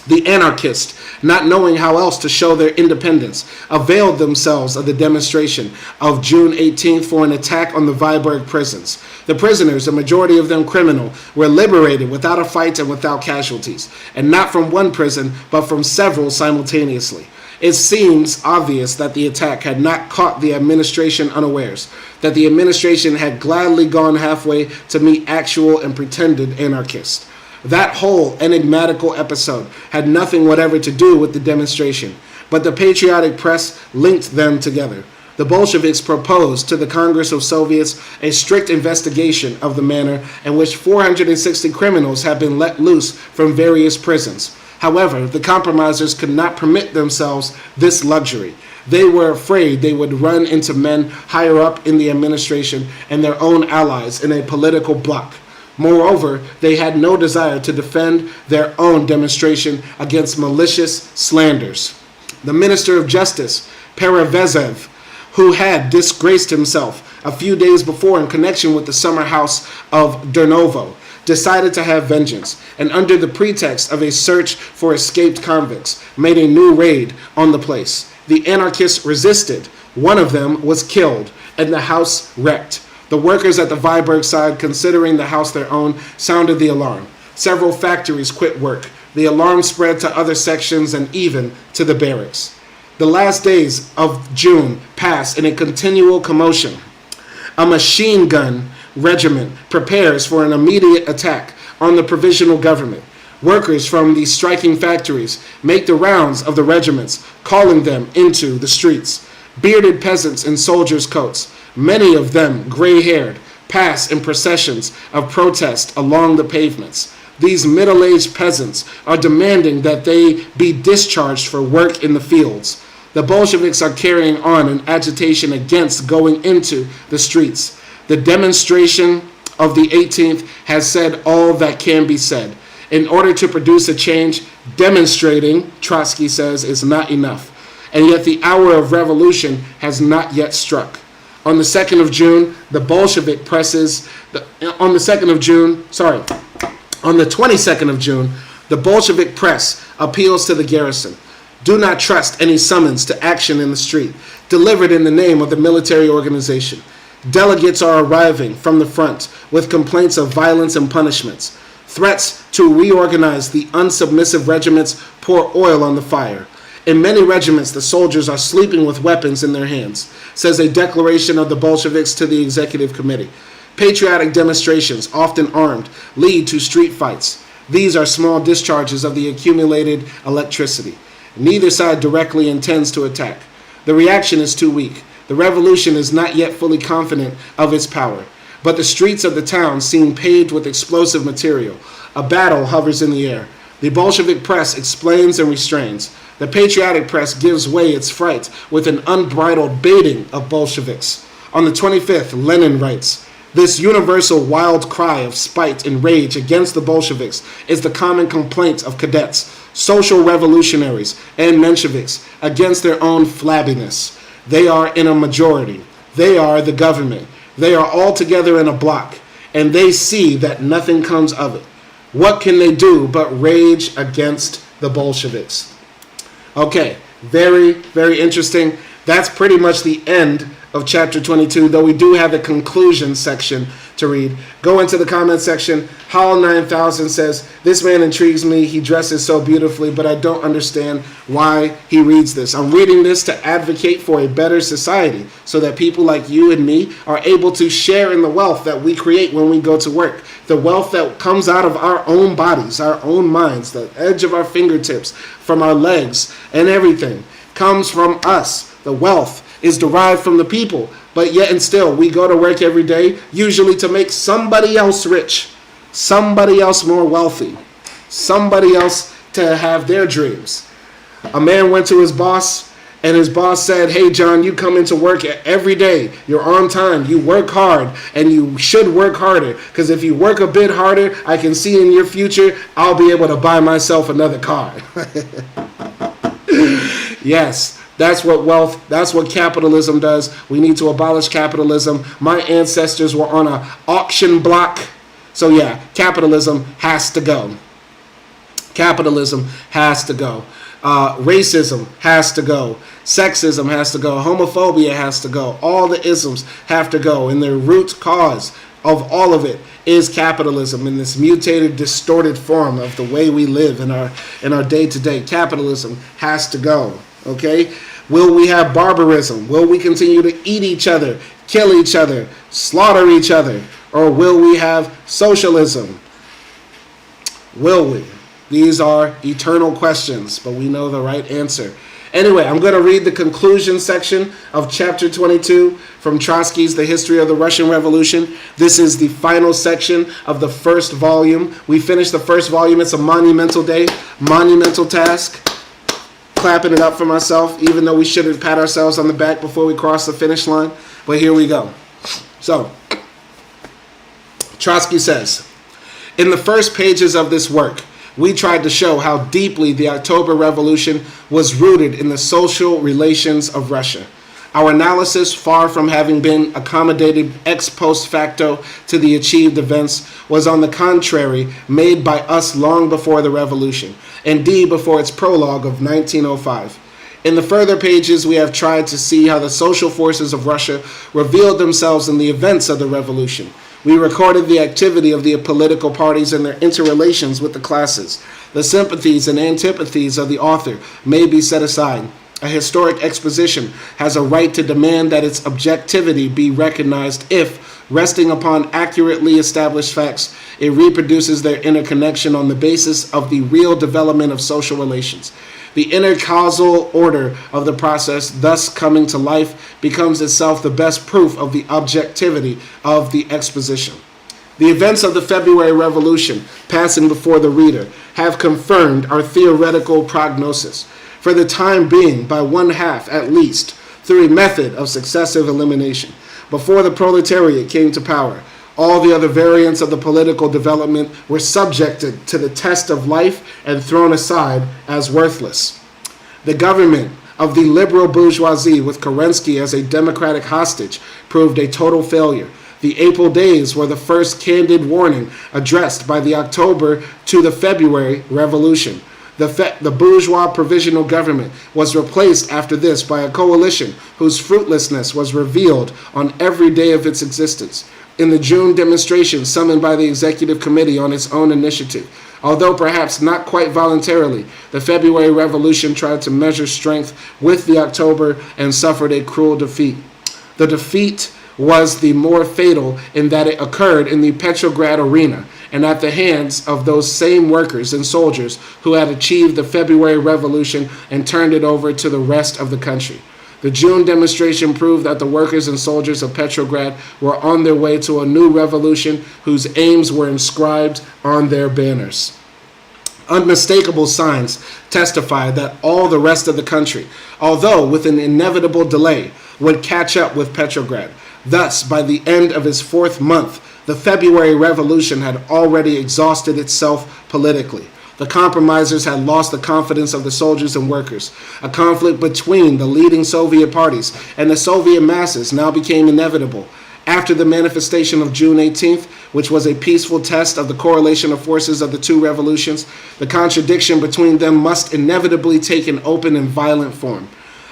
The anarchists, not knowing how else to show their independence, availed themselves of the demonstration of June 18th for an attack on the Viborg prisons. The prisoners, a majority of them criminal, were liberated without a fight and without casualties, and not from one prison, but from several simultaneously. It seems obvious that the attack had not caught the administration unawares, that the administration had gladly gone halfway to meet actual and pretended anarchists. That whole enigmatical episode had nothing whatever to do with the demonstration, but the patriotic press linked them together. The Bolsheviks proposed to the Congress of Soviets a strict investigation of the manner in which 460 criminals had been let loose from various prisons. However, the compromisers could not permit themselves this luxury. They were afraid they would run into men higher up in the administration and their own allies in a political bloc. Moreover, they had no desire to defend their own demonstration against malicious slanders. The Minister of Justice, Perevezev, who had disgraced himself a few days before in connection with the summer house of Durnovo, decided to have vengeance, and under the pretext of a search for escaped convicts, made a new raid on the place. The anarchists resisted. One of them was killed, and the house wrecked. The workers at the Viborg side, considering the house their own, sounded the alarm. Several factories quit work. The alarm spread to other sections and even to the barracks. The last days of June passed in a continual commotion. A machine gun regiment prepares for an immediate attack on the Provisional Government. Workers from these striking factories make the rounds of the regiments, calling them into the streets. Bearded peasants in soldiers' coats, many of them gray-haired, pass in processions of protest along the pavements. These middle-aged peasants are demanding that they be discharged for work in the fields. The Bolsheviks are carrying on an agitation against going into the streets. The demonstration of the 18th has said all that can be said. In order to produce a change, demonstrating, Trotsky says, is not enough. And yet the hour of revolution has not yet struck. On the 2nd of June, the Bolshevik presses, on the 22nd of June, the Bolshevik press appeals to the garrison. Do not trust any summons to action in the street, delivered in the name of the military organization. Delegates are arriving from the front with complaints of violence and punishments. Threats to reorganize the unsubmissive regiments pour oil on the fire. In many regiments, the soldiers are sleeping with weapons in their hands, says a declaration of the Bolsheviks to the executive committee. Patriotic demonstrations, often armed, lead to street fights. These are small discharges of the accumulated electricity. Neither side directly intends to attack. The reaction is too weak. The revolution is not yet fully confident of its power. But the streets of the town seem paved with explosive material. A battle hovers in the air. The Bolshevik press explains and restrains. The patriotic press gives way its fright with an unbridled baiting of Bolsheviks. On the 25th, Lenin writes, This universal wild cry of spite and rage against the Bolsheviks is the common complaint of cadets, social revolutionaries, and Mensheviks against their own flabbiness. They are in a majority. They are the government. They are all together in a block, and they see that nothing comes of it. What can they do but rage against the Bolsheviks? Okay, very, very interesting. That's pretty much the end of chapter 22, though we do have a conclusion section to read. Go into the comment section. Howell 9000 says, "This man intrigues me. He dresses so beautifully, but I don't understand why he reads this. I'm reading this to advocate for a better society so that people like you and me are able to share in the wealth that we create when we go to work. The wealth that comes out of our own bodies, our own minds, the edge of our fingertips, from our legs and everything comes from us. The wealth is derived from the people, but yet and still we go to work every day, usually to make somebody else rich, somebody else more wealthy, somebody else to have their dreams." A man went to his boss, and his boss said, "Hey John, you come into work every day, you're on time, you work hard, and you should work harder, because if you work a bit harder, I can see in your future I'll be able to buy myself another car." Yes. That's what capitalism does. We need to abolish capitalism. My ancestors were on an auction block. So yeah, capitalism has to go. Capitalism has to go. Racism has to go. Sexism has to go. Homophobia has to go. All the isms have to go. And the root cause of all of it is capitalism in this mutated, distorted form of the way we live in our day-to-day. Capitalism has to go. Okay? Will we have barbarism? Will we continue to eat each other, kill each other, slaughter each other? Or will we have socialism? Will we? These are eternal questions, but we know the right answer. Anyway, I'm going to read the conclusion section of chapter 22 from Trotsky's The History of the Russian Revolution. This is the final section of the first volume. We finished the first volume. It's a monumental day, monumental task. Clapping it up for myself, even though we shouldn't pat ourselves on the back before we cross the finish line. But here we go. So, Trotsky says, "In the first pages of this work, we tried to show how deeply the October Revolution was rooted in the social relations of Russia. Our analysis, far from having been accommodated ex post facto to the achieved events, was on the contrary made by us long before the revolution, indeed before its prologue of 1905. In the further pages, we have tried to see how the social forces of Russia revealed themselves in the events of the revolution. We recorded the activity of the political parties and their interrelations with the classes. The sympathies and antipathies of the author may be set aside. A historic exposition has a right to demand that its objectivity be recognized if, resting upon accurately established facts, it reproduces their interconnection on the basis of the real development of social relations. The intercausal order of the process thus coming to life becomes itself the best proof of the objectivity of the exposition. The events of the February Revolution, passing before the reader, have confirmed our theoretical prognosis. For the time being, by one half at least, through a method of successive elimination. Before the proletariat came to power, all the other variants of the political development were subjected to the test of life and thrown aside as worthless. The government of the liberal bourgeoisie, with Kerensky as a democratic hostage, proved a total failure. The April days were the first candid warning addressed by the October to the February Revolution. The bourgeois Provisional Government was replaced after this by a coalition whose fruitlessness was revealed on every day of its existence. In the June demonstration summoned by the Executive Committee on its own initiative, although perhaps not quite voluntarily, the February Revolution tried to measure strength with the October and suffered a cruel defeat. The defeat was the more fatal in that it occurred in the Petrograd arena, and at the hands of those same workers and soldiers who had achieved the February Revolution and turned it over to the rest of the country. The June demonstration proved that the workers and soldiers of Petrograd were on their way to a new revolution whose aims were inscribed on their banners. Unmistakable signs testify that all the rest of the country, although with an inevitable delay, would catch up with Petrograd. Thus, by the end of its 4th month, the February Revolution had already exhausted itself politically. The compromisers had lost the confidence of the soldiers and workers. A conflict between the leading Soviet parties and the Soviet masses now became inevitable. After the manifestation of June 18th, which was a peaceful test of the correlation of forces of the two revolutions, the contradiction between them must inevitably take an open and violent form.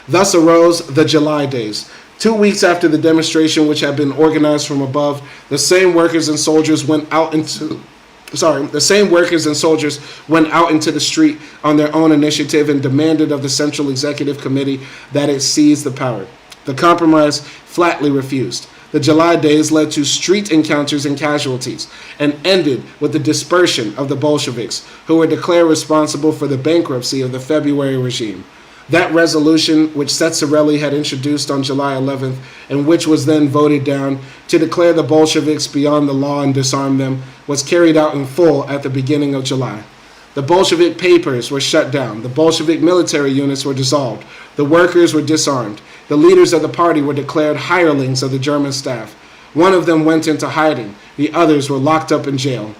Thus arose the July days. 2 weeks after the demonstration, which had been organized from above, the same workers and soldiers went out into the street on their own initiative and demanded of the Central Executive Committee that it seize the power. The compromise flatly refused. The July days led to street encounters and casualties, and ended with the dispersion of the Bolsheviks, who were declared responsible for the bankruptcy of the February regime. That resolution, which Steadily had introduced on July 11th, and which was then voted down, to declare the Bolsheviks beyond the law and disarm them, was carried out in full at the beginning of July. The Bolshevik papers were shut down. The Bolshevik military units were dissolved. The workers were disarmed. The leaders of the party were declared hirelings of the German staff. One of them went into hiding. The others were locked up in jail.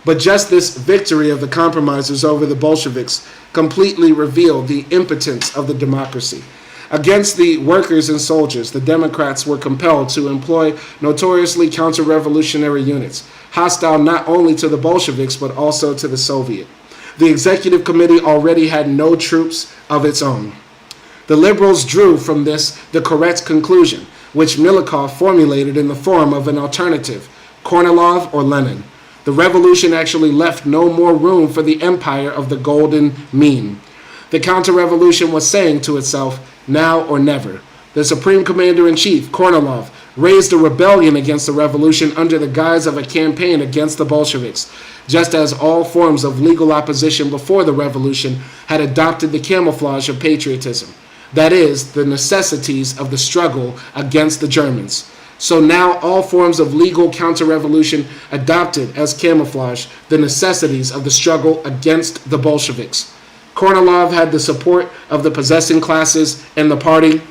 But just this victory of the compromisers over the Bolsheviks completely revealed the impotence of the democracy. Against the workers and soldiers, the Democrats were compelled to employ notoriously counter-revolutionary units, hostile not only to the Bolsheviks but also to the Soviet. The Executive Committee already had no troops of its own. The liberals drew from this the correct conclusion, which Milikov formulated in the form of an alternative, Kornilov or Lenin. The revolution actually left no more room for the empire of the golden mean. The counter-revolution was saying to itself, now or never. The Supreme Commander-in-Chief, Kornilov, raised a rebellion against the revolution under the guise of a campaign against the Bolsheviks, just as all forms of legal opposition before the revolution had adopted the camouflage of patriotism. That is, the necessities of the struggle against the Germans. So now all forms of legal counter-revolution adopted as camouflage the necessities of the struggle against the Bolsheviks. Kornilov had the support of the possessing classes and the party,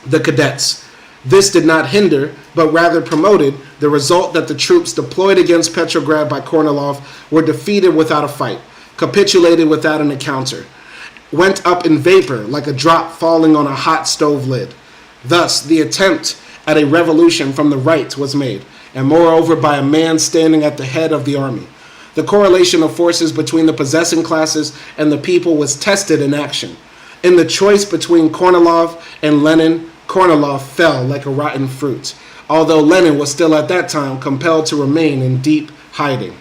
the cadets. This did not hinder, but rather promoted, the result that the troops deployed against Petrograd by Kornilov were defeated without a fight, capitulated without an encounter, went up in vapor like a drop falling on a hot stove lid. Thus, the attempt at a revolution from the right was made, and moreover by a man standing at the head of the army. The correlation of forces between the possessing classes and the people was tested in action. In the choice between Kornilov and Lenin, Kornilov fell like a rotten fruit, although Lenin was still at that time compelled to remain in deep hiding.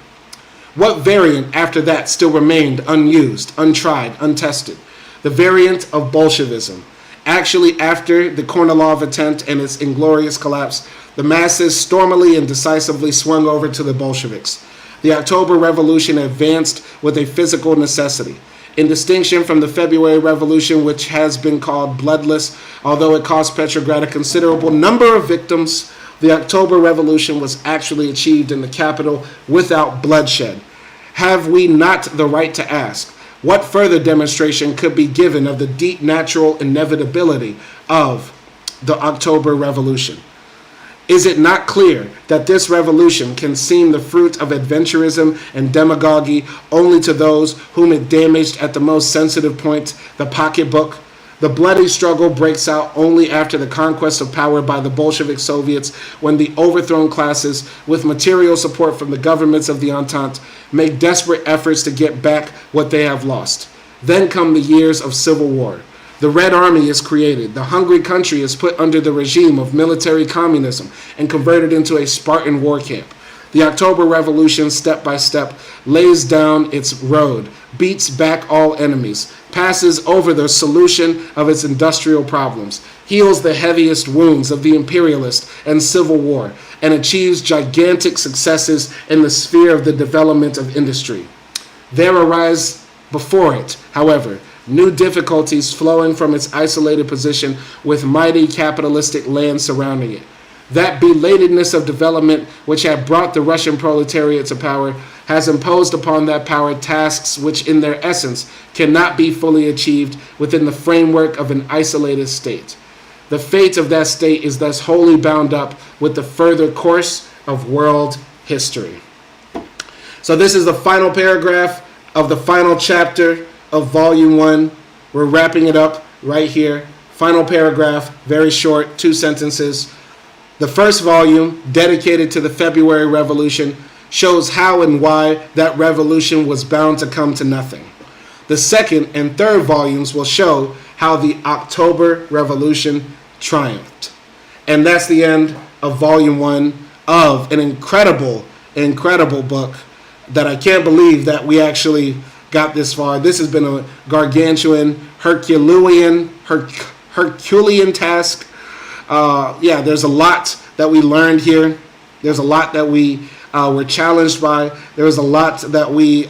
What variant after that still remained unused, untried, untested? The variant of Bolshevism. Actually, after the Kornilov attempt and its inglorious collapse, the masses stormily and decisively swung over to the Bolsheviks. The October Revolution advanced with a physical necessity. In distinction from the February Revolution, which has been called bloodless, although it cost Petrograd a considerable number of victims, the October Revolution was actually achieved in the capital without bloodshed. Have we not the right to ask, what further demonstration could be given of the deep natural inevitability of the October Revolution? Is it not clear that this revolution can seem the fruit of adventurism and demagogy only to those whom it damaged at the most sensitive point, the pocketbook? The bloody struggle breaks out only after the conquest of power by the Bolshevik Soviets, when the overthrown classes, with material support from the governments of the Entente, make desperate efforts to get back what they have lost. Then come the years of civil war. The Red Army is created. The hungry country is put under the regime of military communism and converted into a Spartan war camp. The October Revolution, step by step, lays down its road, beats back all enemies, passes over the solution of its industrial problems, heals the heaviest wounds of the imperialist and civil war, and achieves gigantic successes in the sphere of the development of industry. There arise before it, however, new difficulties flowing from its isolated position with mighty capitalistic land surrounding it. That belatedness of development which had brought the Russian proletariat to power has imposed upon that power tasks which in their essence cannot be fully achieved within the framework of an isolated state. The fate of that state is thus wholly bound up with the further course of world history. So this is the final paragraph of the final chapter of Volume 1. We're wrapping it up right here. Final paragraph, very short, 2 sentences. The first volume, dedicated to the February Revolution, shows how and why that revolution was bound to come to nothing. The second and third volumes will show how the October Revolution triumphed. And that's the end of Volume 1 of an incredible book that I can't believe that we actually got this far. This has been a gargantuan, Herculean task. There's a lot that we learned here. There's a lot that we were challenged by. There's a lot that we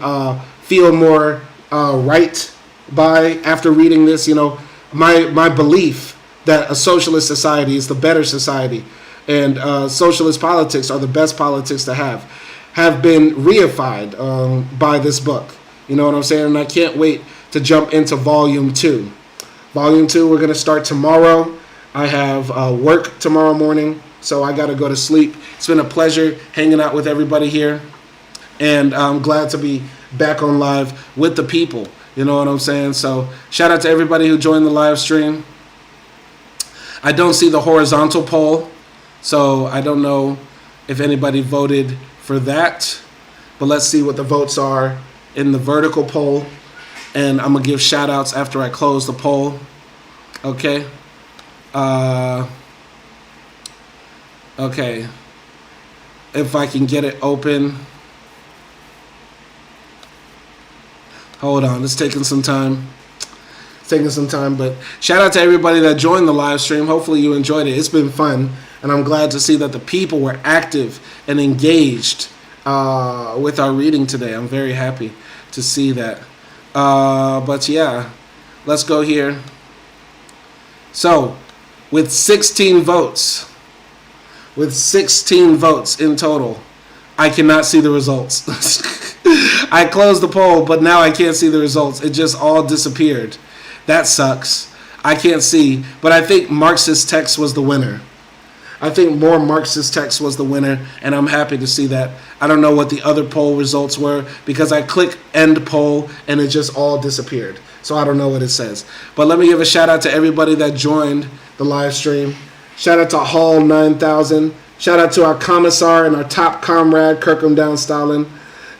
feel more right by after reading this. My belief that a socialist society is the better society and socialist politics are the best politics to have been reified by this book. You know what I'm saying? And I can't wait to jump into Volume 2. Volume 2, we're going to start tomorrow. I have work tomorrow morning, so I got to go to sleep. It's been a pleasure hanging out with everybody here, and I'm glad to be back on live with the people. You know what I'm saying? So shout out to everybody who joined the live stream. I don't see the horizontal poll, so I don't know if anybody voted for that, but let's see what the votes are in the vertical poll, and I'm gonna give shout outs after I close the poll. Okay. Okay. If I can get it open. Hold on, it's taking some time. But shout out to everybody that joined the live stream. Hopefully you enjoyed it. It's been fun, and I'm glad to see that the people were active and engaged with our reading today. I'm very happy to see that. But yeah, let's go here. So, with 16 votes in total, I cannot see the results. I closed the poll, but now I can't see the results. It just all disappeared. That sucks. I can't see, but I think Marxist text was the winner. I think more Marxist text was the winner, and I'm happy to see that. I don't know what the other poll results were because I clicked end poll and it just all disappeared. So I don't know what it says. But let me give a shout out to everybody that joined the live stream. Shout out to Hall 9000. Shout out to our commissar and our top comrade, Kirkham Down Stalin.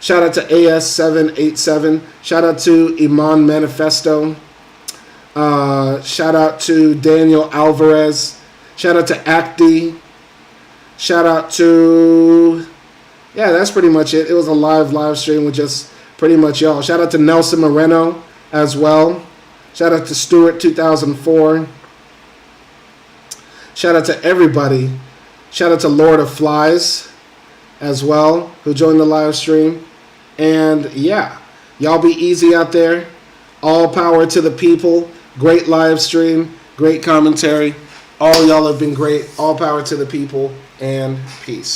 Shout out to AS787. Shout out to Iman Manifesto. Shout out to Daniel Alvarez. Shout out to Acti. Shout out to... Yeah, that's pretty much it. It was a live stream with just pretty much y'all. Shout out to Nelson Moreno as well. Shout out to Stuart 2004. Shout out to everybody. Shout out to Lord of Flies as well, who joined the live stream. And yeah, y'all be easy out there. All power to the people. Great live stream. Great commentary. All y'all have been great. All power to the people, and peace.